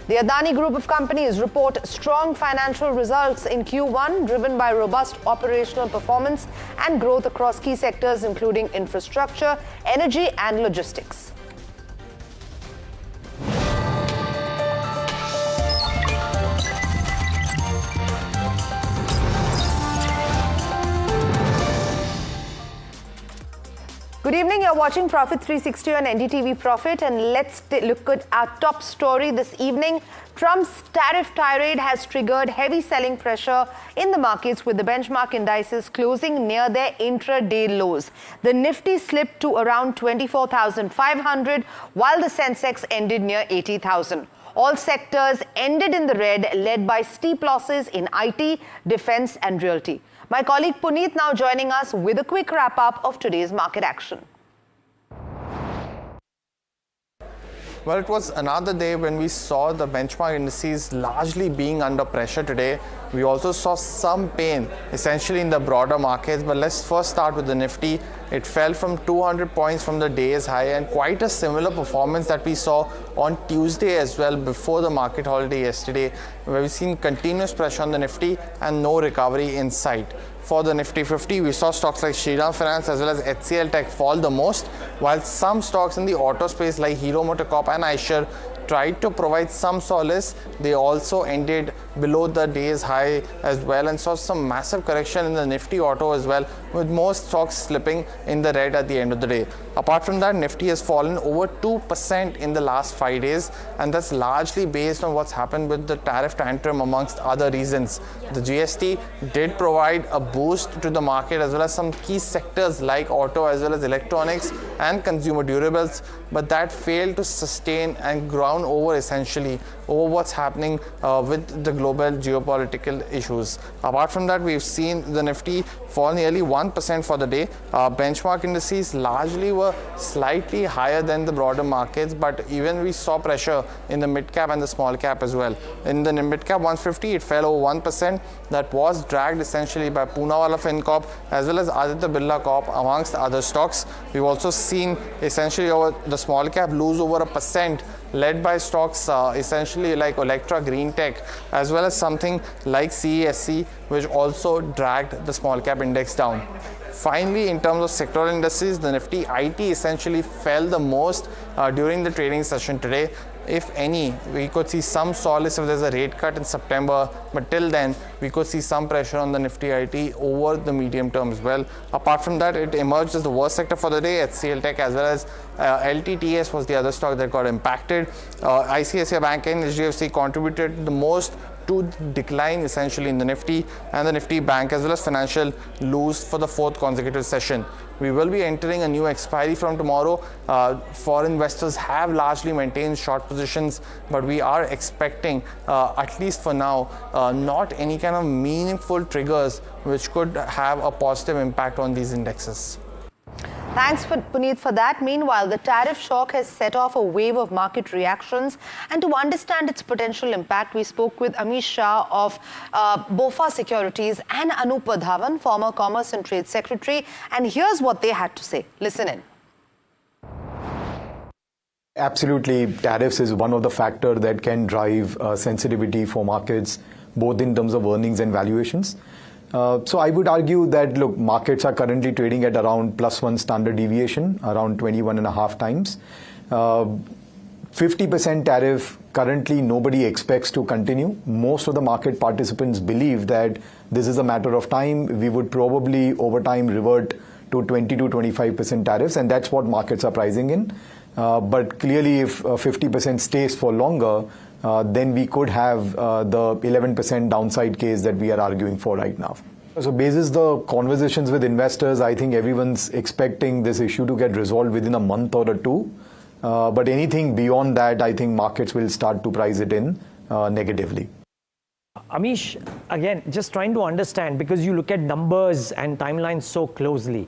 The Adani group of companies report strong financial results in Q1, driven by robust operational performance and growth across key sectors including infrastructure, energy and logistics. Good evening, you're watching Profit 360 on NDTV Profit, and let's look at our top story this evening. Trump's tariff tirade has triggered heavy selling pressure in the markets, with the benchmark indices closing near their intraday lows. The Nifty slipped to around 24,500, while the Sensex ended near 80,000. All sectors ended in the red, led by steep losses in IT, defense and realty. My colleague Puneet now joining us with a quick wrap-up of today's market action. Well, it was another day when we saw the benchmark indices largely being under pressure today. We also saw some pain essentially in the broader markets, but let's first start with the Nifty. It fell from 200 points from the day's high, and quite a similar performance that we saw on Tuesday as well before the market holiday yesterday, where we've seen continuous pressure on the Nifty and no recovery in sight. For the Nifty 50, we saw stocks like Shriram Finance as well as HCL Tech fall the most, while some stocks in the auto space like Hero MotoCorp and Eicher tried to provide some solace. They also ended below the day's high as well and saw some massive correction in the Nifty auto as well, with most stocks slipping in the red at the end of the day. Apart from that, Nifty has fallen over 2% in the last 5 days, and that's largely based on what's happened with the tariff tantrum amongst other reasons. The GST did provide a boost to the market as well as some key sectors like auto as well as electronics and consumer durables, but that failed to sustain and ground over essentially over what's happening with the global geopolitical issues. Apart from that, we've seen the Nifty fall nearly 1% for the day. Benchmark indices largely were slightly higher than the broader markets, but even we saw pressure in the mid cap and the small cap as well. In the mid cap 150, it fell over 1%. That was dragged essentially by Poonawalla FinCorp as well as Aditya Birla Corp amongst other stocks. We've also seen essentially the small cap lose over 1%, led by stocks essentially like Electra Green Tech as well as something like CESC, which also dragged the small cap index down. Finally, in terms of sectoral indices, the Nifty IT essentially fell the most during the trading session today. If any, we could see some solace if there's a rate cut in September, but till then, we could see some pressure on the Nifty IT over the medium term as well. Apart from that, it emerged as the worst sector for the day. HCL Tech as well as LTTS was the other stock that got impacted. ICICI Bank and HDFC contributed the most to decline essentially in the Nifty, and the Nifty Bank as well as Financial lose for the 4th consecutive session. We will be entering a new expiry from tomorrow. Foreign investors have largely maintained short positions, but we are expecting, at least for now, not any kind of meaningful triggers which could have a positive impact on these indexes. Thanks, Puneet, for that. Meanwhile, the tariff shock has set off a wave of market reactions. And to understand its potential impact, we spoke with Amish Shah of BofA Securities and Anup Dhawan, former Commerce and Trade Secretary. And here's what they had to say. Listen in. Absolutely, tariffs is one of the factors that can drive sensitivity for markets, both in terms of earnings and valuations. So I would argue that, look, markets are currently trading at around +1 standard deviation, around 21.5 times. 50% tariff, currently nobody expects to continue. Most of the market participants believe that this is a matter of time. We would probably over time revert to 20 to 25% tariffs, and that's what markets are pricing in. But clearly if 50% stays for longer, then we could have the 11% downside case that we are arguing for right now. So basis the conversations with investors, I think everyone's expecting this issue to get resolved within a month or two. But anything beyond that, I think markets will start to price it in negatively. Amish, again, just trying to understand, because you look at numbers and timelines so closely,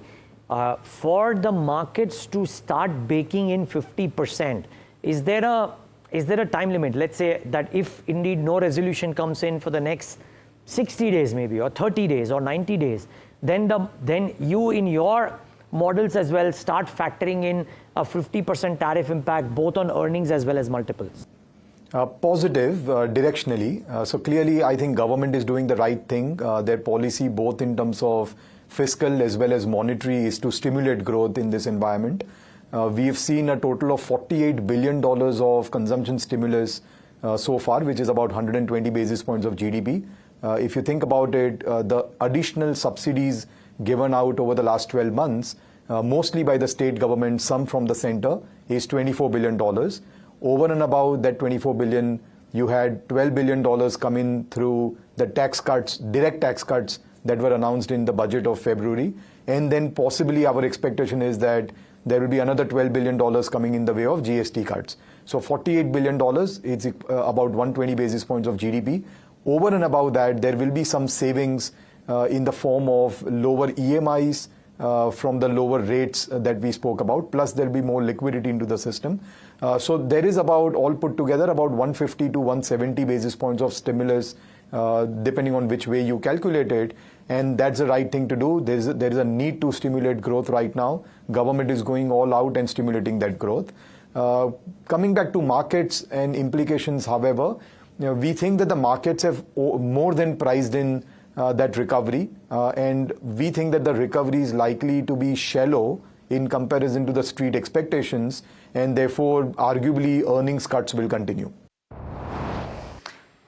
for the markets to start baking in 50%, is there a time limit? Let's say that if indeed no resolution comes in for the next 60 days maybe, or 30 days or 90 days, then you in your models as well start factoring in a 50% tariff impact both on earnings as well as multiples. Positive directionally. So clearly I think government is doing the right thing. Their policy both in terms of fiscal as well as monetary is to stimulate growth in this environment. We've seen a total of $48 billion of consumption stimulus so far, which is about 120 basis points of GDP. If you think about it, the additional subsidies given out over the last 12 months, mostly by the state government, some from the center, is $24 billion. Over and above that $24 billion, you had $12 billion come in through the tax cuts, direct tax cuts that were announced in the budget of February. And then possibly our expectation is that there will be another $12 billion coming in the way of GST cuts. So $48 billion, it's about 120 basis points of GDP. Over and above that, there will be some savings in the form of lower EMIs from the lower rates that we spoke about, plus there will be more liquidity into the system. So there is about, all put together, about 150 to 170 basis points of stimulus, depending on which way you calculate it. And that's the right thing to do. There is a need to stimulate growth right now. Government is going all out and stimulating that growth. Coming back to markets and implications, however, we think that the markets have more than priced in that recovery, and we think that the recovery is likely to be shallow in comparison to the street expectations, and therefore arguably earnings cuts will continue.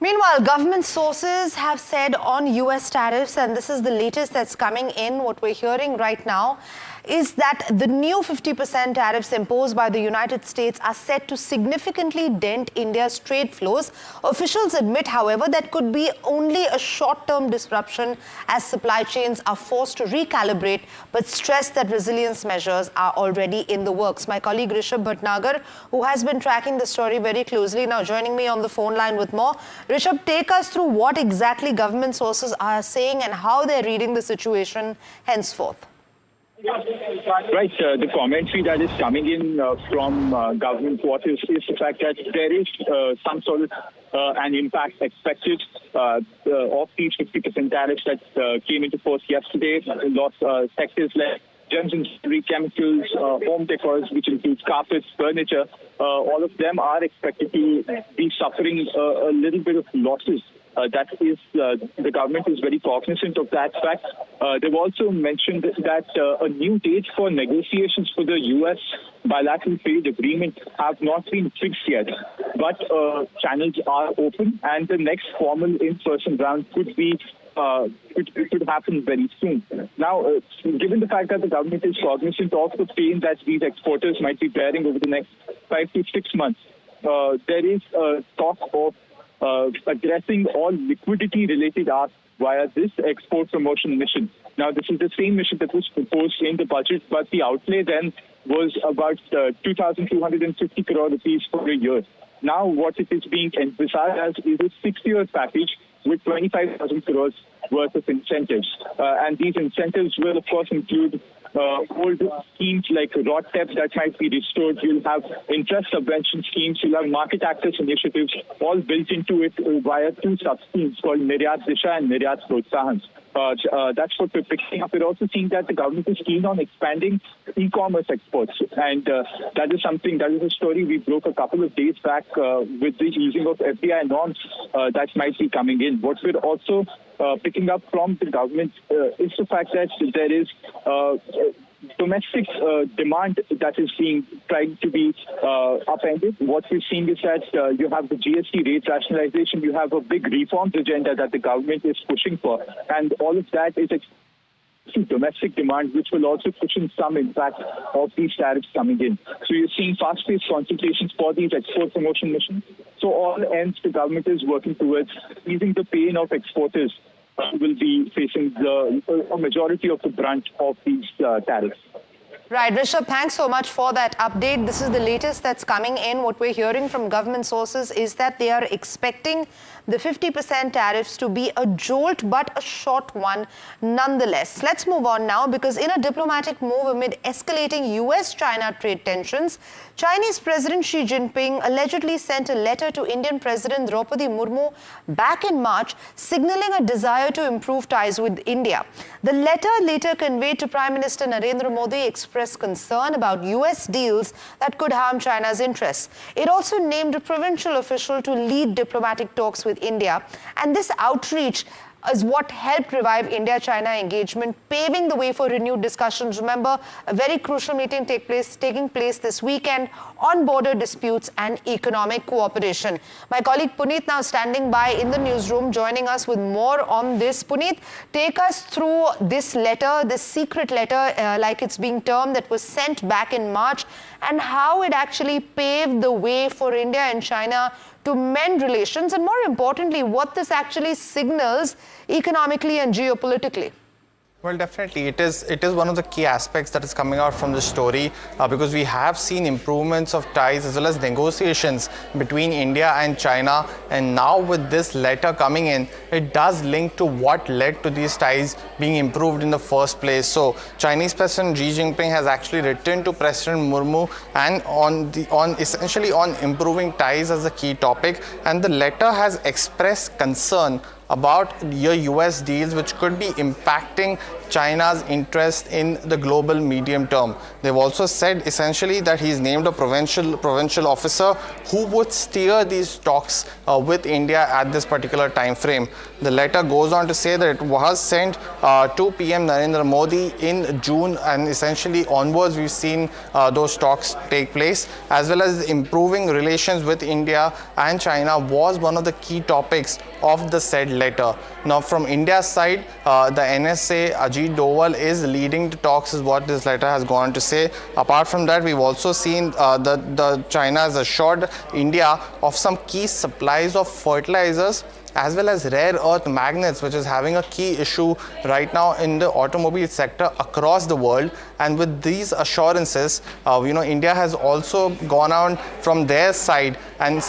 Meanwhile, government sources have said on US tariffs, and this is the latest that's coming in, what we're hearing right now, is that the new 50% tariffs imposed by the United States are set to significantly dent India's trade flows. Officials admit, however, that could be only a short-term disruption as supply chains are forced to recalibrate, but stress that resilience measures are already in the works. My colleague Rishabh Bhatnagar, who has been tracking the story very closely, now joining me on the phone line with more. Rishabh, take us through what exactly government sources are saying and how they're reading the situation henceforth. Right. The commentary that is coming in from government quarters is the fact that there is some sort of an impact expected of these 50% tariffs that came into force yesterday. Lots of sectors like gems and jewelry, chemicals, home decors, which includes carpets, furniture, all of them are expected to be suffering a little bit of losses. That is, the government is very cognizant of that fact. They've also mentioned that a new date for negotiations for the U.S. bilateral trade agreement have not been fixed yet, but channels are open, and the next formal in-person round could be it could happen very soon. Now, given the fact that the government is cognizant of the pain that these exporters might be bearing over the next 5 to 6 months, there is talk of addressing all liquidity-related asks via this export promotion mission. Now, this is the same mission that was proposed in the budget, but the outlay then was about 2,250 crore rupees for a year. Now, what it is being envisaged as is a 6-year package with 25,000 crores worth of incentives. And these incentives will, of course, include old schemes like RODTEP that might be restored. You'll have interest subvention schemes. You'll have market access initiatives all built into it via 2 sub-schemes called Niryat Disha and Niryat Protsahan. That's what we're picking up. We're also seeing that the government is keen on expanding e-commerce exports. And that is a story we broke a couple of days back with the easing of FDI norms that might be coming in. What we're also picking up from the government is the fact that there is domestic demand that is being trying to be upended. What we're seeing is that you have the GST rate rationalization, you have a big reforms agenda that the government is pushing for, and all of that is domestic demand, which will also cushion some impact of these tariffs coming in. So you're seeing fast-paced consultations for these export promotion missions. So all ends the government is working towards easing the pain of exporters who will be facing a majority of the brunt of these tariffs. Right, Rishabh, thanks so much for that update. This is the latest that's coming in. What we're hearing from government sources is that they are expecting the 50% tariffs to be a jolt, but a short one nonetheless. Let's move on now, because in a diplomatic move amid escalating US-China trade tensions, Chinese President Xi Jinping allegedly sent a letter to Indian President Draupadi Murmu back in March, signaling a desire to improve ties with India. The letter, later conveyed to Prime Minister Narendra Modi, expressed concern about US deals that could harm China's interests. It also named a provincial official to lead diplomatic talks with India, and this outreach is what helped revive India-China engagement, paving the way for renewed discussions. Remember, a very crucial meeting taking place this weekend on border disputes and economic cooperation. My colleague Puneet now standing by in the newsroom, joining us with more on this. Puneet, take us through this letter, this secret letter, like it's being termed, that was sent back in March, and how it actually paved the way for India and China to mend relations, and more importantly, what this actually signals economically and geopolitically. Well, definitely, it is one of the key aspects that is coming out from the story because we have seen improvements of ties as well as negotiations between India and China, and now with this letter coming in, it does link to what led to these ties being improved in the first place. So Chinese President Xi Jinping has actually written to President Murmu and essentially on improving ties as a key topic, and the letter has expressed concern about your US deals which could be impacting China's interest in the global medium term. They've also said essentially that he's named a provincial officer who would steer these talks with India at this particular time frame. The letter goes on to say that it was sent to PM Narendra Modi in June, and essentially onwards we've seen those talks take place, as well as improving relations with India and China was one of the key topics of the said letter. Now from India's side, the NSA Ajit Doval is leading the talks, is what this letter has gone to say. Apart from that, we've also seen the China has assured India of some key supplies of fertilizers as well as rare earth magnets, which is having a key issue right now in the automobile sector across the world. And with these assurances, India has also gone on from their side and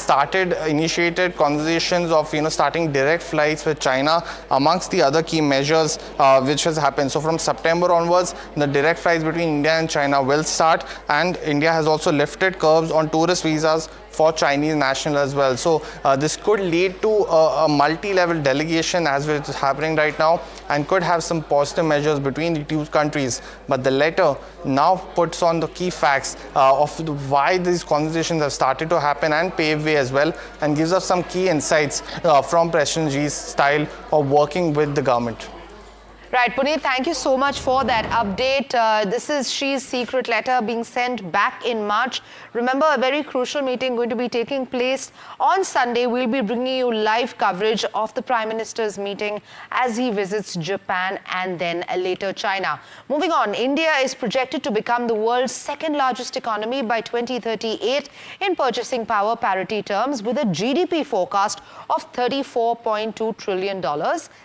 initiated conversations of starting direct flights with China, amongst the other key measures which has happened. So from September onwards, the direct flights between India and China will start, and India has also lifted curbs on tourist visas for Chinese nationals as well. So this could lead to a multi-level delegation as it is happening right now, and could have some positive measures between the two countries. But the letter now puts on the key facts of why these conversations have started to happen and pave way as well, and gives us some key insights from President Xi's style of working with the government. Right, Puneet, thank you so much for that update. This is Xi's secret letter being sent back in March. Remember, a very crucial meeting going to be taking place on Sunday. We'll be bringing you live coverage of the Prime Minister's meeting as he visits Japan and then later China. Moving on, India is projected to become the world's second largest economy by 2038 in purchasing power parity terms, with a GDP forecast of $34.2 trillion.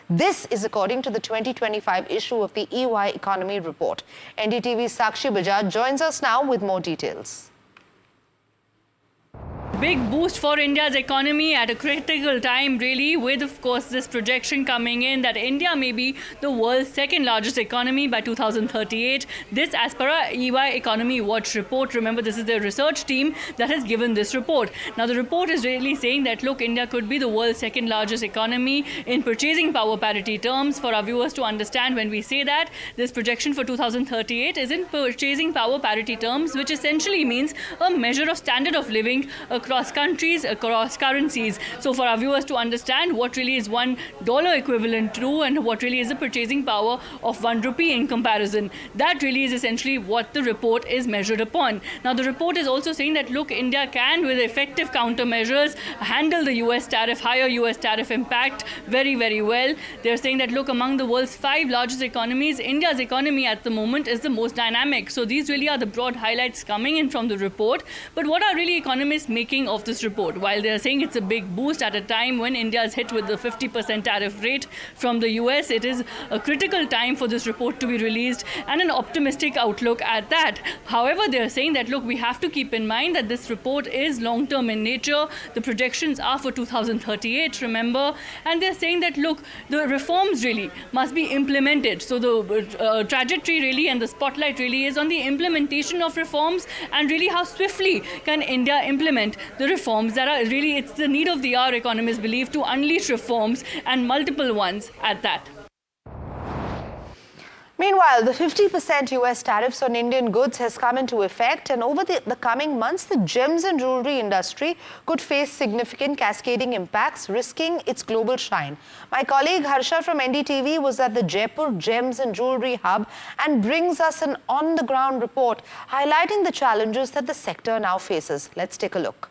This is according to the 2025 issue of the EY Economy Report. NDTV's Sakshi Bajaj joins us now with more details. big boost for India's economy at a critical time, really, with, of course, this projection coming in that India may be the world's second largest economy by 2038. This as per a EY Economy Watch report. Remember, this is the research team that has given this report. Now, the report is really saying that, look, India could be the world's second largest economy in purchasing power parity terms. For our viewers to understand, when we say that, this projection for 2038 is in purchasing power parity terms, which essentially means a measure of standard of living across countries, across currencies. So for our viewers to understand what really is $1 equivalent to and what really is the purchasing power of 1 rupee in comparison, that really is essentially what the report is measured upon. Now the report is also saying that, look, India can, with effective countermeasures, handle the US tariff, higher US tariff impact very, very well. They're saying that, look, among the world's 5 largest economies, India's economy at the moment is the most dynamic. So these really are the broad highlights coming in from the report. But what are really economists making of this report? While they're saying it's a big boost at a time when India is hit with the 50% tariff rate from the US, it is a critical time for this report to be released and an optimistic outlook at that. However, they're saying that, look, we have to keep in mind that this report is long-term in nature. The projections are for 2038, remember, and they're saying that, look, the reforms really must be implemented. So the trajectory really and the spotlight really is on the implementation of reforms and really how swiftly can India implement the reforms that are really, it's the need of the hour, economists believe, to unleash reforms and multiple ones at that. Meanwhile, the 50% US tariffs on Indian goods has come into effect, and over the coming months, the gems and jewelry industry could face significant cascading impacts, risking its global shine. My colleague Harsha from NDTV was at the Jaipur Gems and Jewelry Hub and brings us an on-the-ground report highlighting the challenges that the sector now faces. Let's take a look.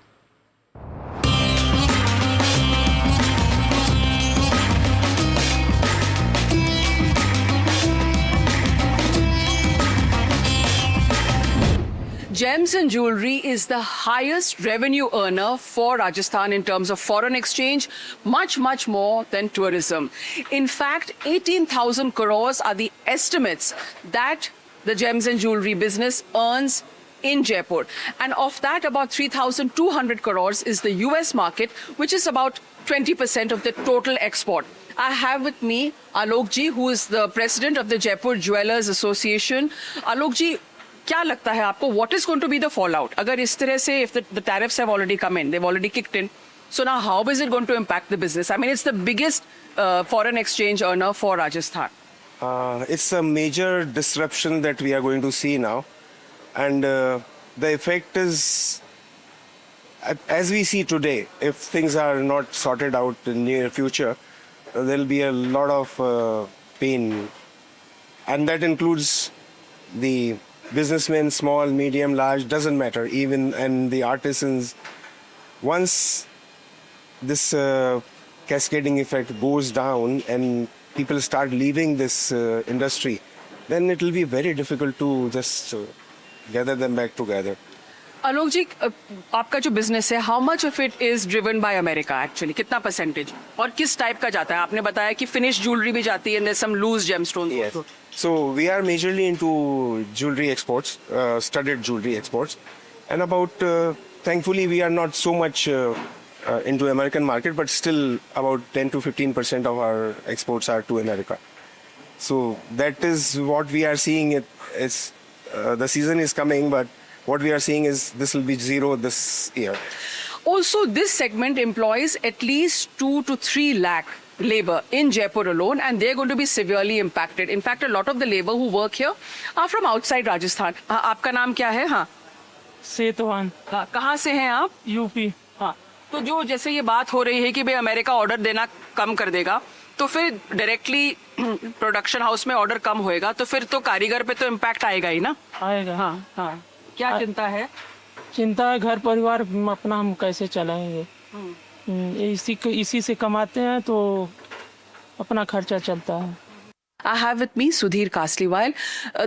Gems and jewelry is the highest revenue earner for Rajasthan in terms of foreign exchange, much more than tourism. In fact, 18,000 crores are the estimates that the gems and jewelry business earns in Jaipur. And of that, about 3,200 crores is the US market, which is about 20% of the total export. I have with me Alok ji, who is the president of the Jaipur Jewelers Association. Alok ji, क्या लगता है आपको, what is going to be the fallout? अगर इस तरह से, if the tariffs have already come in, they've already kicked in, so now how is it going to impact the business? I mean, it's the biggest foreign exchange earner for Rajasthan. It's a major disruption that we are going to see now, and the effect is, as we see today, if things are not sorted out in the near future, there'll be a lot of pain, and that includes the businessmen, small, medium, large, doesn't matter, even, and the artisans. Once this cascading effect goes down and people start leaving this industry, then it will be very difficult to just gather them back together. Alok ji, आपका जो business है, how much of it is driven by America actually? कितना percentage? और किस type का जाता है? आपने बताया कि finished jewelry भी जाती है, and there's some loose gemstones. Yes. So we are majorly into jewelry exports, studded jewelry exports, and about, thankfully, we are not so much into American market, but still about 10 to 15% of our exports are to America. So that is what we are seeing. The season is coming, but what we are seeing is this will be zero this year. Also, this segment employs at least 2 to 3 lakh labor in Jaipur alone, and they're going to be severely impacted. In fact, a lot of the labor who work here are from outside Rajasthan. आपका नाम क्या है? हाँ, सेतवान. हाँ, कहाँ से हैं आप? यूपी. हाँ, तो जो जैसे ये बात हो रही है कि भाई अमेरिका ऑर्डर देना कम कर देगा, तो फिर डायरेक्टली प्रोडक्शन हाउस में ऑर्डर कम होएगा, तो फिर तो कारीगर पे तो इम्पैक्ट आएगा ही ना? आएगा. हाँ हाँ. क्या चिंता है? चिंता है घर परिवार अपना हम कैसे चलाएंगे. इसी से कमाते हैं तो अपना खर्चा चलता है. I have with me Sudhir Kasliwal.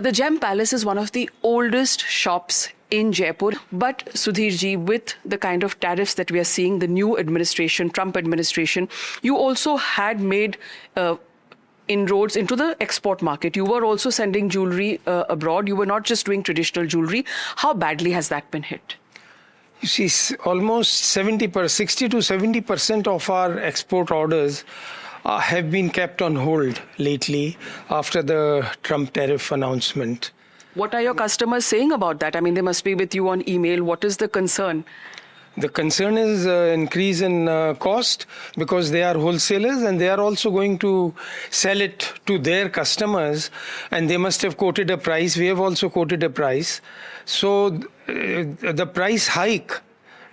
The Gem Palace is one of the oldest shops in Jaipur. But Sudhir ji, with the kind of tariffs that we are seeing, the new administration, Trump administration, you also had made inroads into the export market. You were also sending jewelry abroad. You were not just doing traditional jewelry. How badly has that been hit? You see, almost 60 to 70% of our export orders have been kept on hold lately after the Trump tariff announcement. What are your customers saying about that? I mean, they must be with you on email. What is the concern? The concern is increase in cost because they are wholesalers and they are also going to sell it to their customers and they must have quoted a price. We have also quoted a price. So the price hike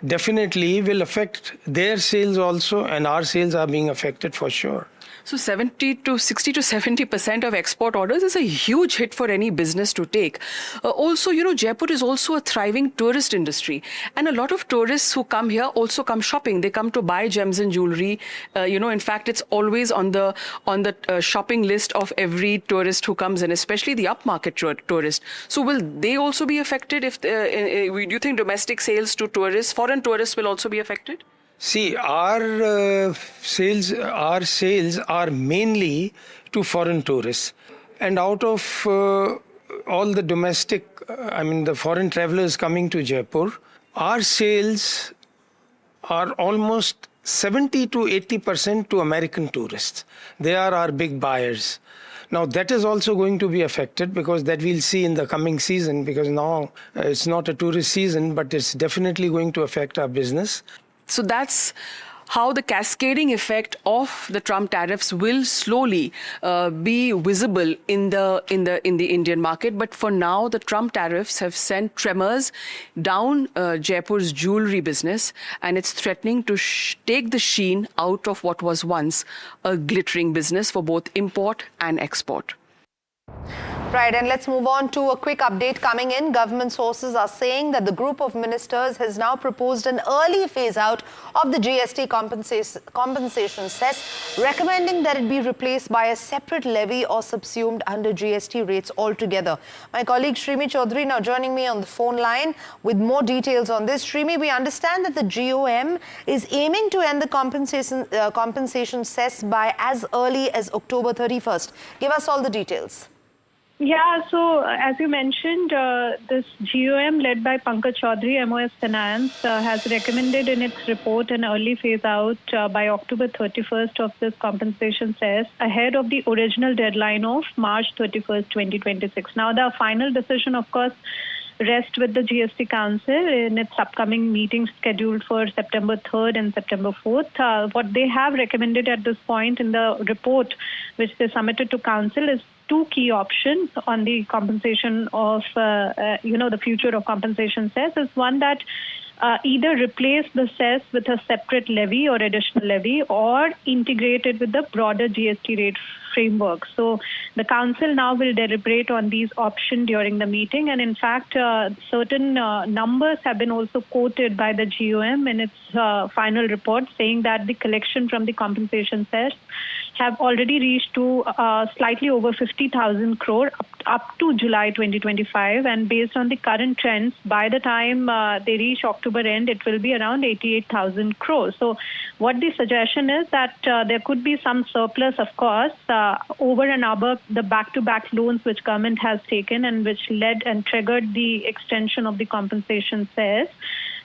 definitely will affect their sales also, and our sales are being affected for sure. So 60 to 70% of export orders is a huge hit for any business to take. Also, you know, Jaipur is also a thriving tourist industry. And a lot of tourists who come here also come shopping. They come to buy gems and jewelry. In fact, it's always on the shopping list of every tourist who comes in, especially the upmarket tourist. So will they also be affected? Do you think domestic sales to tourists, foreign tourists will also be affected? See, our sales are mainly to foreign tourists. And out of all the domestic, the foreign travelers coming to Jaipur, our sales are almost 70 to 80% to American tourists. They are our big buyers. Now that is also going to be affected because that we'll see in the coming season, because now it's not a tourist season, but it's definitely going to affect our business. So that's how the cascading effect of the Trump tariffs will slowly be visible in the Indian market. But for now, the Trump tariffs have sent tremors down Jaipur's jewelry business, and it's threatening to take the sheen out of what was once a glittering business for both import and export. Right, and let's move on to a quick update coming in. Government sources are saying that the group of ministers has now proposed an early phase out of the GST compensation cess, recommending that it be replaced by a separate levy or subsumed under GST rates altogether. My colleague Shrimi Chaudhary now joining me on the phone line with more details on this. Shrimi, we understand that the GOM is aiming to end the compensation cess by as early as October 31st. Give us all the details. Yeah, so as you mentioned, this GOM led by Pankaj Chaudhary, MOS Finance, has recommended in its report an early phase out by October 31st of this compensation cess ahead of the original deadline of March 31st, 2026. Now, the final decision, of course, rests with the GST Council in its upcoming meetings scheduled for September 3rd and September 4th. What they have recommended at this point in the report, which they submitted to Council, is two key options on the compensation of, the future of compensation cess. Is one that either replace the cess with a separate levy or additional levy, or integrate it with the broader GST rate framework. So the council now will deliberate on these options during the meeting, and in fact certain numbers have been also quoted by the GOM in its final report, saying that the collection from the compensation cess have already reached to slightly over 50,000 crore up to July 2025, and based on the current trends, by the time they reach October end, it will be around 88,000 crore. So what the suggestion is that there could be some surplus, of course, over and above the back-to-back loans which government has taken and which led and triggered the extension of the compensation cess,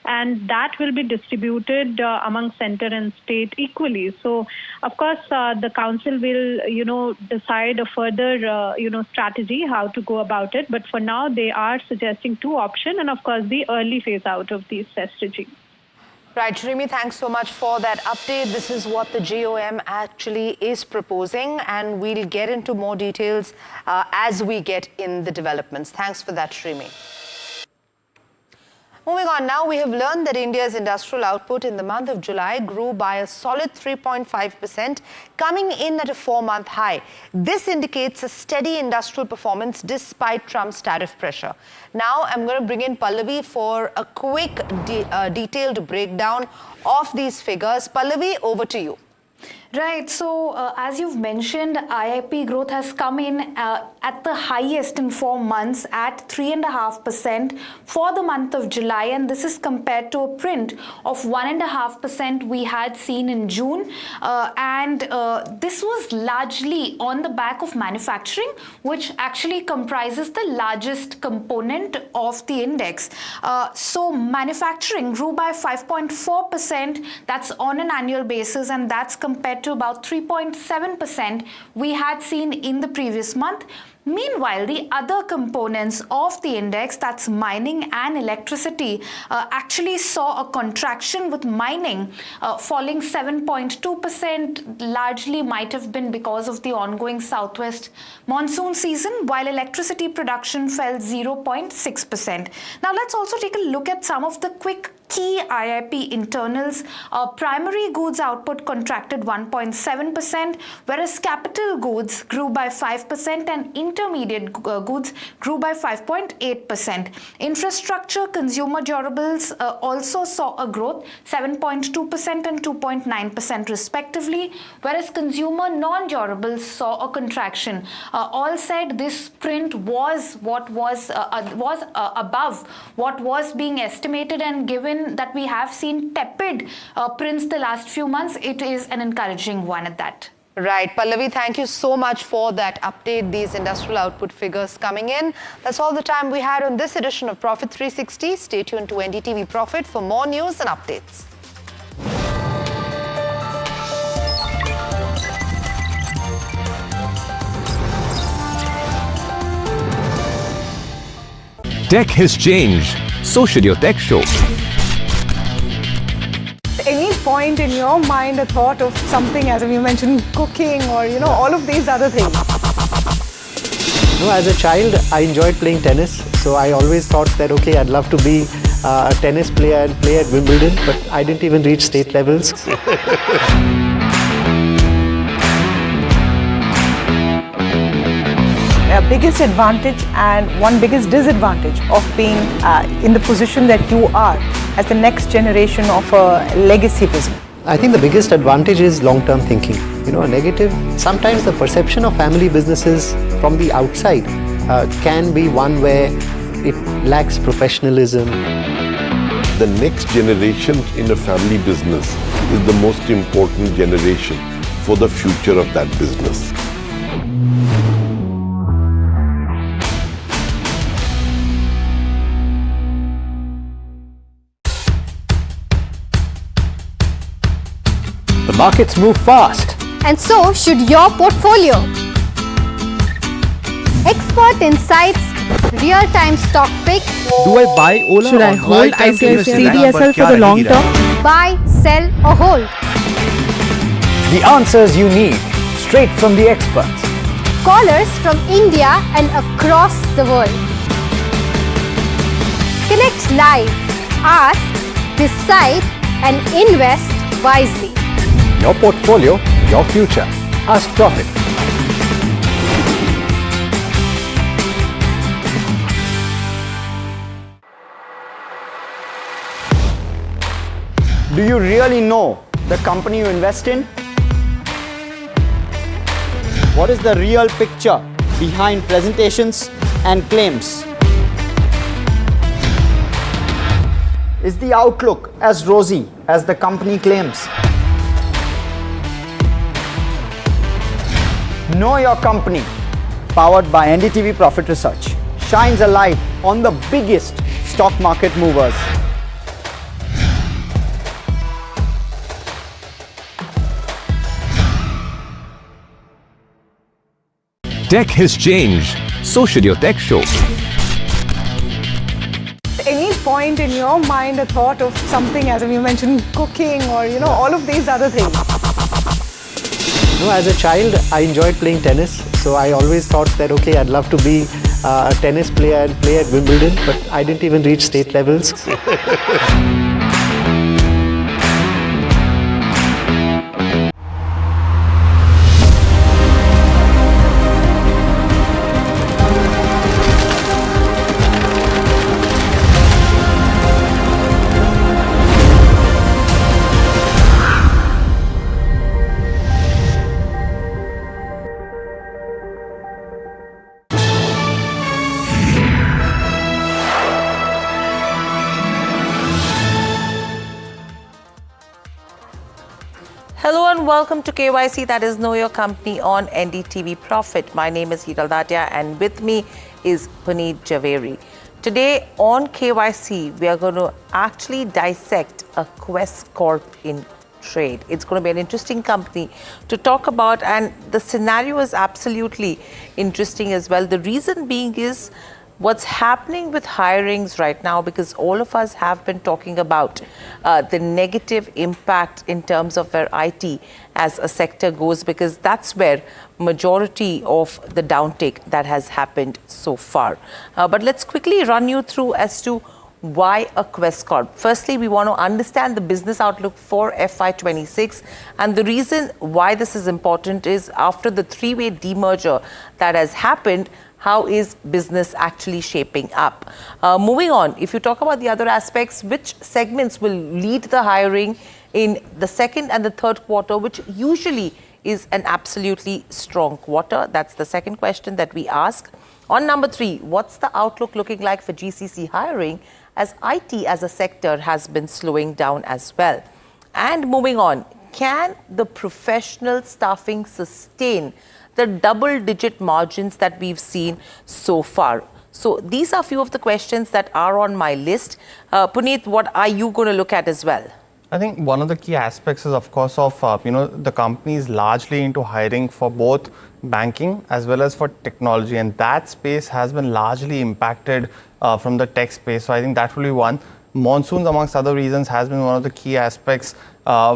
and that will be distributed among center and state equally. So, of course, the council will, decide a further, strategy how to go about it. But for now, they are suggesting two options, and of course, the early phase out of the cess regime. Right, Shrimi, thanks so much for that update. This is what the GOM actually is proposing, and we'll get into more details as we get in the developments. Thanks for that, Shrimi. Moving on now, we have learned that India's industrial output in the month of July grew by a solid 3.5%, coming in at a 4-month high. This indicates a steady industrial performance despite Trump's tariff pressure. Now, I'm going to bring in Pallavi for a quick detailed breakdown of these figures. Pallavi, over to you. Right. So, as you've mentioned, IIP growth has come in at the highest in 4 months at 3.5% for the month of July, and this is compared to a print of 1.5% we had seen in June. This was largely on the back of manufacturing, which actually comprises the largest component of the index. So, manufacturing grew by 5.4%. That's on an annual basis, and that's compared to about 3.7% we had seen in the previous month. Meanwhile, the other components of the index, that's mining and electricity, actually saw a contraction, with mining falling 7.2%, largely might have been because of the ongoing southwest monsoon season, while electricity production fell 0.6%. Now, let's also take a look at some of the quick key IIP internals. Primary goods output contracted 1.7%, whereas capital goods grew by 5% and intermediate goods grew by 5.8%. Infrastructure, consumer durables also saw a growth, 7.2% and 2.9% respectively, whereas consumer non-durables saw a contraction. All said, this print was above what was being estimated, and given that we have seen tepid prints the last few months, it is an encouraging one at that. Right. Pallavi, thank you so much for that update, these industrial output figures coming in. That's all the time we had on this edition of Profit 360. Stay tuned to NDTV Profit for more news and updates. Tech has changed. So should your tech show. Any point in your mind a thought of something, as you mentioned, cooking or all of these other things? No, as a child, I enjoyed playing tennis. So I always thought that, okay, I'd love to be a tennis player and play at Wimbledon, but I didn't even reach state levels. Biggest advantage and one biggest disadvantage of being in the position that you are as the next generation of a legacy business? I think the biggest advantage is long-term thinking. A negative, sometimes the perception of family businesses from the outside can be one where it lacks professionalism. The next generation in a family business is the most important generation for the future of that business. The markets move fast. And so should your portfolio. Expert insights, real-time stock picks. Do I buy Ola? Should I hold CDSL for the long term? Buy, sell or hold. The answers you need, straight from the experts. Callers from India and across the world. Connect live, ask, decide and invest wisely. Your portfolio, your future. Ask Profit. Do you really know the company you invest in? What is the real picture behind presentations and claims? Is the outlook as rosy as the company claims? Know Your Company, powered by NDTV Profit Research, shines a light on the biggest stock market movers. Tech has changed. So should your tech show. Any point in your mind a thought of something, as you mentioned, cooking or all of these other things? No, as a child, I enjoyed playing tennis. So I always thought that, okay, I'd love to be a tennis player and play at Wimbledon, but I didn't even reach state levels. and welcome to KYC, that is Know Your Company on NDTV Profit. My name is Hiral Datia and with me is Puneet Javeri. Today on KYC, we are going to actually dissect a Quest Corp in trade. It's going to be an interesting company to talk about, and the scenario is absolutely interesting as well. The reason being is what's happening with hirings right now, because all of us have been talking about the negative impact in terms of where IT as a sector goes, because that's where majority of the downtake that has happened so far. But let's quickly run you through as to why a Quest Corp. Firstly, we want to understand the business outlook for FY26, and the reason why this is important is after the three-way demerger that has happened, how is business actually shaping up? Moving on, if you talk about the other aspects, which segments will lead the hiring in the second and the third quarter, which usually is an absolutely strong quarter? That's the second question that we ask. On number 3, what's the outlook looking like for GCC hiring as IT as a sector has been slowing down as well? And moving on, can the professional staffing sustain the double-digit margins that we've seen so far? So these are a few of the questions that are on my list. Puneet, what are you going to look at as well? I think one of the key aspects is, of course, of the company is largely into hiring for both banking as well as for technology, and that space has been largely impacted from the tech space. So I think that will be one. Monsoons, amongst other reasons, has been one of the key aspects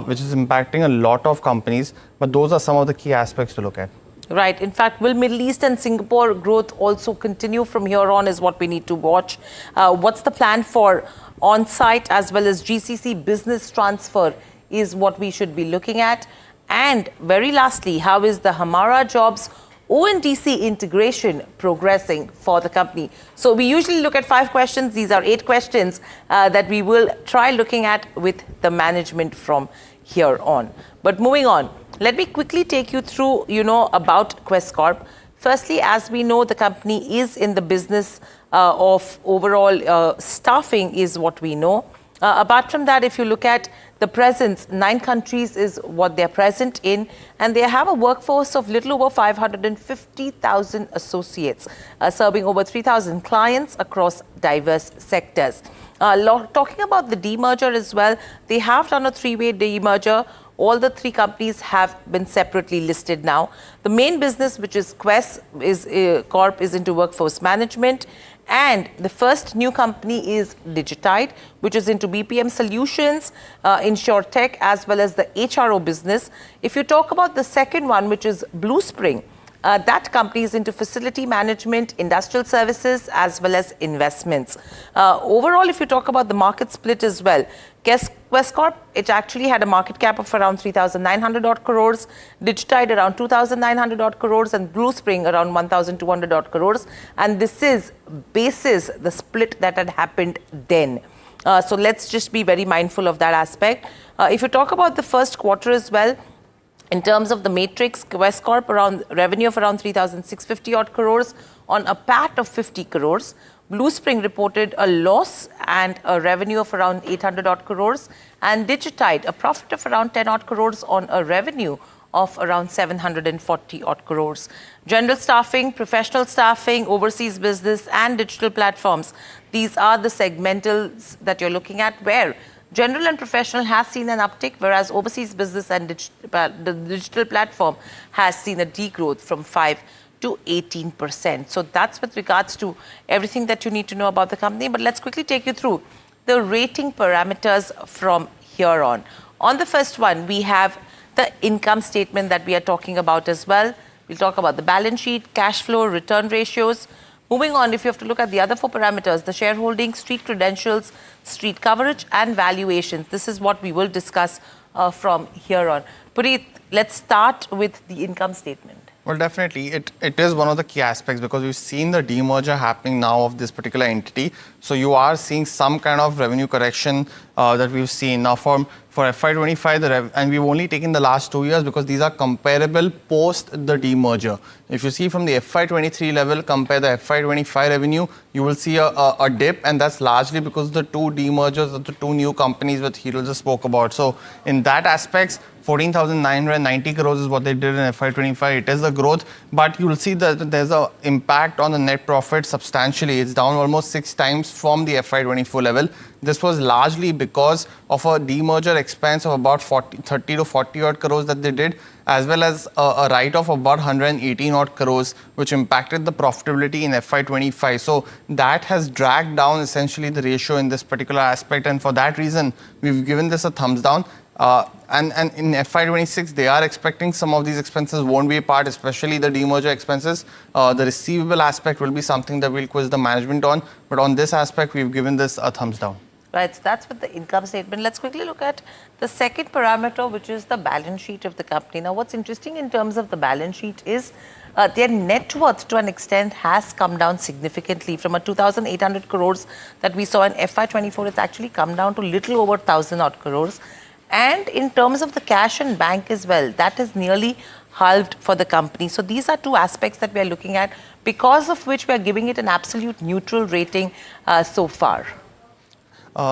which is impacting a lot of companies, but those are some of the key aspects to look at. Right. In fact, will Middle East and Singapore growth also continue from here on is what we need to watch. What's the plan for on-site as well as GCC business transfer is what we should be looking at. And very lastly, how is the Hamara Jobs ONDC integration progressing for the company? So we usually look at 5 questions. These are 8 questions that we will try looking at with the management from here on. But moving on, let me quickly take you through, about Quest Corp. Firstly, as we know, the company is in the business of overall staffing is what we know. Apart from that, if you look at the presence, 9 countries is what they're present in, and they have a workforce of little over 550,000 associates, serving over 3,000 clients across diverse sectors. Talking about the demerger as well, they have done a 3-way demerger. All the 3 companies have been separately listed now. The main business, which is Quest Corp, is into workforce management. And the first new company is Digitide, which is into BPM solutions, InsurTech, as well as the HRO business. If you talk about the second one, which is Blue Spring, that company is into facility management, industrial services, as well as investments. Overall, if you talk about the market split as well, Quest Corp, it actually had a market cap of around 3,900 odd crores, Digitide around 2,900 odd crores, and Blue Spring around 1,200 odd crores. And this is basis the split that had happened then. So let's just be very mindful of that aspect. If you talk about the first quarter as well, in terms of the matrix, Quest Corp around revenue of around 3,650 odd crores on a PAT of 50 crores. Blue Spring reported a loss and a revenue of around 800 odd crores, and Digitide a profit of around 10 odd crores on a revenue of around 740 odd crores. General staffing, professional staffing, overseas business, and digital platforms. These are the segmentals that you're looking at, where general and professional has seen an uptick, whereas overseas business and the digital platform has seen a degrowth from 5 to 18%. So that's with regards to everything that you need to know about the company. But let's quickly take you through the rating parameters from here on. On the first one, we have the income statement that we are talking about as well. We'll talk about the balance sheet, cash flow, return ratios. Moving on, if you have to look at the other 4 parameters, the shareholding, street credentials, street coverage, and valuations. This is what we will discuss from here on. Puneet, let's start with the income statement. Well, definitely, it is one of the key aspects, because we've seen the demerger happening now of this particular entity. So you are seeing some kind of revenue correction that we've seen. Now for FY25, and we've only taken the last 2 years because these are comparable post the demerger. If you see from the FY23 level, compare the FY25 revenue, you will see a dip, and that's largely because the 2 demergers of the 2 new companies that Hiral just spoke about. So in that aspects, 14,990 crores is what they did in FY25. It is a growth, but you'll see that there's an impact on the net profit substantially. It's down almost 6 times from the FY24 level. This was largely because of a demerger expense of about 30 to 40 odd crores that they did, as well as a write-off of about 118 odd crores, which impacted the profitability in FY25. So that has dragged down essentially the ratio in this particular aspect, and for that reason, we've given this a thumbs down. And in FY26, they are expecting some of these expenses won't be a part, especially the demerger expenses. The receivable aspect will be something that we'll quiz the management on. But on this aspect, we've given this a thumbs down. Right, so that's with the income statement. Let's quickly look at the second parameter, which is the balance sheet of the company. Now, what's interesting in terms of the balance sheet is their net worth to an extent has come down significantly from a 2,800 crores that we saw in FY24. It's actually come down to little over 1,000 odd crores. And in terms of the cash and bank as well, that is nearly halved for the company. So these are two aspects that we are looking at, because of which we are giving it an absolute neutral rating so far.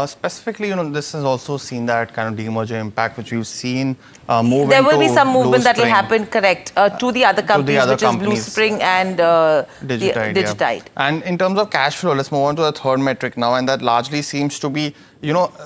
Specifically, this has also seen that kind of demerger impact, which we've seen move. There will be some movement that will happen, correct, to the other companies, which is Blue Spring and Digitide. And in terms of cash flow, let's move on to the third metric now, and that largely seems to be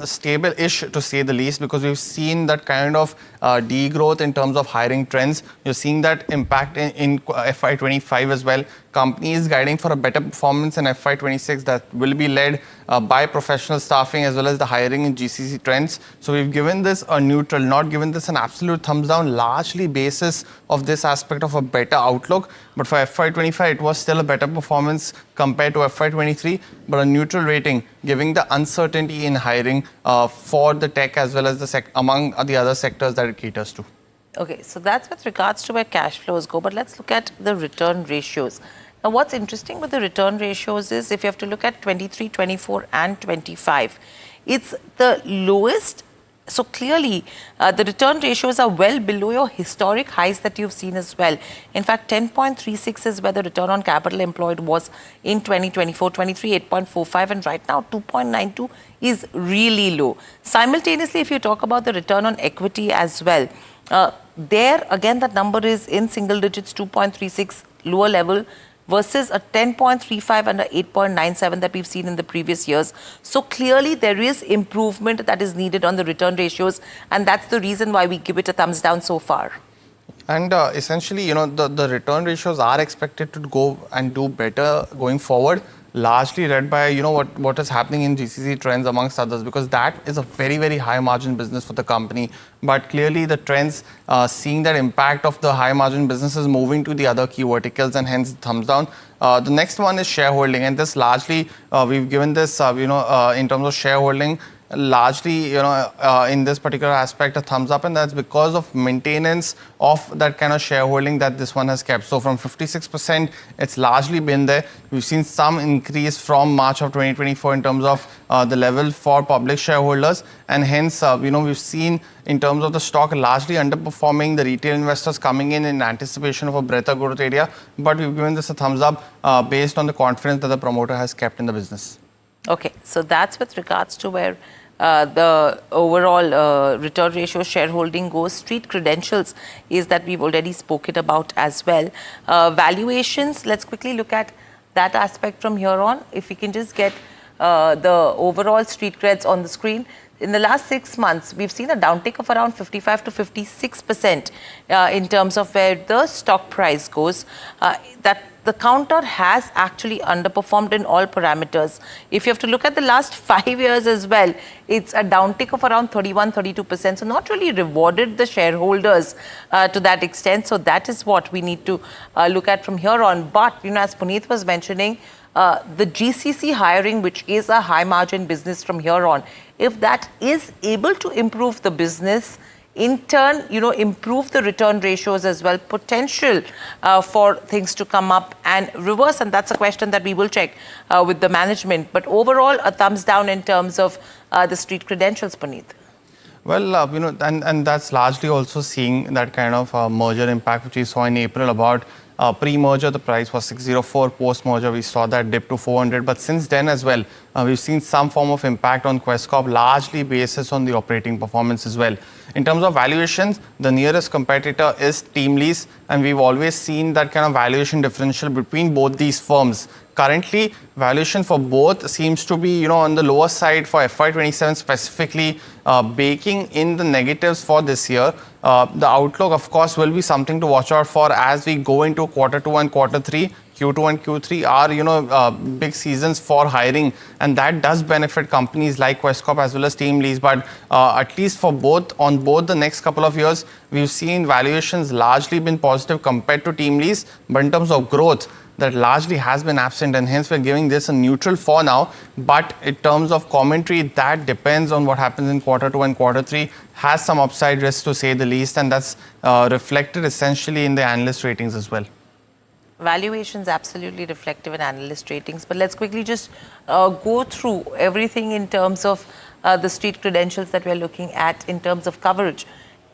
stable-ish to say the least, because we've seen that kind of degrowth in terms of hiring trends. You're seeing that impact in FY25 as well. Companies guiding for a better performance in FY26 that will be led by professional staffing as well as the hiring in GCC trends. So we've given this a neutral, not given this an absolute thumbs down, largely basis of this aspect of a better outlook. But for FY25, it was still a better performance compared to FY23, but a neutral rating, giving the uncertainty in hiring for the tech as well as among the other sectors that it caters to. Okay, so that's with regards to where cash flows go, but let's look at the return ratios. Now, what's interesting with the return ratios is if you have to look at 23, 24 and 25, it's the lowest. So clearly, the return ratios are well below your historic highs that you've seen as well. In fact, 10.36 is where the return on capital employed was in 2024, 23, 8.45, and right now 2.92 is really low. Simultaneously, if you talk about the return on equity as well, there again that number is in single digits, 2.36 lower level versus a 10.35 and a 8.97 that we've seen in the previous years. So clearly there is improvement that is needed on the return ratios, and that's the reason why we give it a thumbs down so far. And essentially, the return ratios are expected to go and do better going forward, largely led by, what is happening in GCC trends amongst others, because that is a very, very high margin business for the company. But clearly the trends, seeing that impact of the high margin businesses moving to the other key verticals, and hence thumbs down. The next one is shareholding, and this largely, we've given this, in terms of shareholding, largely, in this particular aspect, a thumbs up, and that's because of maintenance of that kind of shareholding that this one has kept. So from 56%, it's largely been there. We've seen some increase from March of 2024 in terms of the level for public shareholders, and hence, we've seen in terms of the stock largely underperforming, the retail investors coming in anticipation of a better growth area. But we've given this a thumbs up based on the confidence that the promoter has kept in the business. Okay, so that's with regards to where the overall return ratio shareholding goes. Street credentials is that we've already spoken about as well. Valuations, let's quickly look at that aspect from here on. If we can just get the overall street creds on the screen. In the last 6 months, we've seen a downtick of around 55 to 56% in terms of where the stock price goes. That the counter has actually underperformed in all parameters. If you have to look at the last 5 years as well, it's a downtick of around 31, 32%. So not really rewarded the shareholders to that extent. So that is what we need to look at from here on. But, as Puneet was mentioning, the GCC hiring, which is a high margin business from here on, if that is able to improve the business, in turn, improve the return ratios as well, potential for things to come up and reverse. And that's a question that we will check with the management. But overall, a thumbs down in terms of the street credentials, Puneet. Well, and that's largely also seeing that kind of merger impact which we saw in April, about Pre-merger, the price was 604. Post-merger, we saw that dip to 400. But since then as well, we've seen some form of impact on Quess Corp, largely basis on the operating performance as well. In terms of valuations, the nearest competitor is TeamLease, and we've always seen that kind of valuation differential between both these firms. Currently, valuation for both seems to be, on the lower side for FY27 specifically, baking in the negatives for this year. The outlook, of course, will be something to watch out for as we go into Q2 and Q3. Q2 and Q3 are, big seasons for hiring, and that does benefit companies like Quess Corp as well as TeamLease. But at least for both, on both the next couple of years, we've seen valuations largely been positive compared to TeamLease. But in terms of growth, that largely has been absent, and hence we're giving this a neutral for now. But in terms of commentary, that depends on what happens in Q2 and Q3, has some upside risk to say the least, and that's reflected essentially in the analyst ratings as well. Valuations absolutely reflective in analyst ratings, but let's quickly just go through everything in terms of the street credentials that we're looking at in terms of coverage.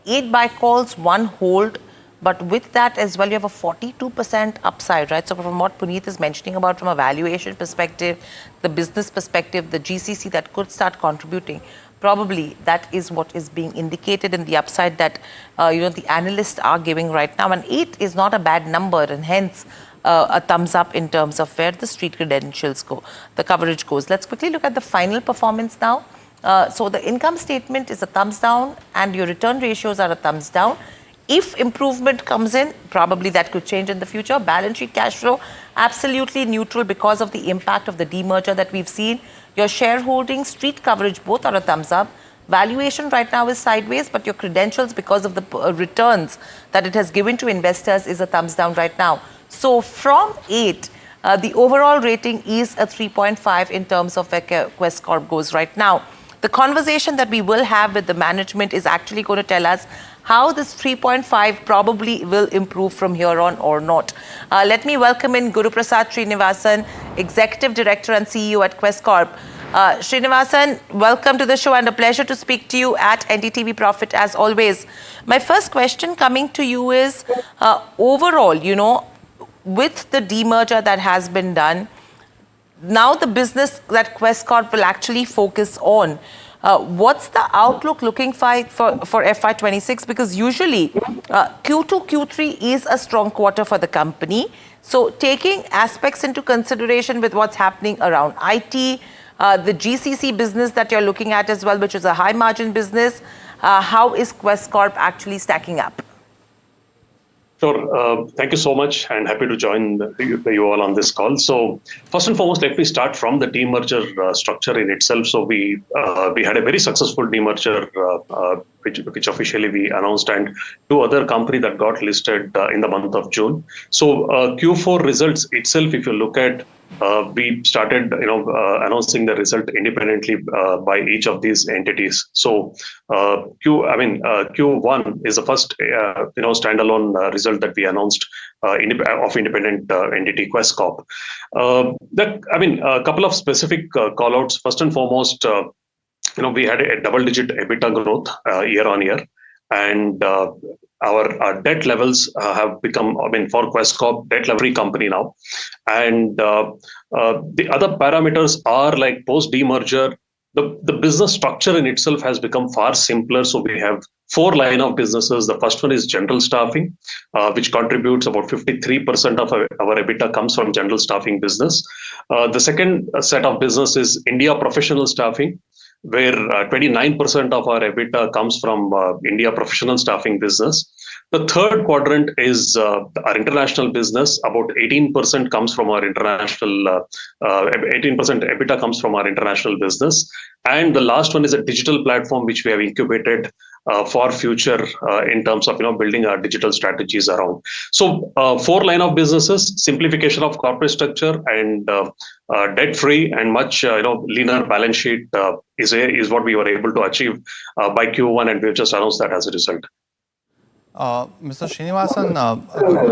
8 buy calls, 1 hold. But with that as well, you have a 42% upside, right? So from what Puneet is mentioning about from a valuation perspective, the business perspective, the GCC that could start contributing, probably that is what is being indicated in the upside that, the analysts are giving right now. And 8 is not a bad number, and hence a thumbs up in terms of where the street credentials go, the coverage goes. Let's quickly look at the final performance now. So the income statement is a thumbs down and your return ratios are a thumbs down. If improvement comes in, probably that could change in the future. Balance sheet cash flow, absolutely neutral because of the impact of the demerger that we've seen. Your shareholding, street coverage, both are a thumbs up. Valuation right now is sideways, but your credentials, because of the returns that it has given to investors, is a thumbs down right now. So from 8, the overall rating is a 3.5 in terms of where Quess Corp goes right now. The conversation that we will have with the management is actually going to tell us how this 3.5 probably will improve from here on or not. Let me welcome in Guru Prasad Srinivasan, Executive Director and CEO at Quess Corp. Srinivasan, welcome to the show and a pleasure to speak to you at NDTV Profit as always. My first question coming to you is, overall, with the demerger that has been done, now the business that Quess Corp will actually focus on, what's the outlook looking for FY26? Because usually Q2, Q3 is a strong quarter for the company. So taking aspects into consideration with what's happening around IT, the GCC business that you're looking at as well, which is a high margin business, how is Quess Corp actually stacking up? Sure. Thank you so much and happy to join you all on this call. So first and foremost, let me start from the demerger structure in itself. So we had a very successful demerger, which officially we announced, and 2 other companies that got listed in the month of June. So Q4 results itself, if you look at, we started, announcing the result independently by each of these entities. So Q1 is the first, standalone result that we announced of independent entity Quess Corp. A couple of specific callouts. First and foremost, we had a double-digit EBITDA growth year on year, and our debt levels have become, for Quess Corp, debt level company now. And the other parameters are like post demerger, the business structure in itself has become far simpler. So we have 4 line of businesses. The first one is general staffing, which contributes about 53% of our EBITDA comes from general staffing business. The second set of business is India professional staffing, where 29% of our EBITDA comes from India professional staffing business. The third quadrant is our international business. About 18% comes from our international, 18% EBITDA comes from our international business. And the last one is a digital platform, which we have incubated for future in terms of building our digital strategies around. So 4 line of businesses, simplification of corporate structure, and debt-free and much leaner balance sheet is what we were able to achieve by Q1, and we've just announced that as a result. Mr. Srinivasan,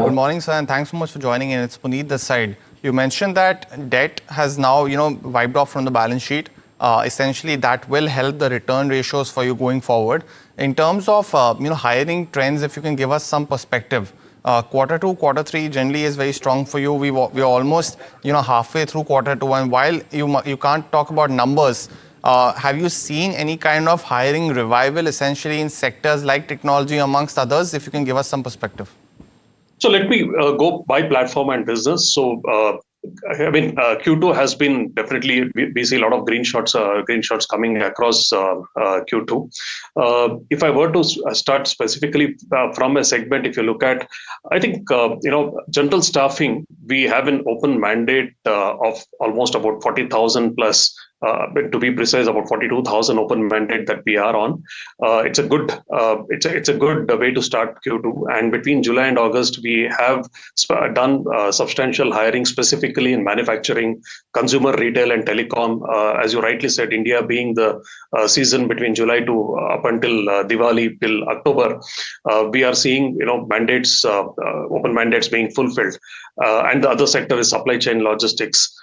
good morning, sir, and thanks so much for joining in. It's Puneet this side. You mentioned that debt has now, wiped off from the balance sheet. Essentially, that will help the return ratios for you going forward. In terms of, hiring trends, if you can give us some perspective, Quarter 2, quarter 3 generally is very strong for you. We're almost halfway through quarter 2, and while you can't talk about numbers, have you seen any kind of hiring revival essentially in sectors like technology amongst others? If you can give us some perspective. So let me go by platform and business. So Q2 has been definitely, we see a lot of green shoots coming across Q2. If I were to start specifically from a segment, if you look at, I think general staffing, we have an open mandate of almost about 40,000 plus. To be precise, about 42,000 open mandate that we are on. It's a good way to start Q2. And between July and August, we have done substantial hiring specifically in manufacturing, consumer retail, and telecom. As you rightly said, India being the season between July to up until Diwali till October, we are seeing mandates, open mandates being fulfilled, and the other sector is supply chain logistics.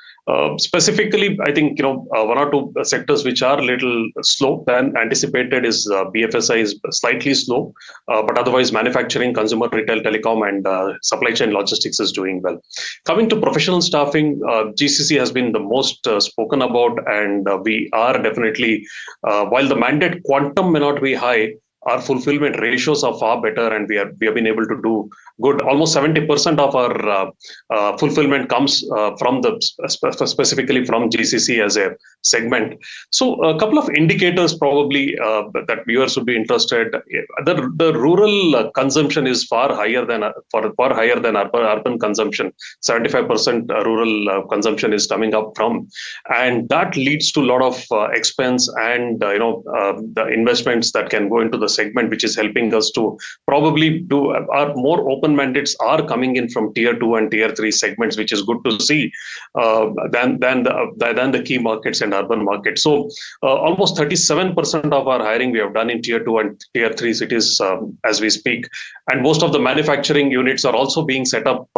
Specifically, I think one or two sectors which are a little slow than anticipated is BFSI is slightly slow, but otherwise manufacturing, consumer retail, telecom, and supply chain logistics is doing well. Coming to professional staffing, GCC has been the most spoken about, and we are definitely, while the mandate quantum may not be high, our fulfillment ratios are far better, and we have been able to do good. Almost 70% of our fulfillment comes from specifically from GCC as a segment. So a couple of indicators probably that viewers would be interested. The rural consumption is far higher than urban consumption. 75% rural consumption is coming up from, and that leads to a lot of expense and the investments that can go into the segment, which is helping us to probably do our more open mandates are coming in from tier 2 and tier 3 segments, which is good to see than the key markets and urban markets. So almost 37% of our hiring we have done in tier 2 and tier 3 cities as we speak, and most of the manufacturing units are also being set up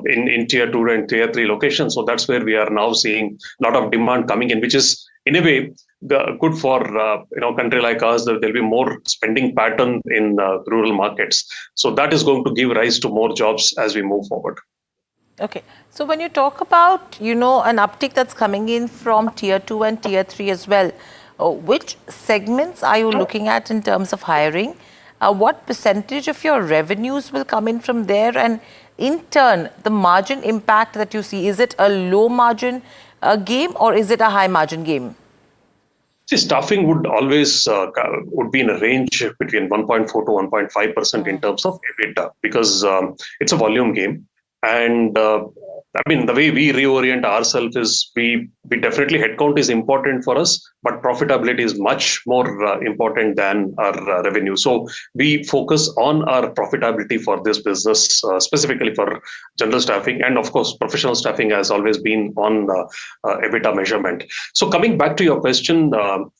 in tier 2 and tier 3 locations. So that's where we are now seeing a lot of demand coming in, which is in a way good for country like us. There'll be more spending pattern in rural markets, so that is going to give rise to more jobs as we move forward. Okay, so when you talk about an uptick that's coming in from tier 2 and tier 3 as well, which segments are you looking at in terms of hiring? What percentage of your revenues will come in from there, and in turn the margin impact that you see, is it a low margin game or is it a high margin game? See, staffing would always would be in a range between 1.4 to 1.5% in terms of EBITDA, because it's a volume game. And the way we reorient ourselves is we definitely headcount is important for us, but profitability is much more important than our revenue. So we focus on our profitability for this business, specifically for general staffing, and of course, professional staffing has always been on EBITDA measurement. So coming back to your question, one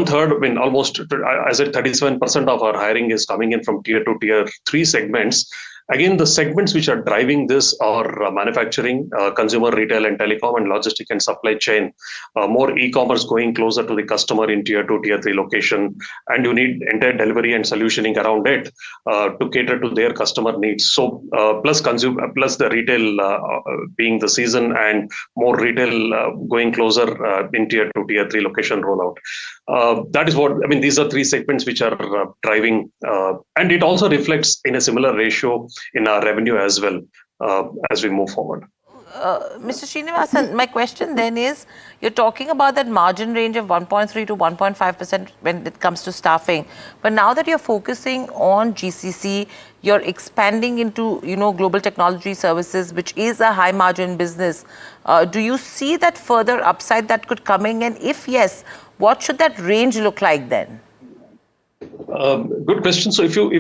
third, almost, I said 37% of our hiring is coming in from tier 2, tier 3 segments. Again, the segments which are driving this are manufacturing, consumer retail and telecom, and logistic and supply chain. More e-commerce going closer to the customer in tier 2, tier 3 location, and you need entire delivery and solutioning around it to cater to their customer needs. So plus the retail being the season, and more retail going closer in tier 2, tier 3 location rollout. That is what these are three segments which are driving, and it also reflects in a similar ratio in our revenue as well as we move forward. Mr. Srinivasan, my question then is, you're talking about that margin range of 1.3 to 1.5% when it comes to staffing. But now that you're focusing on GCC, you're expanding into, global technology services, which is a high margin business. Do you see that further upside that could come in? And if yes, what should that range look like then? Good question. So if you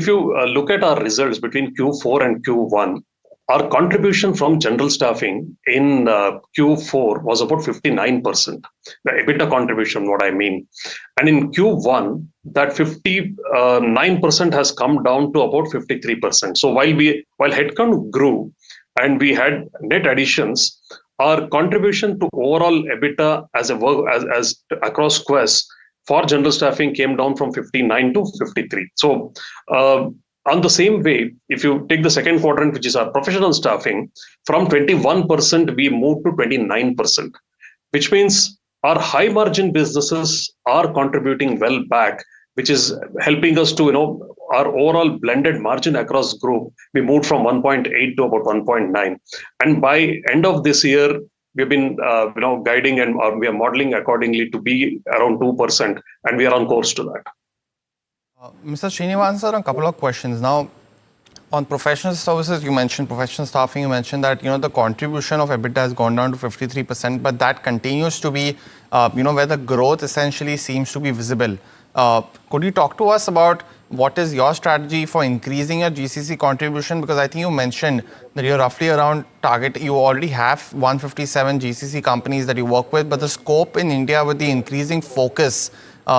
look at our results between Q4 and Q1, our contribution from general staffing in Q4 was about 59%. The EBITDA contribution, what I mean. And in Q1, that 59% has come down to about 53%. So while headcount grew and we had net additions, our contribution to overall EBITDA as across Quest for general staffing came down from 59 to 53. So on the same way, if you take the second quadrant, which is our professional staffing, from 21% we moved to 29%, which means our high margin businesses are contributing well back, which is helping us to, our overall blended margin across group, we moved from 1.8 to about 1.9. And by end of this year, we've been, guiding and we are modeling accordingly to be around 2%, and we are on course to that. Mr. Srinivasan, sir, a couple of questions. Now, on professional services, you mentioned professional staffing, you mentioned that, the contribution of EBITDA has gone down to 53%, but that continues to be, where the growth essentially seems to be visible. Could you talk to us about what is your strategy for increasing your GCC contribution? Because I think you mentioned that you're roughly around target. You already have 157 GCC companies that you work with, but the scope in India with the increasing focus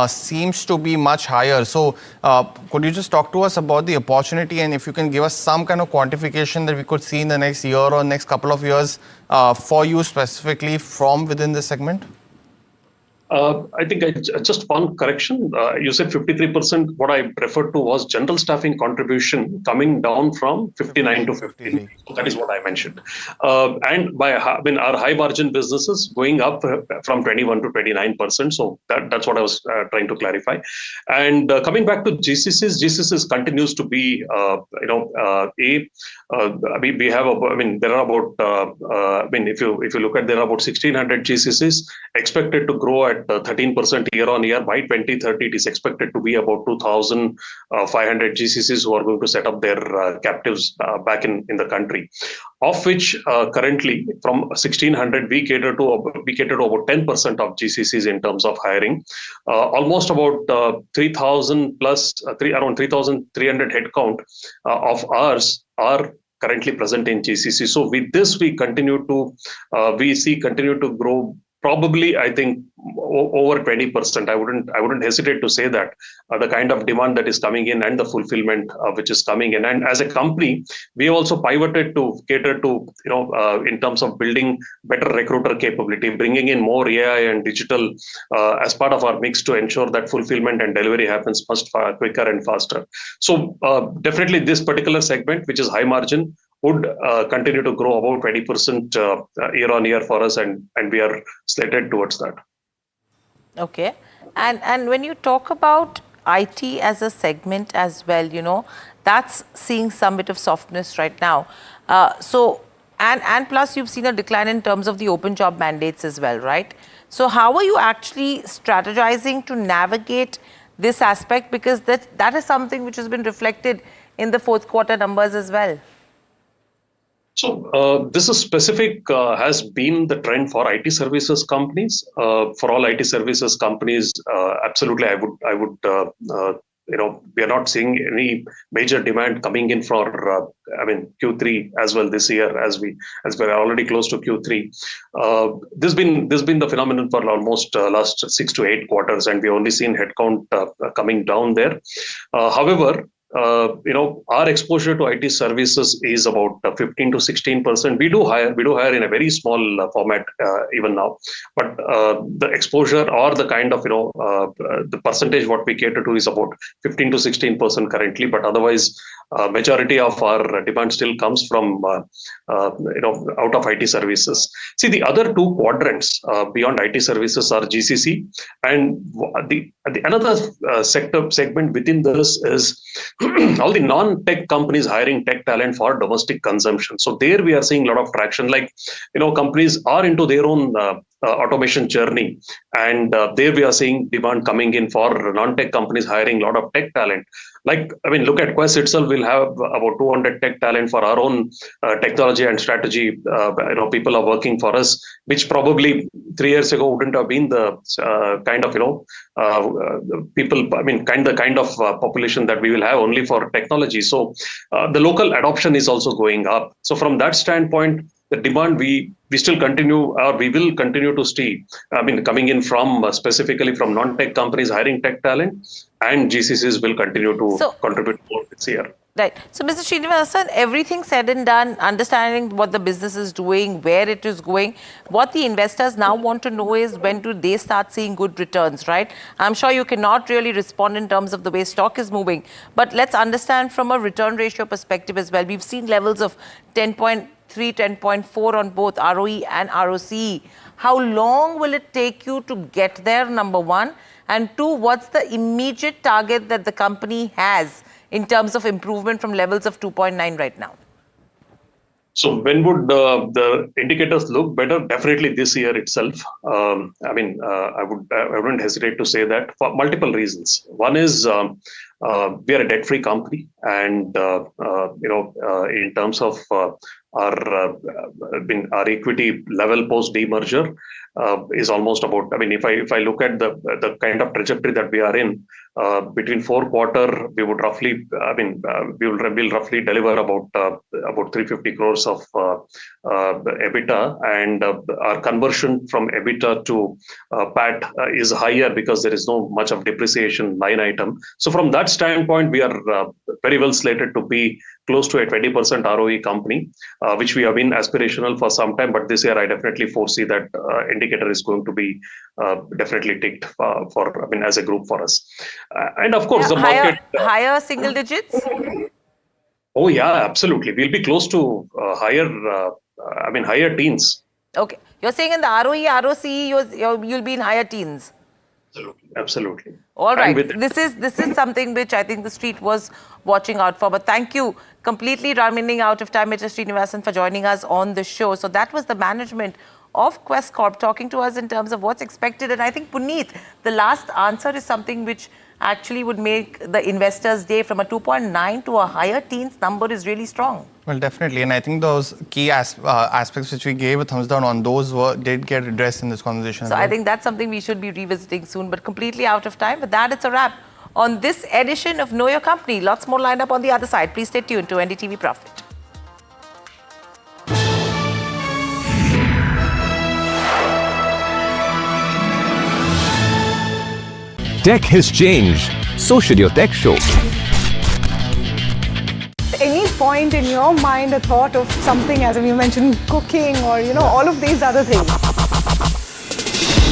seems to be much higher. So could you just talk to us about the opportunity, and if you can give us some kind of quantification that we could see in the next year or next couple of years for you specifically from within this segment? I think just one correction. You said 53%. What I referred to was general staffing contribution coming down from 59 to 15. So that is what I mentioned. And by our high margin businesses going up from 21 to 29%. So that's what I was trying to clarify. And coming back to GCCs continues to be, we have, there are about, if you look at, there are about 1,600 GCCs expected to grow at 13% year on year. By 2030, it is expected to be about 2,500 GCCs who are going to set up their captives back in the country, of which currently from 1,600 we cater to about 10% of GCCs in terms of hiring. Almost about 3,000 plus around 3,300 headcount of ours are currently present in GCC. So with this, we continue to grow. Probably, I think over 20%. I wouldn't hesitate to say that the kind of demand that is coming in and the fulfillment which is coming in. And as a company, we also pivoted to cater to, in terms of building better recruiter capability, bringing in more AI and digital as part of our mix to ensure that fulfillment and delivery happens much quicker and faster. So definitely this particular segment, which is high margin, would continue to grow about 20% year on year for us, and we are slated towards that. Okay. And when you talk about IT as a segment as well, that's seeing some bit of softness right now. And plus you've seen a decline in terms of the open job mandates as well, right? So how are you actually strategizing to navigate this aspect? Because that is something which has been reflected in the fourth quarter numbers as well. So this is specific has been the trend for IT services companies. For all IT services companies, absolutely, I would we are not seeing any major demand coming in for Q3 as well this year, as we're already close to Q3. This has been the phenomenon for almost last 6 to 8 quarters, and we've only seen headcount coming down there. However, our exposure to IT services is about 15 to 16%. We do hire in a very small format even now, but the exposure or the kind of the percentage what we cater to is about 15 to 16% currently. But otherwise, majority of our demand still comes from out of IT services. See, the other two quadrants beyond IT services are GCC, and another segment within this is all the non-tech companies hiring tech talent for domestic consumption. So there we are seeing a lot of traction. Like, companies are into their own automation journey, and there we are seeing demand coming in for non-tech companies hiring a lot of tech talent. Like, look at Quest itself. We'll have about 200 tech talent for our own technology and strategy. People are working for us, which probably 3 years ago wouldn't have been the kind of people. The kind of population that we will have only for technology. So the local adoption is also going up. So from that standpoint, the demand we still continue, or we will continue to see, coming in from specifically from non-tech companies hiring tech talent, and GCCs will continue to contribute more this year. Right. So, Mr. Srinivasan, everything said and done, understanding what the business is doing, where it is going, what the investors now want to know is when do they start seeing good returns, right? I'm sure you cannot really respond in terms of the way stock is moving, but let's understand from a return ratio perspective as well. We've seen levels of 10.3, 10.4 on both ROE and ROCE. How long will it take you to get there, number one? And two, what's the immediate target that the company has in terms of improvement from levels of 2.9 right now? So when would the indicators look better? Definitely this year itself. I wouldn't hesitate to say that for multiple reasons. One is we are a debt-free company, and in terms of our equity level post demerger is almost about. I mean, if I look at the kind of trajectory that we are in, between 4 quarters, we would roughly. We'll roughly deliver about 350 crores of EBITDA, and our conversion from EBITDA to PAT is higher because there is no much of depreciation line item. So from that standpoint, we are very well slated to be close to a 20% ROE company, which we have been aspirational for some time. But this year, I definitely foresee that indicator is going to be definitely ticked as a group for us. And of course, the market higher single digits. Oh yeah, absolutely. We'll be close to higher teens. Okay, you're saying in the ROE, ROCE, you'll be in higher teens. Absolutely. All right. This is something which I think the street was watching out for. But thank you. Completely running out of time, Mr. Srinivasan, for joining us on the show. So that was the management of Quess Corp talking to us in terms of what's expected. And I think, Puneet, the last answer is something which actually would make the investors' day. From a 2.9 to a higher teens number is really strong. Well, definitely. And I think those key aspects which we gave a thumbs down on, those did get addressed in this conversation. So I think that's something we should be revisiting soon, but completely out of time. With that, it's a wrap on this edition of Know Your Company. Lots more lined up on the other side. Please stay tuned to NDTV Profit. Tech has changed. So should your tech show. Any point in your mind a thought of something, as you mentioned, cooking or all of these other things?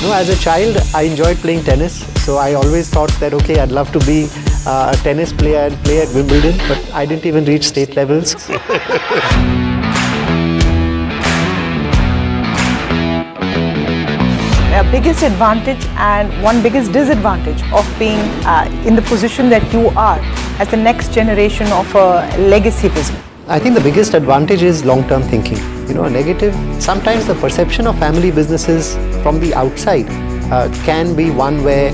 As a child, I enjoyed playing tennis. So I always thought that, okay, I'd love to be a tennis player and play at Wimbledon, but I didn't even reach state levels. Biggest advantage and one biggest disadvantage of being in the position that you are as the next generation of a legacy business? I think the biggest advantage is long-term thinking. A negative, sometimes the perception of family businesses from the outside can be one where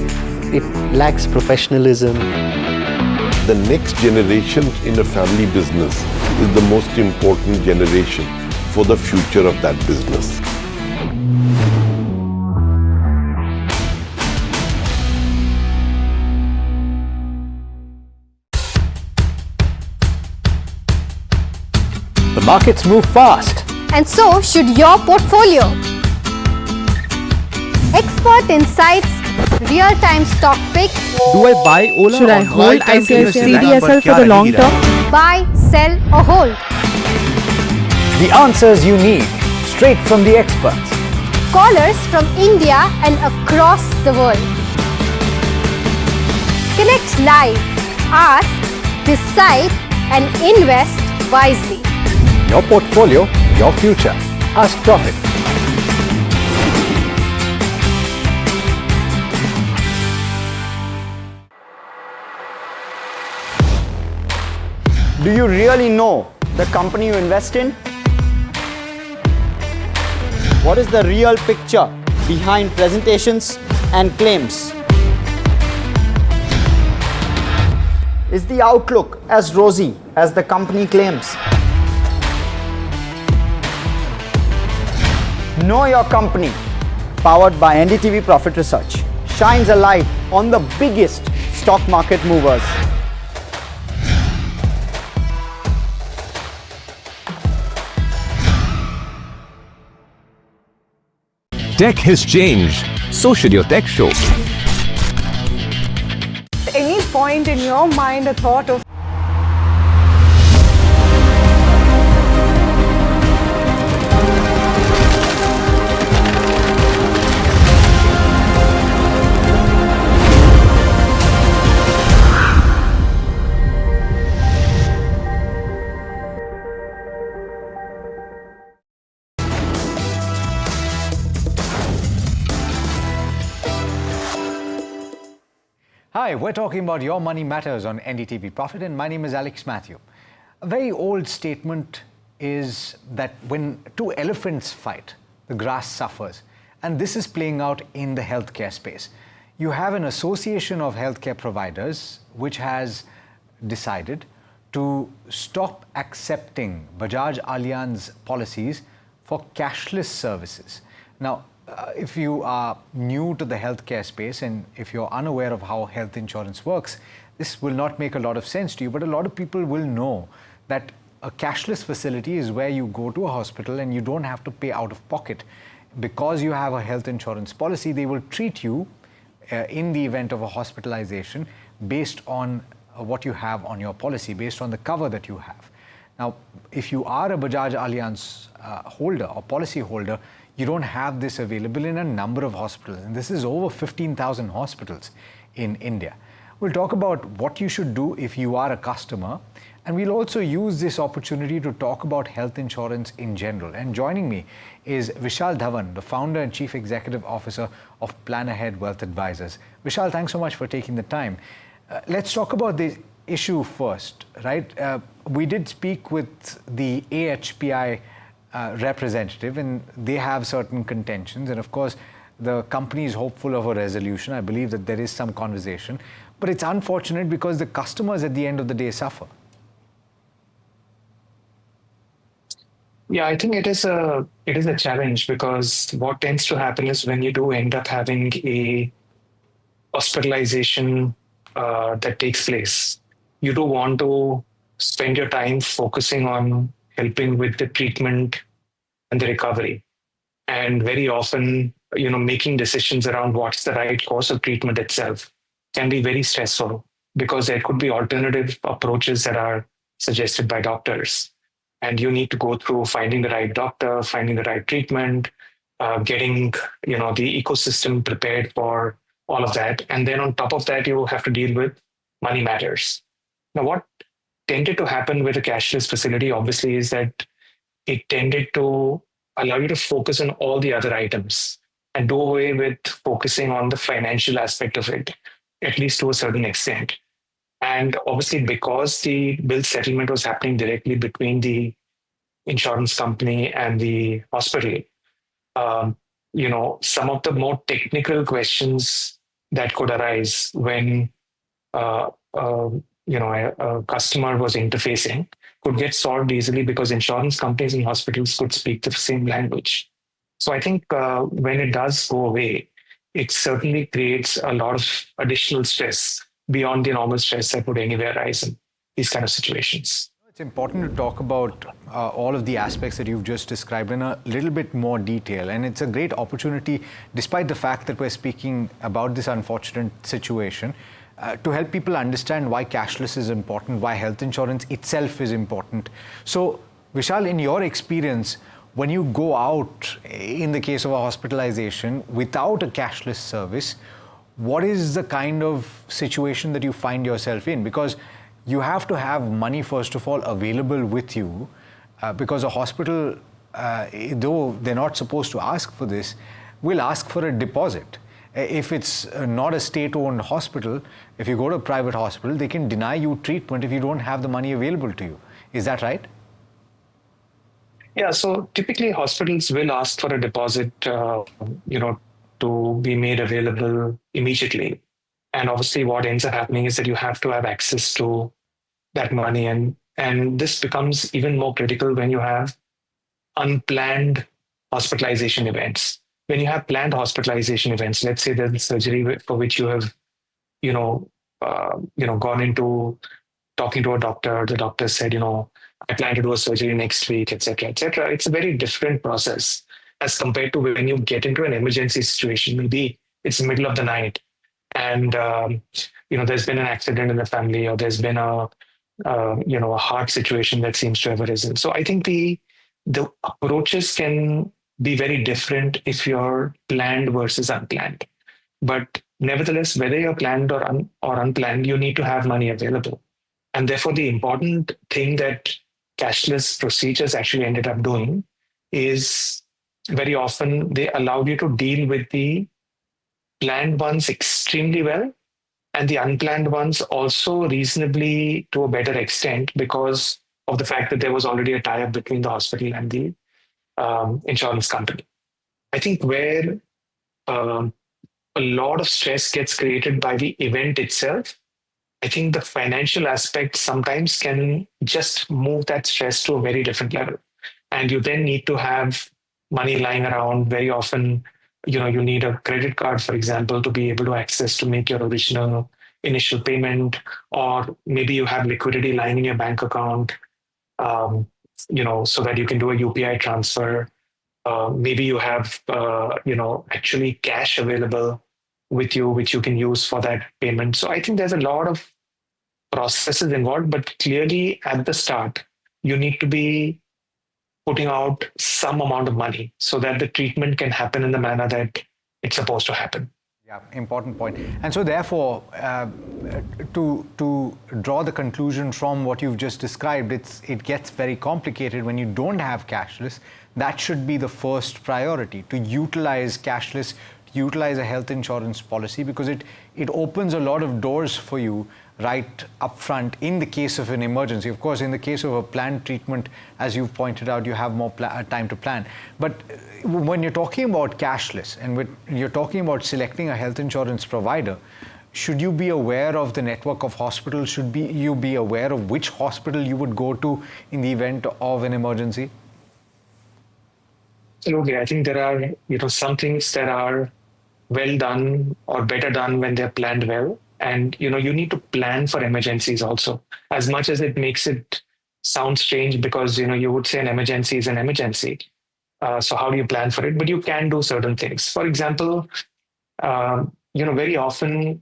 it lacks professionalism. The next generation in a family business is the most important generation for the future of that business. The markets move fast. And so should your portfolio. Expert insights, real-time stock picks. Do I buy Ola? Should I hold CDSL for the long term? Buy, sell or hold. The answers you need, straight from the experts. Callers from India and across the world. Connect live, ask, decide and invest wisely. Your portfolio, your future. Ask Profit. Do you really know the company you invest in? What is the real picture behind presentations and claims? Is the outlook as rosy as the company claims? Know Your Company, powered by NDTV Profit Research, shines a light on the biggest stock market movers. Tech has changed. So should your tech show. Any point in your mind a thought of Hi, we're talking about Your Money Matters on NDTV Profit, and my name is Alex Matthew. A very old statement is that when two elephants fight, the grass suffers. And this is playing out in the healthcare space. You have an association of healthcare providers which has decided to stop accepting Bajaj Allianz policies for cashless services. Now, if you are new to the healthcare space and if you're unaware of how health insurance works, this will not make a lot of sense to you, but a lot of people will know that a cashless facility is where you go to a hospital and you don't have to pay out of pocket. Because you have a health insurance policy, they will treat you in the event of a hospitalization based on what you have on your policy, based on the cover that you have. Now, if you are a Bajaj Allianz holder or policy holder, you don't have this available in a number of hospitals, and this is over 15,000 hospitals in India. We'll talk about what you should do if you are a customer, and we'll also use this opportunity to talk about health insurance in general. And joining me is Vishal Dhawan, the founder and chief executive officer of Plan Ahead Wealth Advisors. Vishal, thanks so much for taking the time. Let's talk about the issue first, right? We did speak with the AHPI representative, and they have certain contentions, and of course the company is hopeful of a resolution. I believe that there is some conversation, but it's unfortunate because the customers at the end of the day suffer. Yeah, I think it is a challenge, because what tends to happen is when you do end up having a hospitalization that takes place, you do want to spend your time focusing on helping with the treatment and the recovery. And very often, making decisions around what's the right course of treatment itself can be very stressful, because there could be alternative approaches that are suggested by doctors. And you need to go through finding the right doctor, finding the right treatment, getting, the ecosystem prepared for all of that. And then on top of that, you have to deal with money matters. Now, what tended to happen with a cashless facility, obviously, is that it tended to allow you to focus on all the other items and do away with focusing on the financial aspect of it, at least to a certain extent. And obviously, because the bill settlement was happening directly between the insurance company and the hospital, some of the more technical questions that could arise when a customer was interfacing could get solved easily, because insurance companies and hospitals could speak the same language. So I think when it does go away, it certainly creates a lot of additional stress beyond the normal stress that would anyway arise in these kind of situations. It's important to talk about all of the aspects that you've just described in a little bit more detail. And it's a great opportunity, despite the fact that we're speaking about this unfortunate situation, to help people understand why cashless is important, why health insurance itself is important. So, Vishal, in your experience, when you go out in the case of a hospitalization without a cashless service, what is the kind of situation that you find yourself in? Because you have to have money, first of all, available with you, because a hospital, though they're not supposed to ask for this, will ask for a deposit. If it's not a state-owned hospital, if you go to a private hospital, they can deny you treatment if you don't have the money available to you. Is that right? Yeah, so typically hospitals will ask for a deposit, to be made available immediately. And obviously what ends up happening is that you have to have access to that money. And this becomes even more critical when you have unplanned hospitalization events. When you have planned hospitalization events, let's say there's a surgery for which you have, gone into talking to a doctor, the doctor said, I plan to do a surgery next week, etc., etc. It's a very different process as compared to when you get into an emergency situation. Maybe it's the middle of the night and, there's been an accident in the family, or there's been a heart situation that seems to have arisen. So I think the approaches can be very different if you're planned versus unplanned. But nevertheless, whether you're planned or unplanned, you need to have money available. And therefore, the important thing that cashless procedures actually ended up doing is very often they allowed you to deal with the planned ones extremely well, and the unplanned ones also reasonably to a better extent because of the fact that there was already a tie-up between the hospital and the insurance company. I think where a lot of stress gets created by the event itself, I think the financial aspect sometimes can just move that stress to a very different level. And you then need to have money lying around. Very often, you need a credit card, for example, to be able to access to make your original initial payment, or maybe you have liquidity lying in your bank account, so that you can do a UPI transfer. Maybe you have, actually cash available with you, which you can use for that payment. So I think there's a lot of processes involved, but clearly at the start, you need to be putting out some amount of money so that the treatment can happen in the manner that it's supposed to happen. Yeah, important point. And so therefore, to draw the conclusion from what you've just described, it gets very complicated when you don't have cashless. That should be the first priority, to utilize cashless, to utilize a health insurance policy, because it opens a lot of doors for you right up front in the case of an emergency. Of course, in the case of a planned treatment, as you've pointed out, you have more time to plan. But when you're talking about cashless and when you're talking about selecting a health insurance provider, should you be aware of the network of hospitals? Should you be aware of which hospital you would go to in the event of an emergency? Absolutely. I think there are, some things that are well done or better done when they're planned well. And, you need to plan for emergencies also, as much as it makes it sound strange because, you would say an emergency is an emergency. So how do you plan for it? But you can do certain things. For example, very often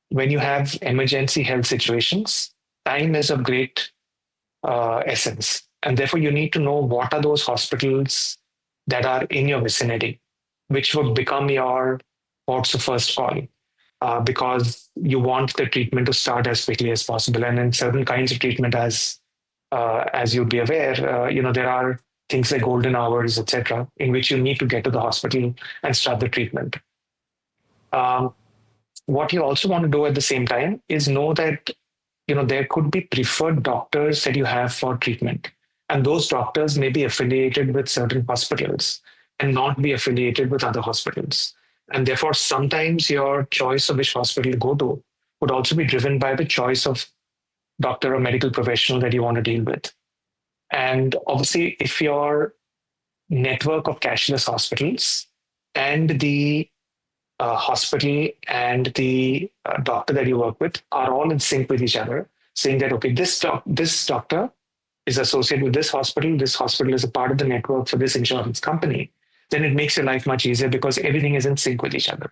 when you have emergency health situations, time is of great essence. And therefore you need to know what are those hospitals that are in your vicinity, which would become your ports of first call. Because you want the treatment to start as quickly as possible. And in certain kinds of treatment, as you'd be aware, there are things like golden hours, etc., in which you need to get to the hospital and start the treatment. What you also want to do at the same time is know that, there could be preferred doctors that you have for treatment. And those doctors may be affiliated with certain hospitals and not be affiliated with other hospitals. And therefore, sometimes your choice of which hospital to go to would also be driven by the choice of doctor or medical professional that you want to deal with. And obviously, if your network of cashless hospitals and the hospital and the doctor that you work with are all in sync with each other, saying that, okay, this doctor is associated with this hospital is a part of the network for this insurance company, then it makes your life much easier because everything is in sync with each other.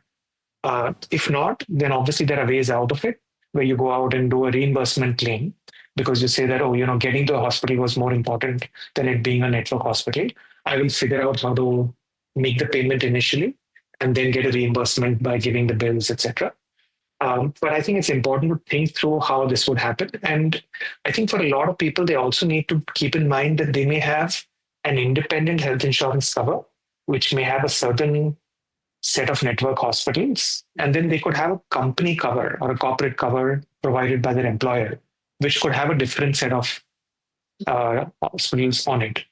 If not, then obviously there are ways out of it where you go out and do a reimbursement claim because you say that, getting to a hospital was more important than it being a network hospital. I will figure out how to make the payment initially and then get a reimbursement by giving the bills, etc. But I think it's important to think through how this would happen. And I think for a lot of people, they also need to keep in mind that they may have an independent health insurance cover, which may have a certain set of network hospitals, and then they could have a company cover or a corporate cover provided by their employer, which could have a different set of hospitals on it.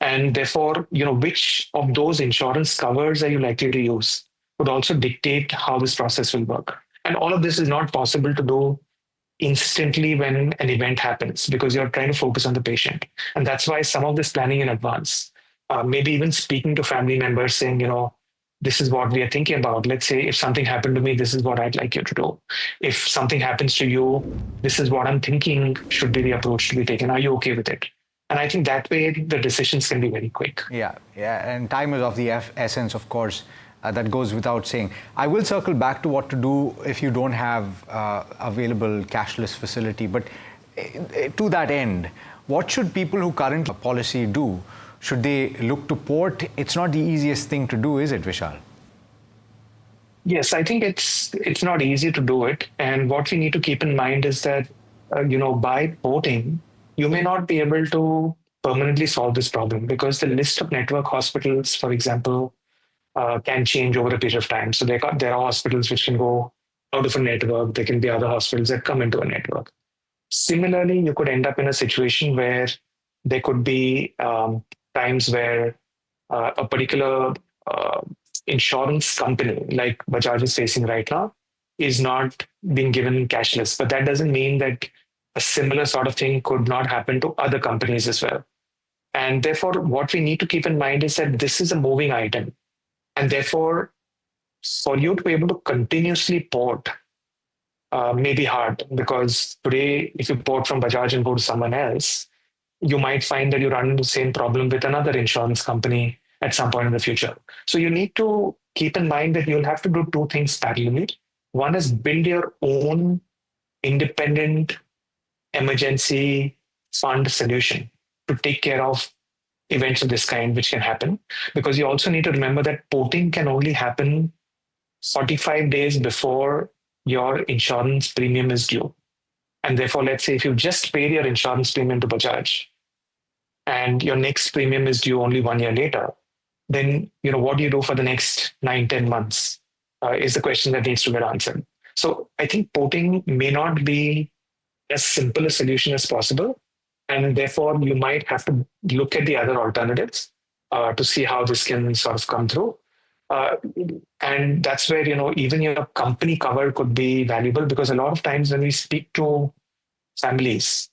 And therefore, which of those insurance covers are you likely to use would also dictate how this process will work. And all of this is not possible to do instantly when an event happens because you're trying to focus on the patient. And that's why some of this planning in advance, maybe even speaking to family members saying, this is what we are thinking about. Let's say if something happened to me, this is what I'd like you to do. If something happens to you, this is what I'm thinking should be the approach to be taken. Are you okay with it? And I think that way the decisions can be very quick. Yeah. And time is of the essence, of course. That goes without saying. I will circle back to what to do if you don't have available cashless facility. But to that end, what should people who currently policy do? Should they look to port? It's not the easiest thing to do, is it, Vishal? Yes, I think it's not easy to do it. And what we need to keep in mind is that, by porting, you may not be able to permanently solve this problem because the list of network hospitals, for example, can change over a period of time. So there are hospitals which can go out of a network. There can be other hospitals that come into a network. Similarly, you could end up in a situation where there could be times where a particular insurance company, like Bajaj is facing right now, is not being given cashless. But that doesn't mean that a similar sort of thing could not happen to other companies as well. And therefore, what we need to keep in mind is that this is a moving item. And therefore, for you to be able to continuously port may be hard, because today, if you port from Bajaj and go to someone else, you might find that you run into the same problem with another insurance company at some point in the future. So you need to keep in mind that you'll have to do two things parallelly. One is build your own independent emergency fund solution to take care of events of this kind which can happen. Because you also need to remember that porting can only happen 45 days before your insurance premium is due. And therefore, let's say if you just paid your insurance premium to Bajaj and your next premium is due only 1 year later, then what do you do for the next 9-10 months is the question that needs to get answered. So I think porting may not be as simple a solution as possible. And therefore, you might have to look at the other alternatives to see how this can sort of come through. And that's where, even your company cover could be valuable, because a lot of times when we speak to families,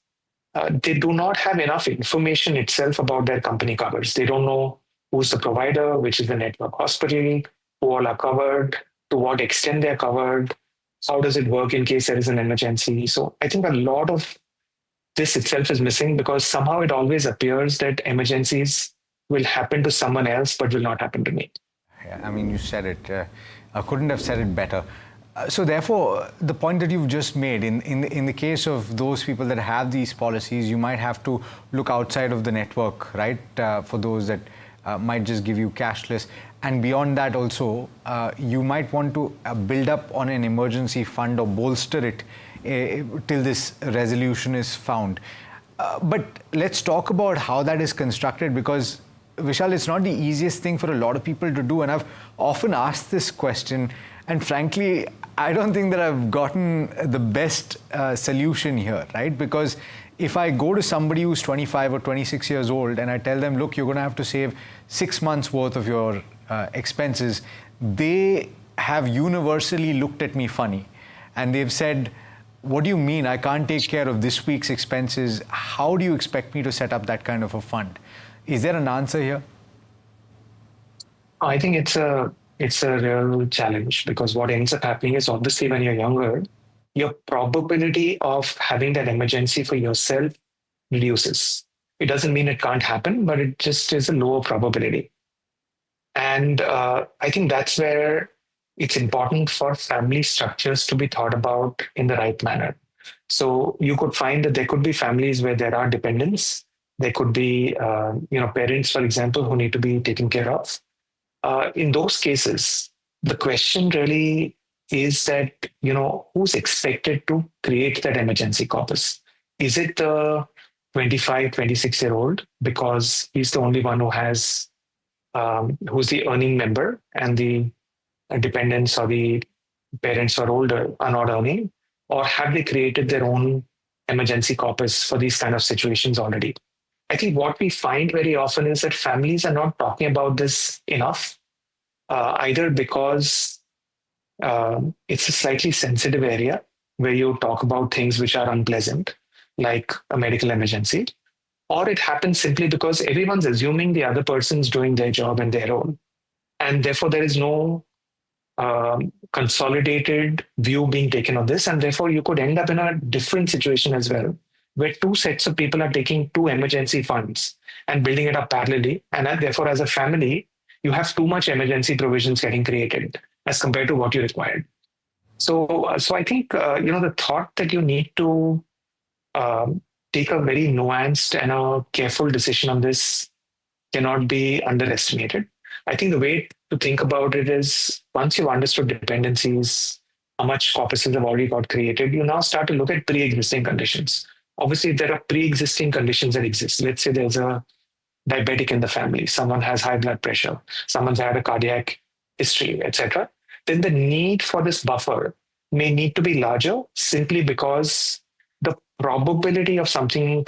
they do not have enough information itself about their company covers. They don't know who's the provider, which is the network hospital, who all are covered, to what extent they're covered, how does it work in case there is an emergency. So I think a lot of this itself is missing, because somehow it always appears that emergencies will happen to someone else but will not happen to me. Yeah, I mean, you said it. I couldn't have said it better. So therefore, the point that you've just made, in the case of those people that have these policies, you might have to look outside of the network, right? For those that might just give you cashless. And beyond that also, you might want to build up on an emergency fund or bolster it till this resolution is found. But let's talk about how that is constructed, because Vishal, it's not the easiest thing for a lot of people to do. And I've often asked this question, and frankly, I don't think that I've gotten the best solution here, right? Because if I go to somebody who's 25 or 26 years old and I tell them, look, you're going to have to save 6 months worth of your expenses, they have universally looked at me funny. And they've said, what do you mean? I can't take care of this week's expenses. How do you expect me to set up that kind of a fund? Is there an answer here? I think it's a real challenge, because what ends up happening is, obviously when you're younger, your probability of having that emergency for yourself reduces. It doesn't mean it can't happen, but it just is a lower probability. And I think that's where it's important for family structures to be thought about in the right manner. So you could find that there could be families where there are dependents. There could be, parents, for example, who need to be taken care of. In those cases, the question really is that, who's expected to create that emergency corpus? Is it the 25, 26-year-old, because he's the only one who has, who's the earning member, and the dependents or the parents or older are not earning? Or have they created their own emergency corpus for these kind of situations already? I think what we find very often is that families are not talking about this enough, either because it's a slightly sensitive area where you talk about things which are unpleasant, like a medical emergency, or it happens simply because everyone's assuming the other person's doing their job and their role. And therefore, there is no consolidated view being taken of this. And therefore, you could end up in a different situation as well, where two sets of people are taking two emergency funds and building it up parallelly. And therefore, as a family, you have too much emergency provisions getting created as compared to what you required. So I think, the thought that you need to take a very nuanced and a careful decision on this cannot be underestimated. I think the way to think about it is, once you've understood dependencies, how much corpuses have already got created, you now start to look at pre-existing conditions. Obviously, if there are pre-existing conditions that exist, let's say there's a diabetic in the family, someone has high blood pressure, someone's had a cardiac history, etc., then the need for this buffer may need to be larger simply because the probability of something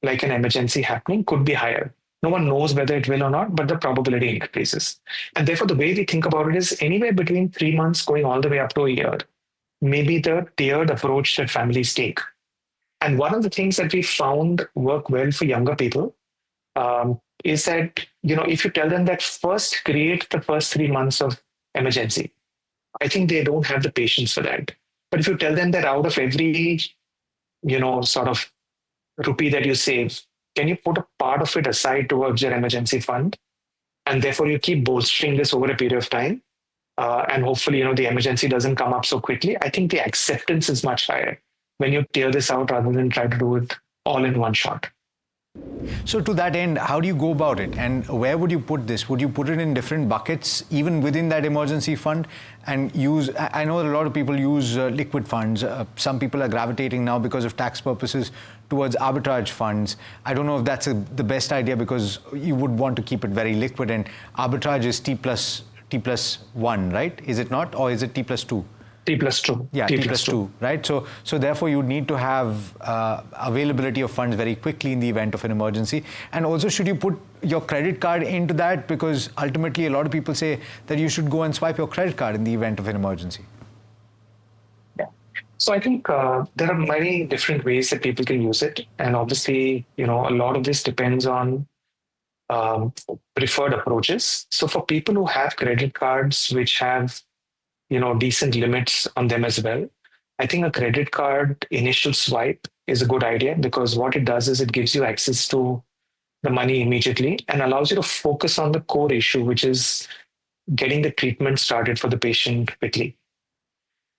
like an emergency happening could be higher. No one knows whether it will or not, but the probability increases. And therefore, the way we think about it is anywhere between 3 months going all the way up to a year, maybe the tiered approach that families take. And one of the things that we found work well for younger people is that, if you tell them that first create the first 3 months of emergency, I think they don't have the patience for that. But if you tell them that out of every, sort of rupee that you save, can you put a part of it aside towards your emergency fund? And therefore you keep bolstering this over a period of time. And hopefully, the emergency doesn't come up so quickly. I think the acceptance is much higher when you tear this out rather than try to do it all in one shot. So to that end, how do you go about it? And where would you put this? Would you put it in different buckets, even within that emergency fund? And use, I know a lot of people use liquid funds. Some people are gravitating now because of tax purposes towards arbitrage funds. I don't know if that's the best idea because you would want to keep it very liquid, and arbitrage is T plus 1, right? Is it not? Or is it T plus 2? T plus 2. Yeah, T plus 2, right? So therefore you need to have availability of funds very quickly in the event of an emergency. And also, should you put your credit card into that? Because ultimately a lot of people say that you should go and swipe your credit card in the event of an emergency. Yeah. So I think there are many different ways that people can use it. And obviously, a lot of this depends on preferred approaches. So for people who have credit cards which have decent limits on them as well, I think a credit card initial swipe is a good idea, because what it does is it gives you access to the money immediately and allows you to focus on the core issue, which is getting the treatment started for the patient quickly.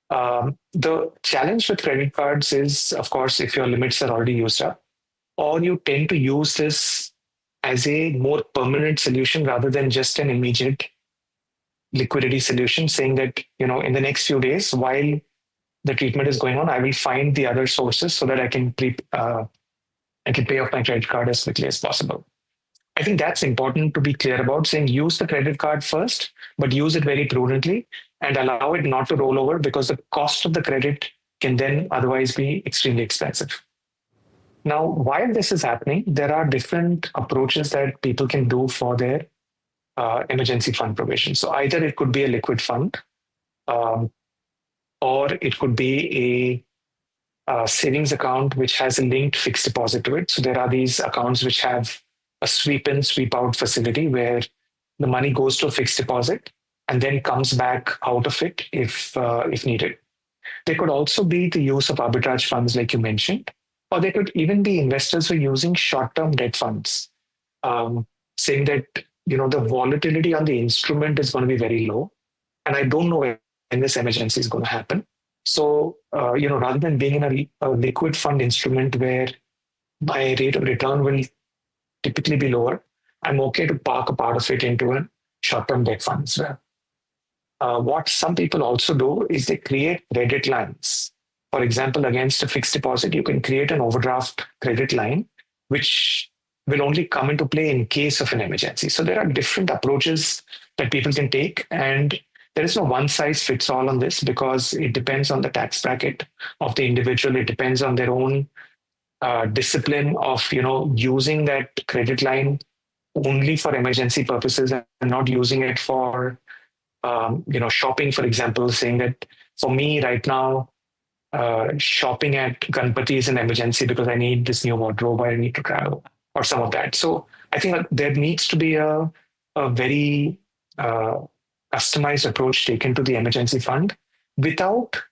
The challenge with credit cards is, of course, if your limits are already used up, or you tend to use this as a more permanent solution rather than just an immediate liquidity solution, saying that, in the next few days, while the treatment is going on, I will find the other sources so that I can pay off my credit card as quickly as possible. I think that's important to be clear about, saying use the credit card first, but use it very prudently and allow it not to roll over, because the cost of the credit can then otherwise be extremely expensive. Now, while this is happening, there are different approaches that people can do for their emergency fund provision. So either it could be a liquid fund, or it could be a savings account which has a linked fixed deposit to it. So there are these accounts which have a sweep in, sweep out facility where the money goes to a fixed deposit and then comes back out of it if needed. There could also be the use of arbitrage funds, like you mentioned, or there could even be investors who are using short-term debt funds, saying that the volatility on the instrument is going to be very low, and I don't know when this emergency is going to happen. So, rather than being in a liquid fund instrument where my rate of return will typically be lower, I'm okay to park a part of it into a short-term debt fund as well. What some people also do is they create credit lines. For example, against a fixed deposit, you can create an overdraft credit line, which will only come into play in case of an emergency. So there are different approaches that people can take, and there is no one size fits all on this, because it depends on the tax bracket of the individual. It depends on their own discipline of using that credit line only for emergency purposes and not using it for shopping, for example, saying that for me right now, shopping at Ganpati is an emergency because I need this new wardrobe, or I need to travel, or some of that. So I think that there needs to be a very customized approach taken to the emergency fund without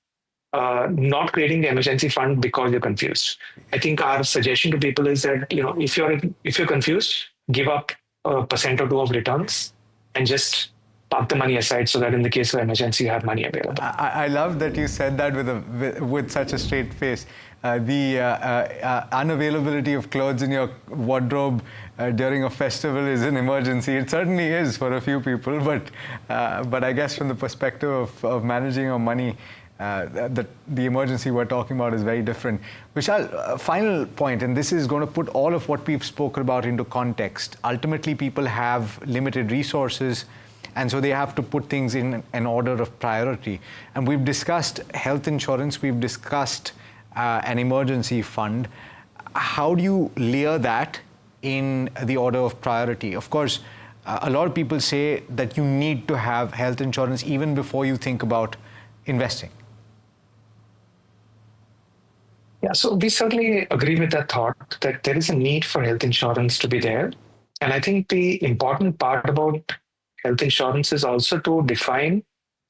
not creating the emergency fund because you're confused. I think our suggestion to people is that if you're confused, give up 1% or 2% of returns and just park the money aside so that in the case of emergency, you have money available. I love that you said that with such a straight face. The unavailability of clothes in your wardrobe during a festival is an emergency. It certainly is for a few people, but I guess from the perspective of managing your money, the emergency we're talking about is very different. Vishal, final point, and this is going to put all of what we've spoken about into context. Ultimately, people have limited resources. And so they have to put things in an order of priority. And we've discussed health insurance, we've discussed an emergency fund. How do you layer that in the order of priority? Of course, a lot of people say that you need to have health insurance even before you think about investing. Yeah, so we certainly agree with that thought that there is a need for health insurance to be there. And I think the important part about health insurance is also to define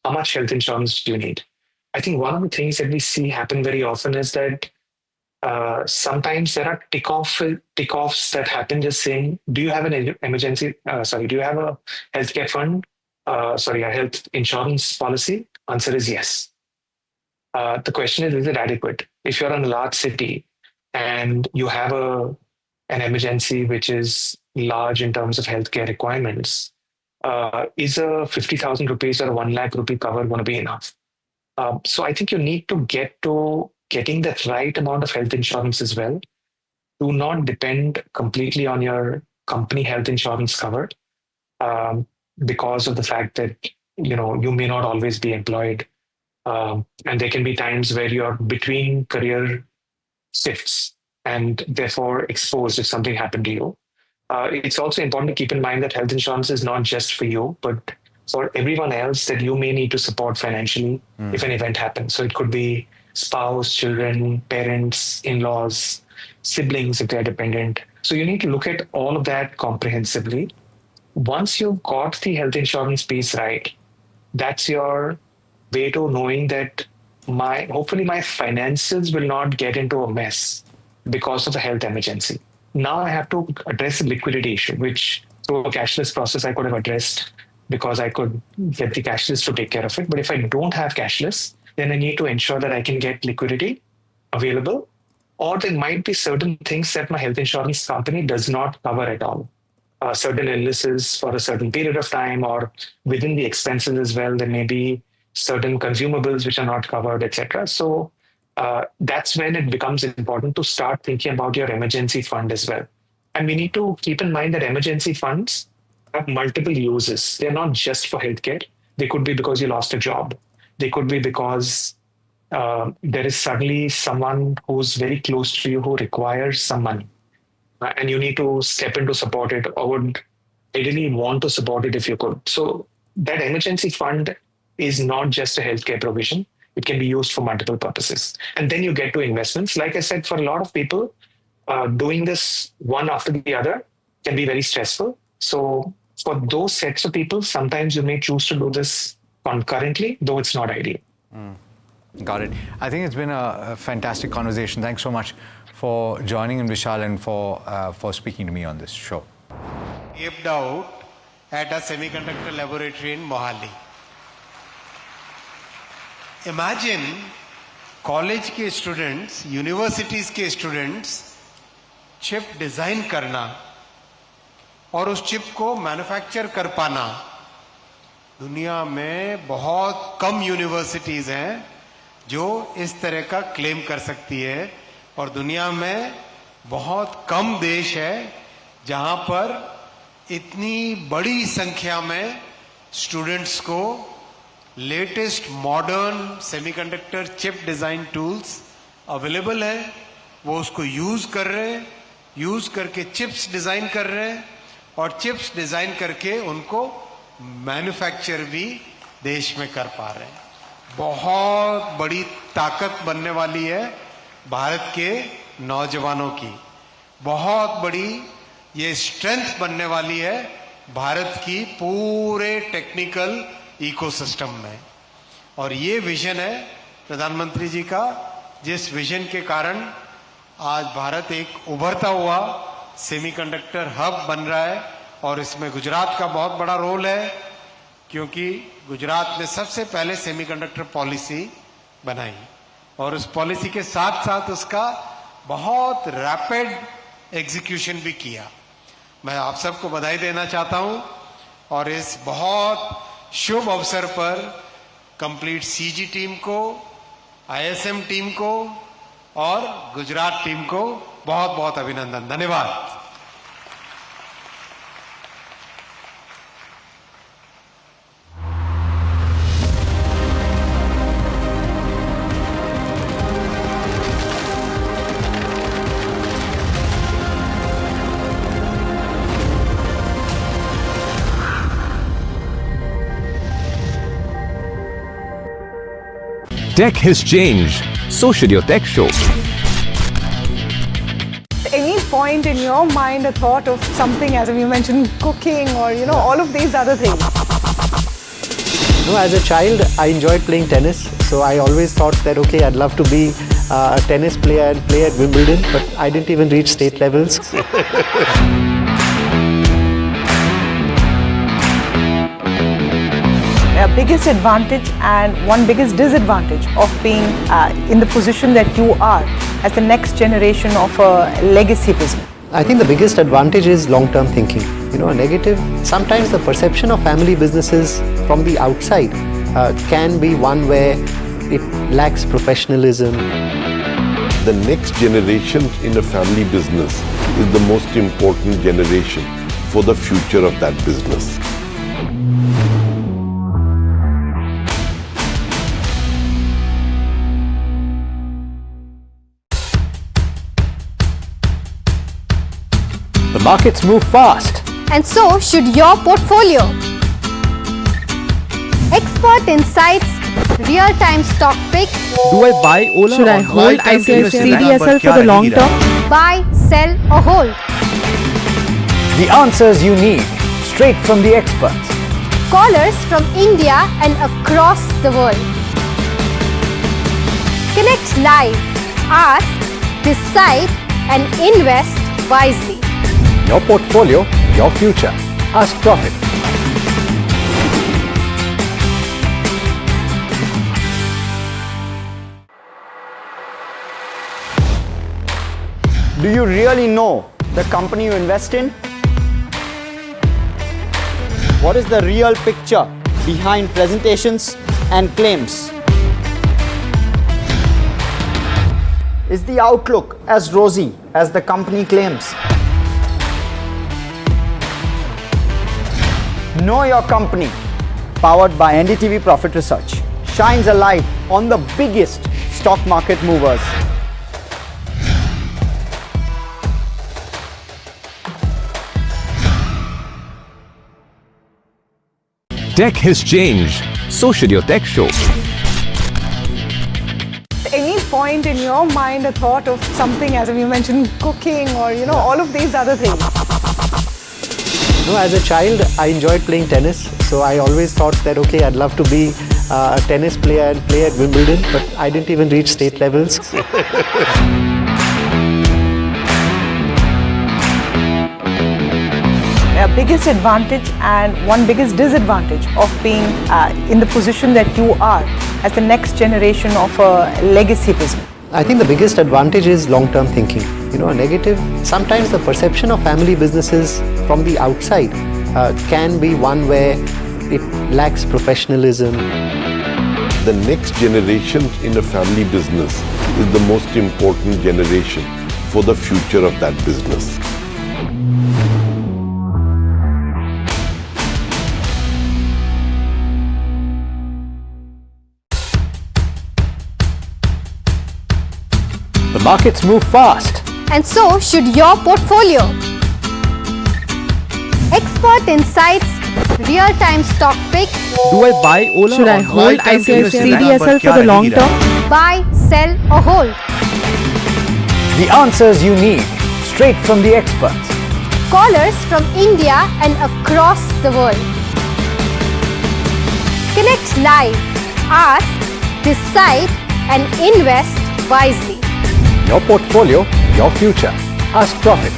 how much health insurance do you need. I think one of the things that we see happen very often is that sometimes there are tick-offs that happen just saying, do you have an emergency, do you have a healthcare fund? A health insurance policy? Answer is yes. The question is it adequate? If you're in a large city and you have an emergency which is large in terms of healthcare requirements, is a 50,000 rupees or a 1 lakh rupee cover going to be enough? So I think you need to get to getting the right amount of health insurance as well. Do not depend completely on your company health insurance cover because of the fact that you may not always be employed. And there can be times where you're between career shifts and therefore exposed if something happened to you. It's also important to keep in mind that health insurance is not just for you, but for everyone else that you may need to support financially if an event happens. So it could be spouse, children, parents, in-laws, siblings if they're dependent. So you need to look at all of that comprehensively. Once you've got the health insurance piece right, that's your way to knowing that hopefully my finances will not get into a mess because of a health emergency. Now I have to address the liquidity issue, which through a cashless process I could have addressed because I could get the cashless to take care of it. But if I don't have cashless, then I need to ensure that I can get liquidity available, or there might be certain things that my health insurance company does not cover at all. Certain illnesses for a certain period of time, or within the expenses as well, there may be certain consumables which are not covered, etc. So that's when it becomes important to start thinking about your emergency fund as well. And we need to keep in mind that emergency funds have multiple uses. They're not just for healthcare. They could be because you lost a job. They could be because there is suddenly someone who's very close to you who requires some money. And you need to step in to support it, or would ideally want to support it if you could. So that emergency fund is not just a healthcare provision. It can be used for multiple purposes. And then you get to investments. Like I said, for a lot of people, doing this one after the other can be very stressful. So for those sets of people, sometimes you may choose to do this concurrently, though it's not ideal. Got it. I think it's been a fantastic conversation. Thanks so much for joining in, Vishal, and for speaking to me on this show. Taped out at a semiconductor laboratory in Mohali. Imagine college के students, universities के students chip design करना और उस chip को manufacture कर पाना. दुनिया में बहुत कम universities हैं जो इस तरह का claim कर सकती है, और दुनिया में बहुत कम देश है जहां पर इतनी बड़ी संख्या में स्टूडेंट्स को latest modern semiconductor chip design tools available है. वो उसको यूज कर रहे हैं, यूज करके चिप्स डिजाइन कर रहे हैं, और चिप्स डिजाइन करके उनको मैन्युफैक्चर भी देश में कर पा रहे हैं. बहुत बड़ी ताकत बनने वाली है भारत के नौजवानों की. बहुत बड़ी ये स्ट्रेंथ बनने वाली है भारत की पूरे टेक्निकल इकोसिस्टम में. और ये विजन है प्रधानमंत्री जी का, जिस विजन के कारण आज भारत एक उभरता हुआ सेमीकंडक्टर हब बन रहा है. और इसमें गुजरात का बहुत बड़ा रोल है, क्योंकि गुजरात ने सबसे पहले सेमीकंडक्टर पॉलिसी बनाई, और उस पॉलिसी के साथ साथ उसका बहुत रैपिड एग्जीक्यूशन भी किया. मैं आप सबको बधाई देना चाहता हूं, और इस बहुत शुभ अवसर पर कंप्लीट सीजी टीम को, आईएसएम टीम को और गुजरात टीम को बहुत बहुत अभिनंदन. धन्यवाद. Tech has changed. So should your tech show. Any point in your mind a thought of something, as you mentioned, cooking or all of these other things? No, as a child, I enjoyed playing tennis. So I always thought that, okay, I'd love to be a tennis player and play at Wimbledon, but I didn't even reach state levels. Biggest advantage and one biggest disadvantage of being in the position that you are as the next generation of a legacy business? I think the biggest advantage is long-term thinking. A negative, sometimes the perception of family businesses from the outside can be one where it lacks professionalism. The next generation in a family business is the most important generation for the future of that business. The markets move fast. And so should your portfolio. Expert insights, real-time stock picks. Do I buy Ola? Should I hold ICICI for the long term? Buy, sell or hold. The answers you need, straight from the experts. Callers from India and across the world. Connect live, ask, decide and invest wisely. Your portfolio, your future. Ask Profit. Do you really know the company you invest in? What is the real picture behind presentations and claims? Is the outlook as rosy as the company claims? Know Your Company, powered by NDTV Profit Research, shines a light on the biggest stock market movers. Tech has changed. So should your tech show. Any point in your mind a thought of something, as you mentioned, cooking or all of these other things? No, as a child, I enjoyed playing tennis. So I always thought that, okay, I'd love to be a tennis player and play at Wimbledon, but I didn't even reach state levels. Biggest advantage and one biggest disadvantage of being in the position that you are as the next generation of a legacy business? I think the biggest advantage is long-term thinking. A negative, sometimes the perception of family businesses from the outside can be one where it lacks professionalism. The next generation in a family business is the most important generation for the future of that business. The markets move fast. And so should your portfolio. Expert insights, real-time stock picks. Do I buy Ola? Should I hold ICICI for the long term? Buy, sell or hold. The answers you need, straight from the experts. Callers from India and across the world. Connect live, ask, decide and invest wisely. Your portfolio, your future. Ask Profit.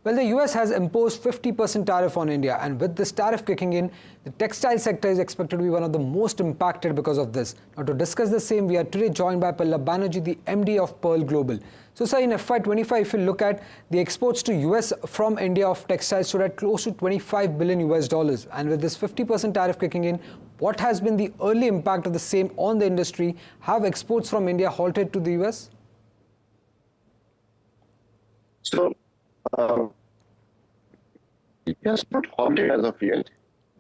Well, the US has imposed 50% tariff on India, and with this tariff kicking in, the textile sector is expected to be one of the most impacted because of this. Now, to discuss the same, we are today joined by Pallab Banerjee, the MD of Pearl Global. So, sir, in FY25, if you look at the exports to US from India of textiles stood at close to $25 billion US, and with this 50% tariff kicking in, what has been the early impact of the same on the industry? Have exports from India halted to the US? So, it has not halted as of yet.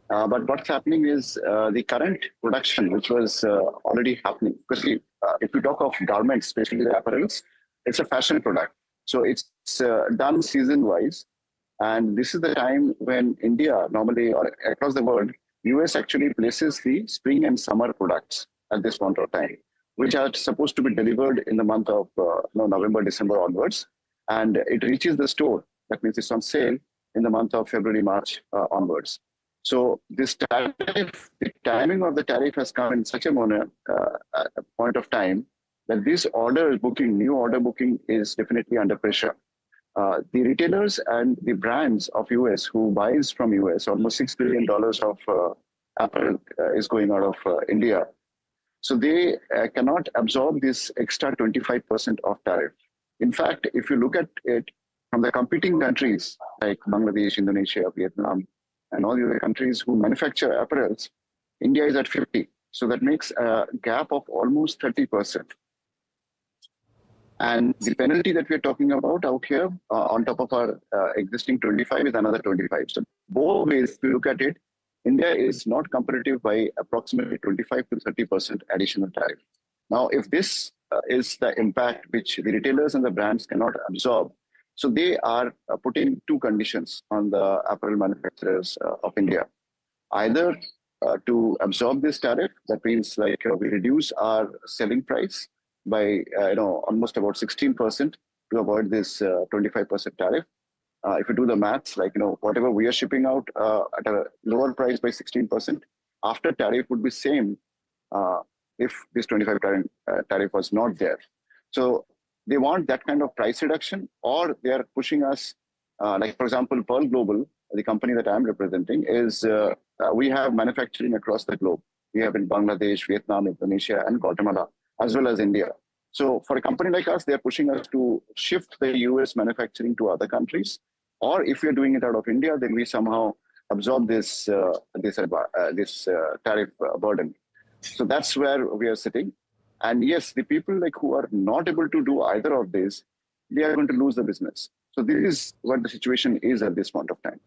But what's happening is the current production, which was already happening, because if we talk of garments, especially the apparels, it's a fashion product. So it's done season-wise. And this is the time when India, normally, or across the world, US actually places the spring and summer products at this point of time, which are supposed to be delivered in the month of November, December onwards. And it reaches the store, that means it's on sale in the month of February, March onwards. So this tariff, the timing of the tariff has come in such a point of time that this order booking, new order booking is definitely under pressure. The retailers and the brands of US who buys from US, almost $6 billion of apparel is going out of India. So they cannot absorb this extra 25% of tariff. In fact, if you look at it from the competing countries like Bangladesh, Indonesia, Vietnam, and all the other countries who manufacture apparels, India is at 50. So that makes a gap of almost 30%. And the penalty that we're talking about out here on top of our existing 25 is another 25. So both ways, if you look at it, India is not competitive by approximately 25 to 30% additional tariff. Now, if this is the impact which the retailers and the brands cannot absorb, so they are putting two conditions on the apparel manufacturers of India. Either to absorb this tariff, that means like we reduce our selling price by almost about 16% to avoid this 25% tariff. If you do the maths, like whatever we are shipping out at a lower price by 16%, after tariff would be same if this 25% tariff was not there. So they want that kind of price reduction, or they are pushing us, like for example, Pearl Global, the company that I'm representing, is we have manufacturing across the globe. We have in Bangladesh, Vietnam, Indonesia, and Guatemala, as well as India. So for a company like us, they're pushing us to shift the US manufacturing to other countries. Or if we're doing it out of India, then we somehow absorb this tariff burden. So that's where we are sitting. And yes, the people like who are not able to do either of these, they are going to lose the business. So this is what the situation is at this point of time.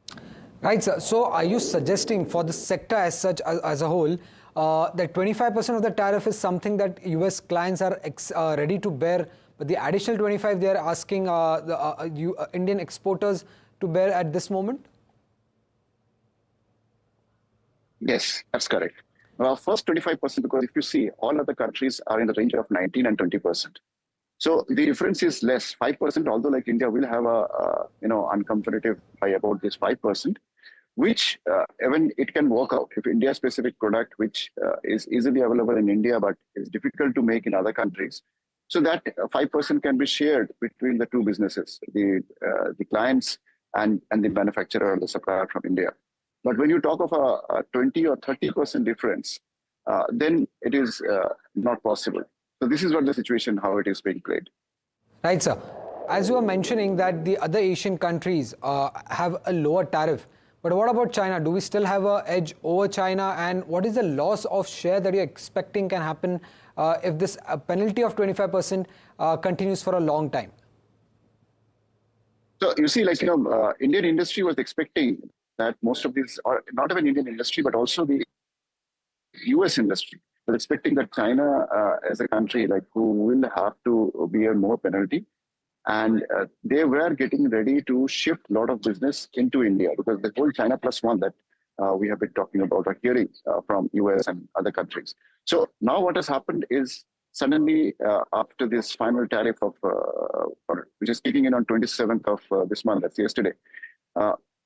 Right, sir. So are you suggesting for the sector as such, as a whole, that 25% of the tariff is something that US clients are ready to bear, but the additional 25 they are asking the Indian exporters to bear at this moment? Yes, that's correct. Well, first 25%, because if you see, all other countries are in the range of 19 and 20%. So the difference is less, 5%, although like India will have a uncompetitive by about this 5%, which even it can work out. If India-specific product, which is easily available in India, but is difficult to make in other countries, so that 5% can be shared between the two businesses, the clients and the manufacturer or the supplier from India. But when you talk of a 20 or 30% difference, then it is not possible. So this is what the situation, how it is being played. Right, sir. As you were mentioning that the other Asian countries have a lower tariff, but what about China? Do we still have an edge over China? And what is the loss of share that you're expecting can happen if this penalty of 25% continues for a long time? So you see, like, Indian industry was expecting that most of these, or not even Indian industry, but also the US industry, was expecting that China as a country, like, who will have to bear more penalty. And they were getting ready to shift a lot of business into India, because the whole China plus one that we have been talking about or hearing from US and other countries. So now what has happened is suddenly after this final tariff of, which is kicking in on 27th of this month, that's yesterday,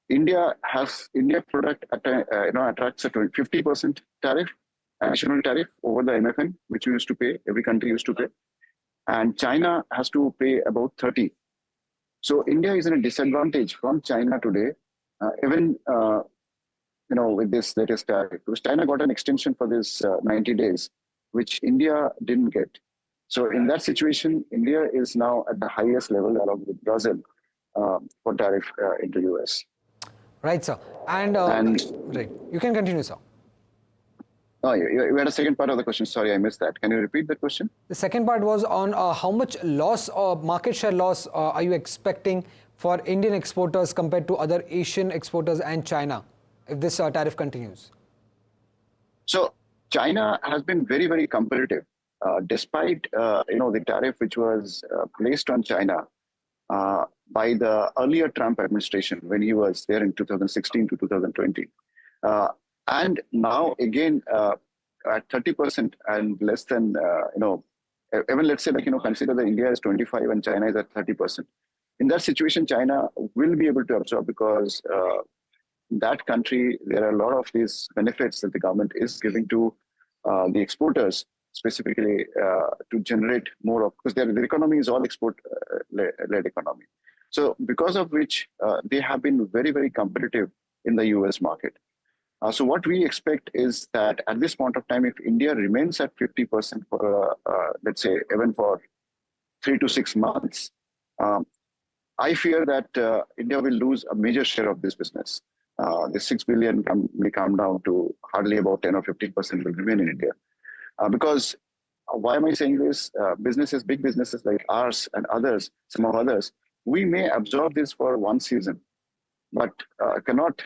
India product attracts a 50% tariff, additional tariff over the MFN, which you used to pay, every country used to pay. And China has to pay about 30. So India is in a disadvantage from China today, even with this latest tariff. Because China got an extension for this 90 days, which India didn't get. So in that situation, India is now at the highest level along with Brazil for tariff into US. Right, sir. And right, you can continue, sir. Oh, you had a second part of the question. Sorry, I missed that. Can you repeat the question? The second part was on how much loss or market share loss are you expecting for Indian exporters compared to other Asian exporters and China if this tariff continues? So China has been very, very competitive, despite the tariff which was placed on China by the earlier Trump administration when he was there in 2016 to 2020. And now again at 30% and less than, even let's say consider that India is 25 and China is at 30%. In that situation, China will be able to absorb because in that country, there are a lot of these benefits that the government is giving to the exporters, specifically to generate more of, because their economy is all export-led economy. So because of which they have been very, very competitive in the US market. So what we expect is that at this point of time, if India remains at 50% for, let's say, even for 3 to 6 months, I fear that India will lose a major share of this business. The 6 billion may come down to hardly about 10 or 15% will remain in India. Because why am I saying this? Businesses, big businesses like ours and others, some of others, we may absorb this for one season, but cannot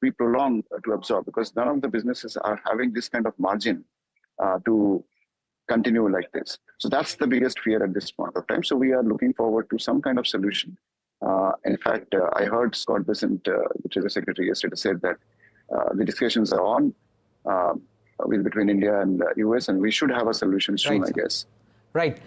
be prolonged to absorb because none of the businesses are having this kind of margin to continue like this. So that's the biggest fear at this point of time. So we are looking forward to some kind of solution. In fact, I heard Scott Bessent, the Treasury Secretary, yesterday said that the discussions are on between India and the US, and we should have a solution soon, right, I guess. Right.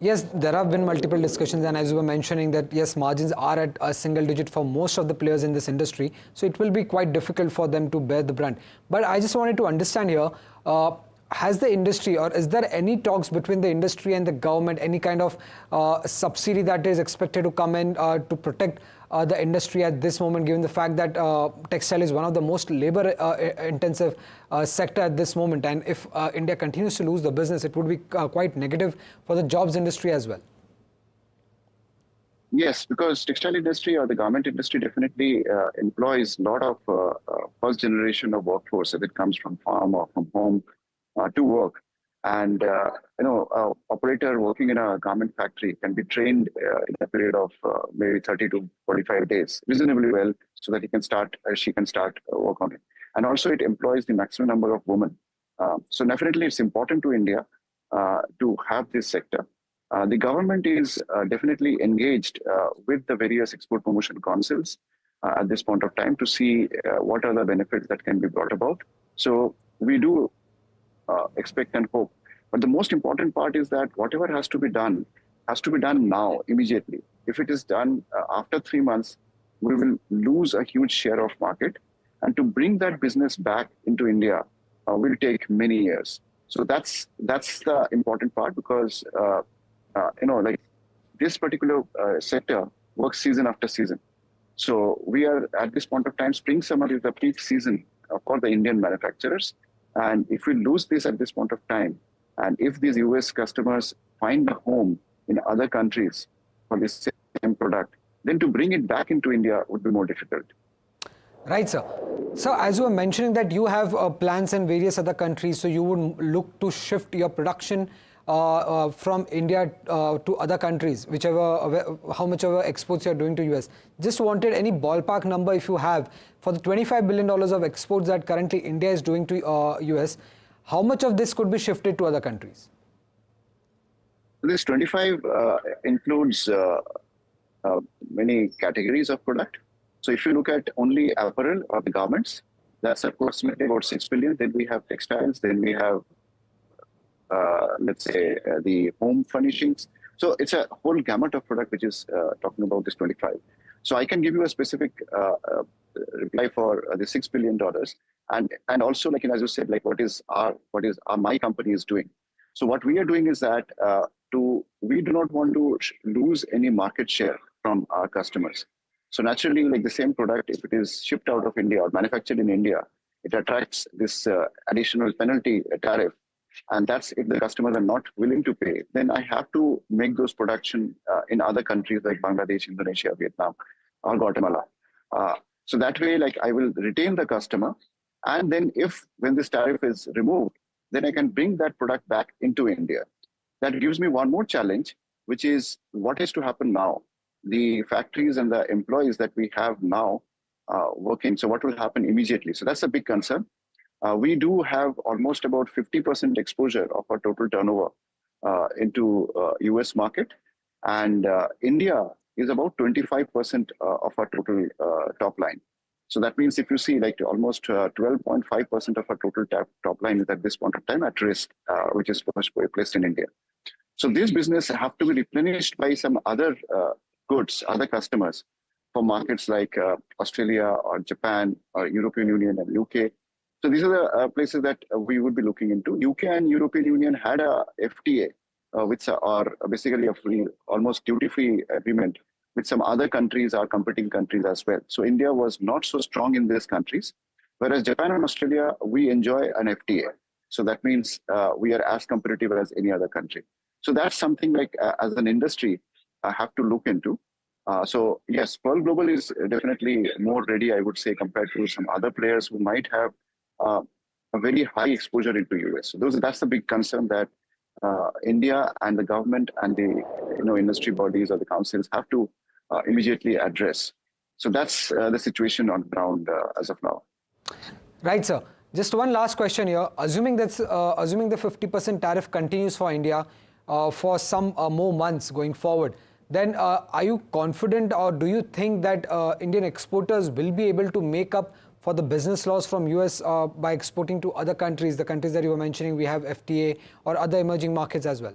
Yes, there have been multiple discussions, and as you were mentioning that, yes, margins are at a single digit for most of the players in this industry, so it will be quite difficult for them to bear the brunt. But I just wanted to understand here, has the industry, or is there any talks between the industry and the government, any kind of subsidy that is expected to come in to protect the industry at this moment, given the fact that textile is one of the most labor intensive sector at this moment, and if India continues to lose the business, it would be quite negative for the jobs industry as well. Yes, because textile industry or the garment industry definitely employs a lot of first generation of workforce if it comes from farm or from home to work. And, operator working in a garment factory can be trained in a period of maybe 30 to 45 days, reasonably well, so that she can start work on it. And also it employs the maximum number of women. So definitely it's important to India to have this sector. The government is definitely engaged with the various export promotion councils at this point of time to see what are the benefits that can be brought about. So we do expect and hope. But the most important part is that whatever has to be done now, immediately. If it is done after 3 months, we will lose a huge share of market. And to bring that business back into India will take many years. So that's the important part because, like this particular sector works season after season. So we are at this point of time, spring, summer is the peak season for the Indian manufacturers. And if we lose this at this point of time, and if these US customers find a home in other countries for this same product, then to bring it back into India would be more difficult. Right, sir. So as you were mentioning that you have plans in various other countries, so you would look to shift your production from India to other countries, how much ever exports you're doing to US. Just wanted any ballpark number if you have for the $25 billion of exports that currently India is doing to US, how much of this could be shifted to other countries? This 25 includes many categories of product. So if you look at only apparel or the garments, that's approximately about 6 billion. Then we have textiles, then we have let's say the home furnishings. So it's a whole gamut of product which is talking about this 25. So I can give you a specific reply for the $6 billion, and also like as you said, like what is my company is doing. So what we are doing is that we do not want to lose any market share from our customers. So naturally, like the same product, if it is shipped out of India or manufactured in India, it attracts this additional penalty tariff. And that's if the customers are not willing to pay, then I have to make those production in other countries like Bangladesh, Indonesia, Vietnam, or Guatemala. So that way, like I will retain the customer. And then when this tariff is removed, then I can bring that product back into India. That gives me one more challenge, which is what is to happen now. The factories and the employees that we have now working, so what will happen immediately? So that's a big concern. We do have almost about 50% exposure of our total turnover into US market, and India is about 25% of our total top line. So that means if you see like almost 12.5% of our total top line is at this point of time at risk, which is placed in India. So this business have to be replenished by some other goods, other customers for markets like Australia or Japan or European Union and UK. So these are the places that we would be looking into. UK and European Union had a FTA, which are basically a free, almost duty-free agreement with some other countries, our competing countries as well. So India was not so strong in these countries, whereas Japan and Australia, we enjoy an FTA. So that means we are as competitive as any other country. So that's something like as an industry, I have to look into. So yes, Pearl Global is definitely more ready, I would say, compared to some other players who might have a very high exposure into US. So that's the big concern that India and the government and the industry bodies or the councils have to immediately address. So that's the situation on ground as of now. Right, sir. Just one last question here. Assuming the 50% tariff continues for India for some more months going forward, then are you confident, or do you think that Indian exporters will be able to make up for the business loss from US by exporting to other countries, the countries that you were mentioning, we have FTA or other emerging markets as well?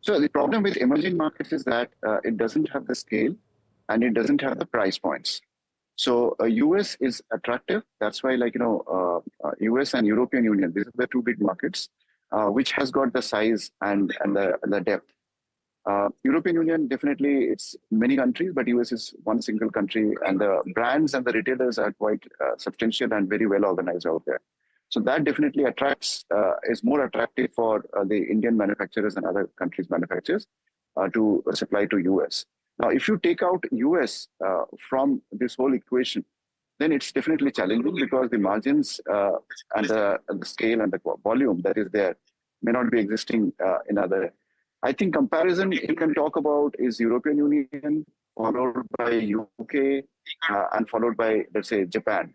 So the problem with emerging markets is that it doesn't have the scale and it doesn't have the price points. So US is attractive. That's why, like, US and European Union, these are the two big markets, which has got the size and the depth. European Union, definitely it's many countries, but US is one single country, and the brands and the retailers are quite substantial and very well organized out there. So that definitely is more attractive for the Indian manufacturers and other countries' manufacturers to supply to US. Now, if you take out US from this whole equation, then it's definitely challenging because the margins and the scale and the volume that is there may not be existing in other. I think comparison you can talk about is European Union, followed by UK, and followed by, let's say, Japan.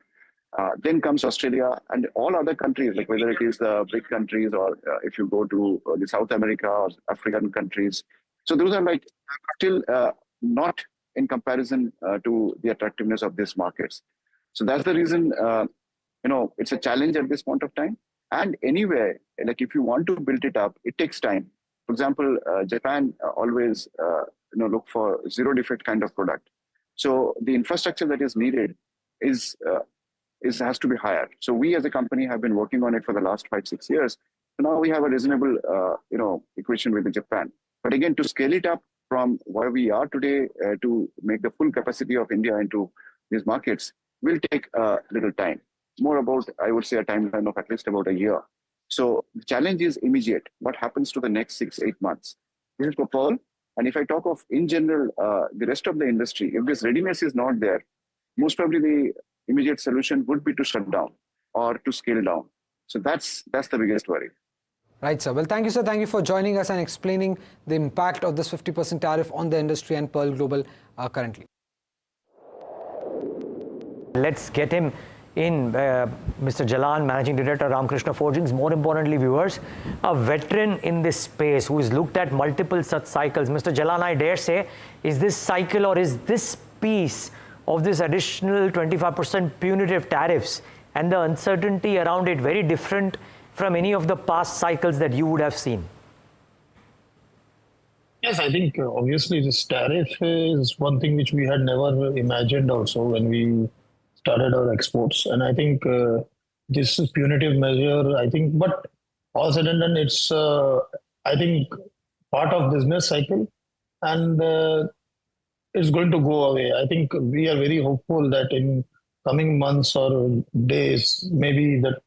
Then comes Australia and all other countries, like whether it is the big countries or if you go to the South America or African countries. So those are like still not in comparison to the attractiveness of these markets. So that's the reason, it's a challenge at this point of time. And anyway, like if you want to build it up, it takes time. For example, Japan always look for zero defect kind of product. So the infrastructure that is needed has to be higher. So we as a company have been working on it for the last 5-6 years. So now we have a reasonable equation with Japan. But again, to scale it up from where we are today to make the full capacity of India into these markets will take a little time. More about, I would say, a timeline of at least about a year. So the challenge is immediate. What happens to the next 6-8 months? This is for Pearl. And if I talk of, in general, the rest of the industry, if this readiness is not there, most probably the immediate solution would be to shut down or to scale down. So that's the biggest worry. Right, sir. Well, thank you, sir. Thank you for joining us and explaining the impact of this 50% tariff on the industry and Pearl Global currently. Let's get him in, Mr. Jalan, Managing Director, Ramkrishna Forgings. More importantly, viewers, a veteran in this space who has looked at multiple such cycles. Mr. Jalan, I dare say, is this cycle or is this piece of this additional 25% punitive tariffs and the uncertainty around it very different from any of the past cycles that you would have seen? Yes, I think obviously this tariff is one thing which we had never imagined also when we started our exports. And I think this is punitive measure, I think, but all said and done, it's, I think, part of business cycle. And it's going to go away. I think we are very hopeful that in coming months or days, maybe that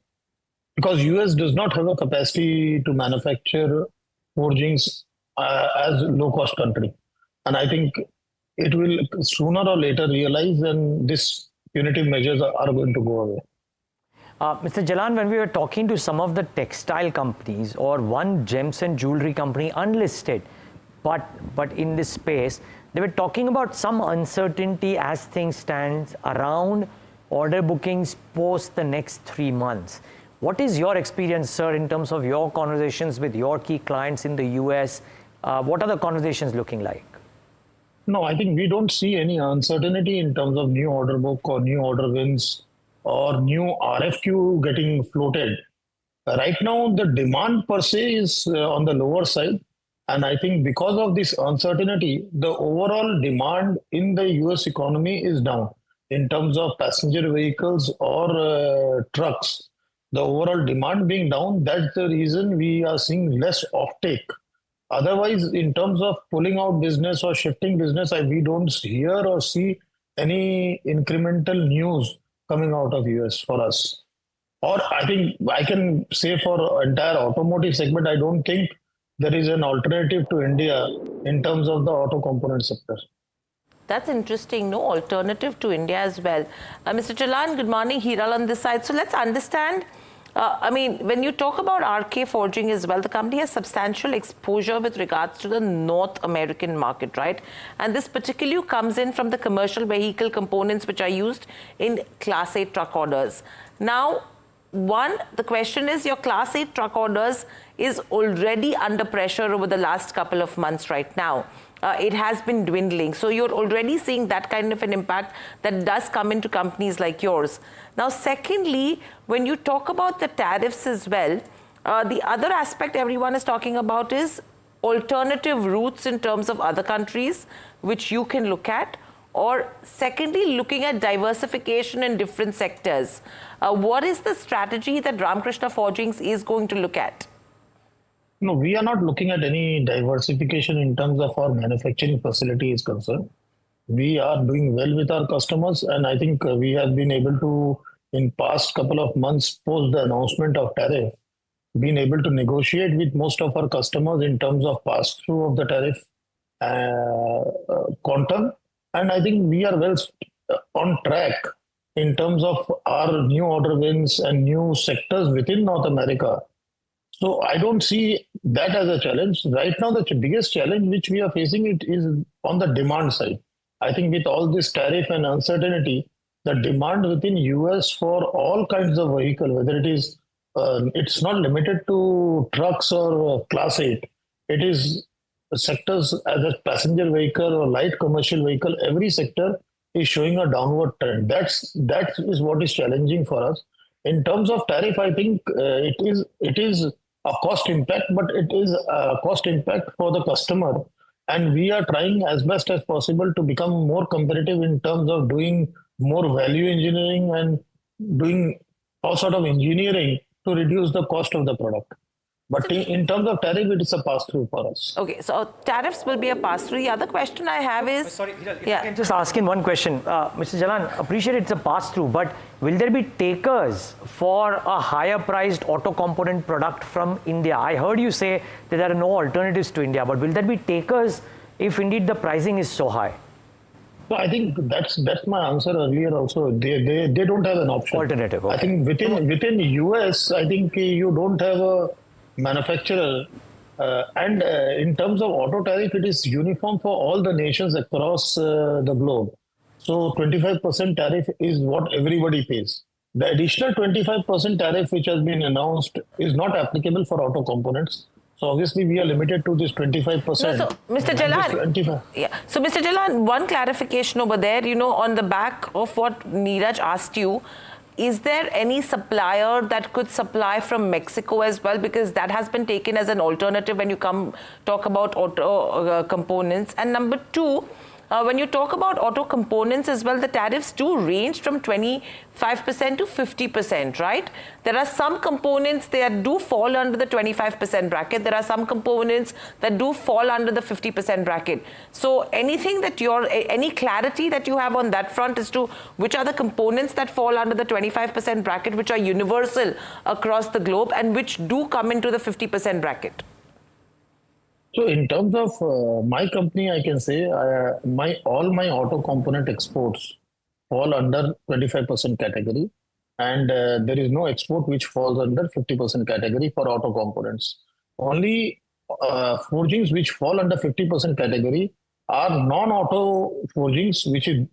because US does not have a capacity to manufacture forgings as a low-cost country, and I think it will sooner or later realize, and this punitive measures are going to go away. Mr. Jalan, when we were talking to some of the textile companies or one gems and jewelry company unlisted, but in this space, they were talking about some uncertainty as things stand around order bookings post the next 3 months. What is your experience, sir, in terms of your conversations with your key clients in the US? What are the conversations looking like? No, I think we don't see any uncertainty in terms of new order book or new order wins or new RFQ getting floated. Right now, the demand per se is on the lower side. And I think because of this uncertainty, the overall demand in the US economy is down in terms of passenger vehicles or trucks. The overall demand being down, that's the reason we are seeing less offtake. Otherwise, in terms of pulling out business or shifting business, we don't hear or see any incremental news coming out of US for us. Or I think I can say for entire automotive segment, I don't think there is an alternative to India in terms of the auto component sector. That's interesting. No alternative to India as well. Mr. Jalan, good morning. Hiral on this side. So let's understand. I mean, when you talk about RK Forging as well, the company has substantial exposure with regards to the North American market, right? And this particularly comes in from the commercial vehicle components which are used in Class 8 truck orders. Now, the question is your Class 8 truck orders is already under pressure over the last couple of months right now. It has been dwindling. So you're already seeing that kind of an impact that does come into companies like yours. Now, secondly, when you talk about the tariffs as well, the other aspect everyone is talking about is alternative routes in terms of other countries, which you can look at. Or secondly, looking at diversification in different sectors. What is the strategy that Ramkrishna Forgings is going to look at? No, we are not looking at any diversification in terms of our manufacturing facility is concerned. We are doing well with our customers, and I think we have been able to, in past couple of months post the announcement of tariff, been able to negotiate with most of our customers in terms of pass-through of the tariff quantum. And I think we are well on track in terms of our new order wins and new sectors within North America. So I don't see that as a challenge. Right now, the biggest challenge which we are facing it is on the demand side. I think with all this tariff and uncertainty, the demand within US for all kinds of vehicle, whether it is, it's not limited to trucks or Class 8. It is sectors as a passenger vehicle or light commercial vehicle, every sector is showing a downward trend. That is what is challenging for us. In terms of tariff, I think it is a cost impact, but it is a cost impact for the customer. And we are trying as best as possible to become more competitive in terms of doing more value engineering and doing all sort of engineering to reduce the cost of the product. But in terms of tariff, it is a pass-through for us. Okay, so tariffs will be a pass-through. The other question I have is... Sorry, Hiral, if I can just ask in one question. Mr. Jalan, appreciate it's a pass-through, but will there be takers for a higher-priced auto component product from India? I heard you say that there are no alternatives to India, but will there be takers if indeed the pricing is so high? So I think that's my answer earlier also. They don't have an option. Alternative. Okay. I think within US, I think you don't have a manufacturer, and in terms of auto tariff, it is uniform for all the nations across the globe. So 25% tariff is what everybody pays. The additional 25% tariff which has been announced is not applicable for auto components. So obviously we are limited to this 25%. No, so Mr. Jalan, so Mr. Jalan, one clarification over there, on the back of what Neeraj asked you, is there any supplier that could supply from Mexico as well? Because that has been taken as an alternative when you talk about auto components. And number two, when you talk about auto components as well, the tariffs do range from 25% to 50%, right? There are some components that do fall under the 25% bracket. There are some components that do fall under the 50% bracket. So anything that any clarity that you have on that front as to which are the components that fall under the 25% bracket, which are universal across the globe and which do come into the 50% bracket? So in terms of my company, I can say all my auto component exports fall under 25% category, and there is no export which falls under 50% category for auto components. Only forgings which fall under 50% category are non-auto forgings, which is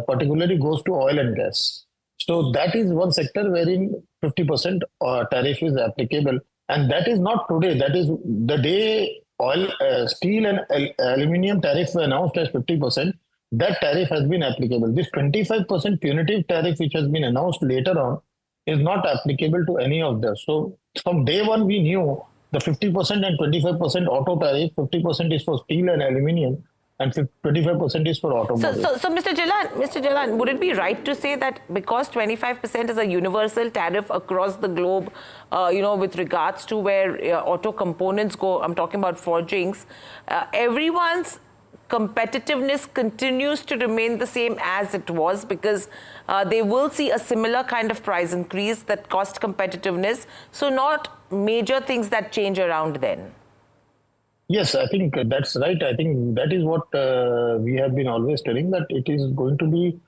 particularly goes to oil and gas. So that is one sector wherein 50% tariff is applicable, and that is not today. That is the day oil, steel and aluminium tariff were announced as 50%. That tariff has been applicable. This 25% punitive tariff, which has been announced later on, is not applicable to any of them. So from day one, we knew the 50% and 25% auto tariff, 50% is for steel and aluminium, and 25% is for automobiles. So Mr. Jalan, would it be right to say that because 25% is a universal tariff across the globe, with regards to where auto components go, I'm talking about forgings, everyone's competitiveness continues to remain the same as it was, because they will see a similar kind of price increase, that cost competitiveness, so not major things that change around then? Yes, I think that's right. I think that is what we have been always telling, that it is going to be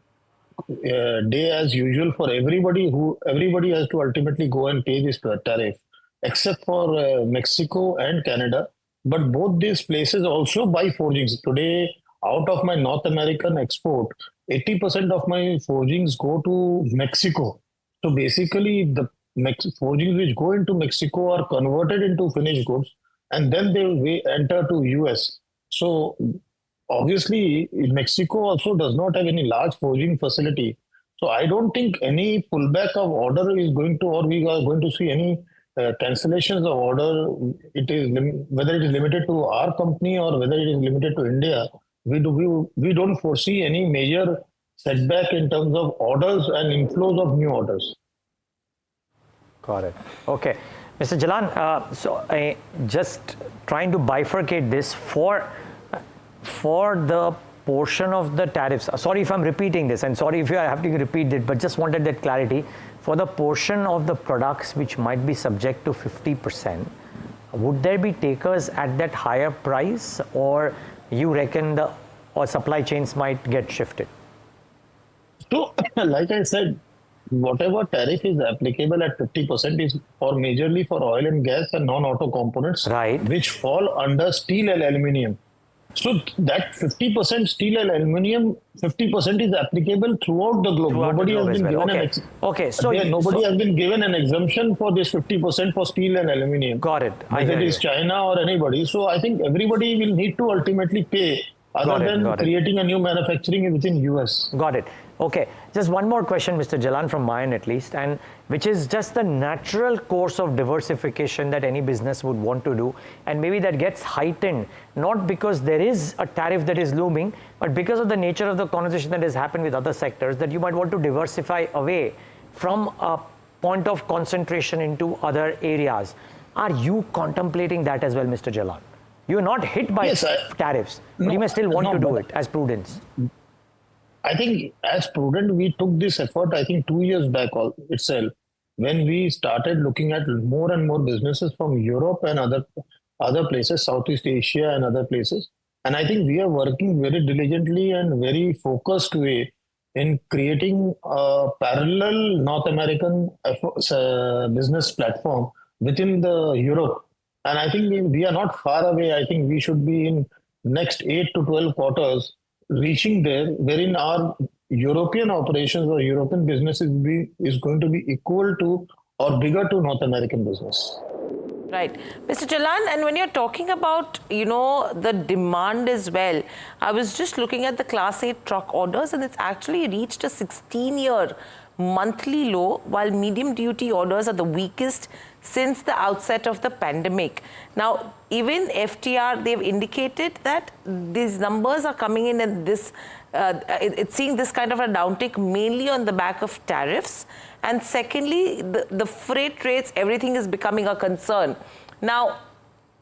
day as usual for everybody. Everybody has to ultimately go and pay this tariff, except for Mexico and Canada. But both these places also buy forgings. Today, out of my North American export, 80% of my forgings go to Mexico. So basically, the forgings which go into Mexico are converted into finished goods, and then they enter to US. So obviously, Mexico also does not have any large forging facility. So I don't think any pullback of order is going to, or we are going to see any cancellations of order. Whether it is limited to our company or whether it is limited to India, we don't foresee any major setback in terms of orders and inflows of new orders. Got it. Okay. Mr. Jalan, just trying to bifurcate this for the portion of the tariffs. Sorry if I'm repeating this, and sorry if I have to repeat it, but just wanted that clarity. For the portion of the products which might be subject to 50%, would there be takers at that higher price, or you reckon the supply chains might get shifted? So, like I said, whatever tariff is applicable at 50% is majorly for oil and gas and non-auto components, right, which fall under steel and aluminium. So that 50% steel and aluminium, 50% is applicable throughout the globe. Nobody has been given nobody has been given an exemption for this 50% for steel and aluminium. Got it. Whether it is China or anybody. So I think everybody will need to ultimately pay, other than creating a new manufacturing within US. Got it. Okay, just one more question, Mr. Jalan, from mine at least, and which is just the natural course of diversification that any business would want to do, and maybe that gets heightened, not because there is a tariff that is looming, but because of the nature of the conversation that has happened with other sectors, that you might want to diversify away from a point of concentration into other areas. Are you contemplating that as well, Mr. Jalan? You're not hit by tariffs, but you may still want to do it as prudence. I think as prudent, we took this effort, I think 2 years back itself, when we started looking at more and more businesses from Europe and other places, Southeast Asia and other places. And I think we are working very diligently and very focused way in creating a parallel North American business platform within the Europe. And I think we are not far away. I think we should be in next 8 to 12 quarters reaching there, wherein our European operations or European businesses is going to be equal to or bigger to North American business. Right. Mr. Jalan, and when you're talking about, the demand as well, I was just looking at the Class 8 truck orders and it's actually reached a 16-year monthly low, while medium duty orders are the weakest since the outset of the pandemic. Now, even FTR, they've indicated that these numbers are coming in and it's seeing this kind of a downtick mainly on the back of tariffs. And secondly, the freight rates, everything is becoming a concern. Now,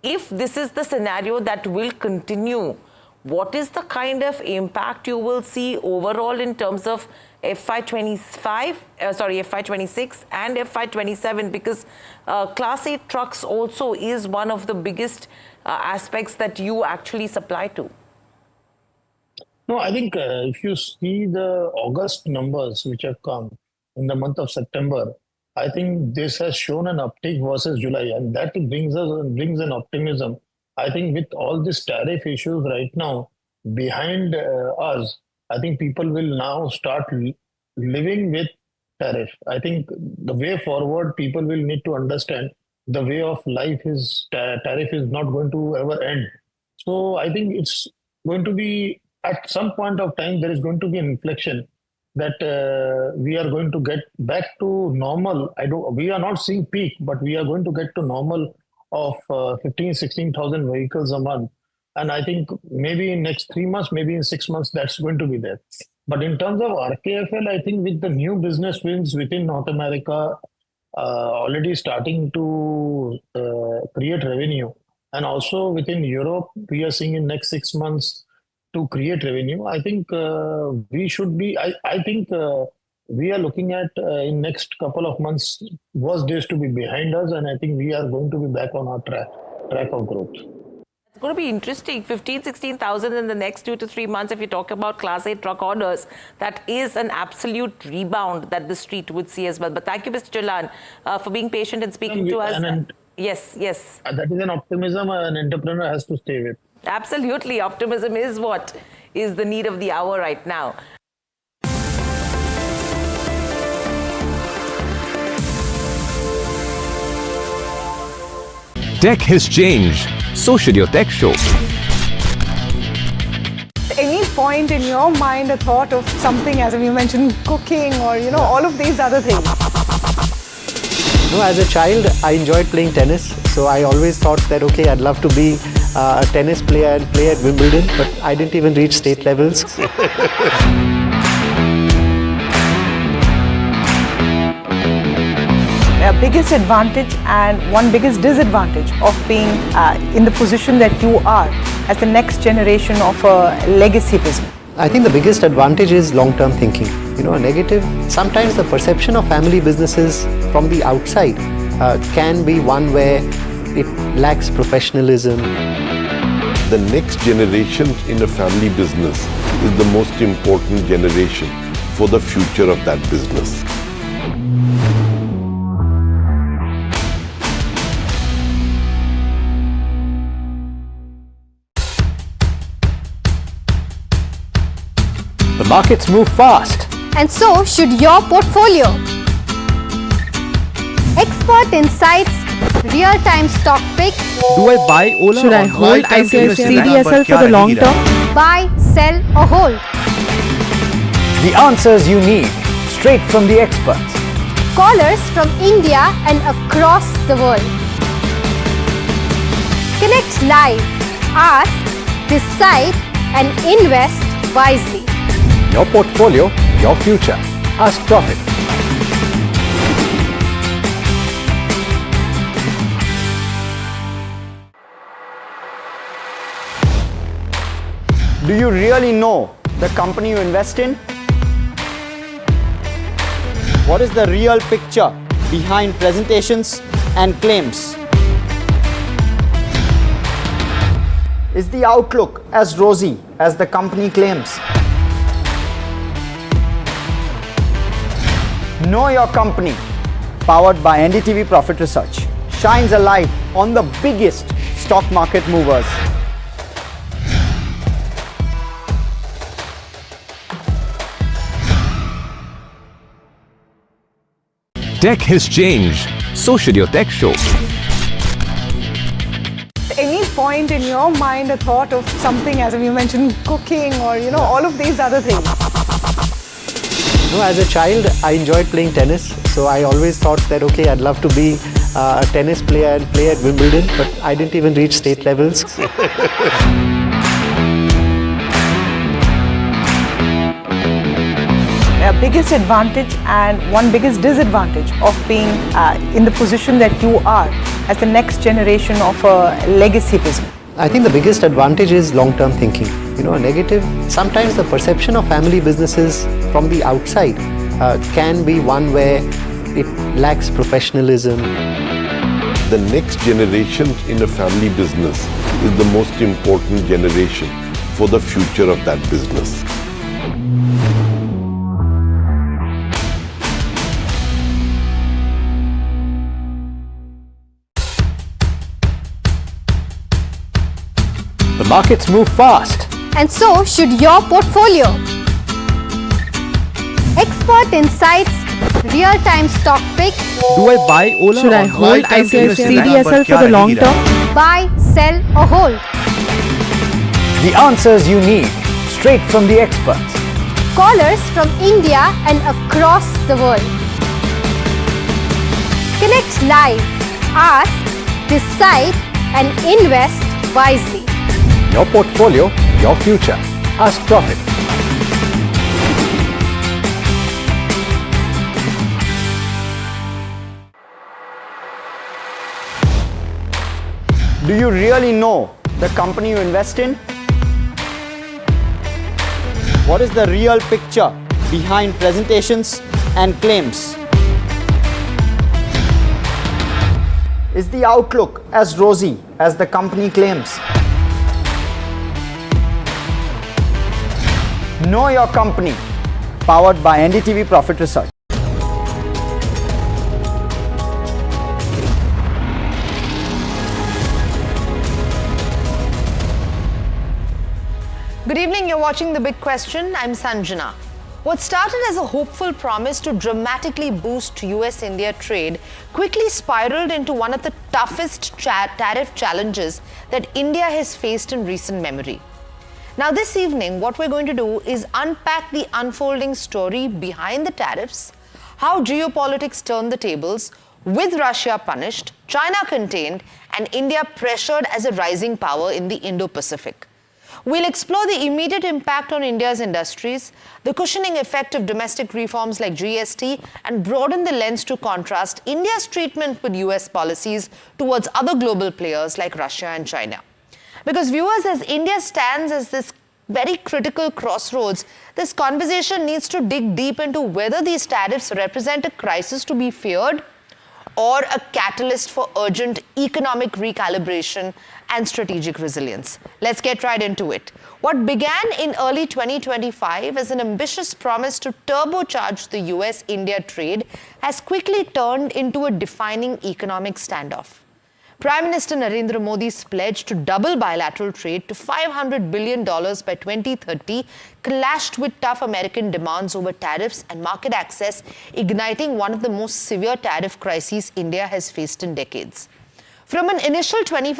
if this is the scenario that will continue, what is the kind of impact you will see overall in terms of FY26 and FY27? Because Class 8 trucks also is one of the biggest aspects that you actually supply to. No, I think if you see the August numbers which have come in the month of September, I think this has shown an uptick versus July, and that brings an optimism. I think with all these tariff issues right now behind us, I think people will now start living with tariff. I think the way forward, people will need to understand the way of life is tariff is not going to ever end. So I think it's going to be, at some point of time, there is going to be an inflection that we are going to get back to normal. We are not seeing peak, but we are going to get to normal of 16,000 vehicles a month. And I think maybe in next 3 months, maybe in 6 months, that's going to be there. But in terms of RKFL, I think with the new business wins within North America already starting to create revenue, and also within Europe, we are seeing in next 6 months to create revenue. I think we should be, I think we are looking at in next couple of months, worst days to be behind us. And I think we are going to be back on our track of growth. It's going to be interesting. 16,000 in the next 2 to 3 months. If you talk about Class 8 truck orders, that is an absolute rebound that the street would see as well. But thank you, Mr. Jalan, for being patient and speaking to us. Yes. That is an optimism an entrepreneur has to stay with. Absolutely. Optimism is what is the need of the hour right now. Tech has changed. So should your tech show. Any point in your mind a thought of something, as you mentioned, cooking or, all of these other things? No, as a child, I enjoyed playing tennis. So I always thought that, okay, I'd love to be a tennis player and play at Wimbledon, but I didn't even reach state levels. Biggest advantage and one biggest disadvantage of being in the position that you are as the next generation of a legacy business? I think the biggest advantage is long-term thinking. A negative, sometimes the perception of family businesses from the outside can be one where it lacks professionalism. The next generation in a family business is the most important generation for the future of that business. The markets move fast. And so should your portfolio. Expert insights, real-time stock picks. Do I buy Ola? Should I hold CDSL for the long term? Buy, sell or hold. The answers you need, straight from the experts. Callers from India and across the world. Connect live, ask, decide and invest wisely. Your portfolio, your future. Ask Profit. Do you really know the company you invest in? What is the real picture behind presentations and claims? Is the outlook as rosy as the company claims? Know Your Company, powered by NDTV Profit Research, shines a light on the biggest stock market movers. Tech has changed. So should your tech show. point in your mind a thought of something, as you mentioned, cooking or, all of these other things? No, as a child, I enjoyed playing tennis. So I always thought that, okay, I'd love to be a tennis player and play at Wimbledon, but I didn't even reach state levels. Biggest advantage and one biggest disadvantage of being in the position that you are as the next generation of a legacy business? I think the biggest advantage is long-term thinking. A negative, sometimes the perception of family businesses from the outside can be one where it lacks professionalism. The next generation in a family business is the most important generation for the future of that business. The markets move fast. And so should your portfolio. Expert insights, real-time stock picks. Do I buy Ola? Should I hold CDSL for the long term? Buy, sell or hold. The answers you need, straight from the experts. Callers from India and across the world. Connect live, ask, decide and invest wisely. Your portfolio, your future. Ask Profit. Do you really know the company you invest in? What is the real picture behind presentations and claims? Is the outlook as rosy as the company claims? Know your company, powered by NDTV Profit Research. Good evening, you're watching The Big Question. I'm Sanjana. What started as a hopeful promise to dramatically boost US-India trade quickly spiraled into one of the toughest tariff challenges that India has faced in recent memory. Now this evening, what we're going to do is unpack the unfolding story behind the tariffs, how geopolitics turned the tables, with Russia punished, China contained, and India pressured as a rising power in the Indo-Pacific. We'll explore the immediate impact on India's industries, the cushioning effect of domestic reforms like GST, and broaden the lens to contrast India's treatment with US policies towards other global players like Russia and China. Because viewers, as India stands as this very critical crossroads, this conversation needs to dig deep into whether these tariffs represent a crisis to be feared or a catalyst for urgent economic recalibration and strategic resilience. Let's get right into it. What began in early 2025 as an ambitious promise to turbocharge the US-India trade has quickly turned into a defining economic standoff. Prime Minister Narendra Modi's pledge to double bilateral trade to $500 billion by 2030 clashed with tough American demands over tariffs and market access, igniting one of the most severe tariff crises India has faced in decades. From an initial 25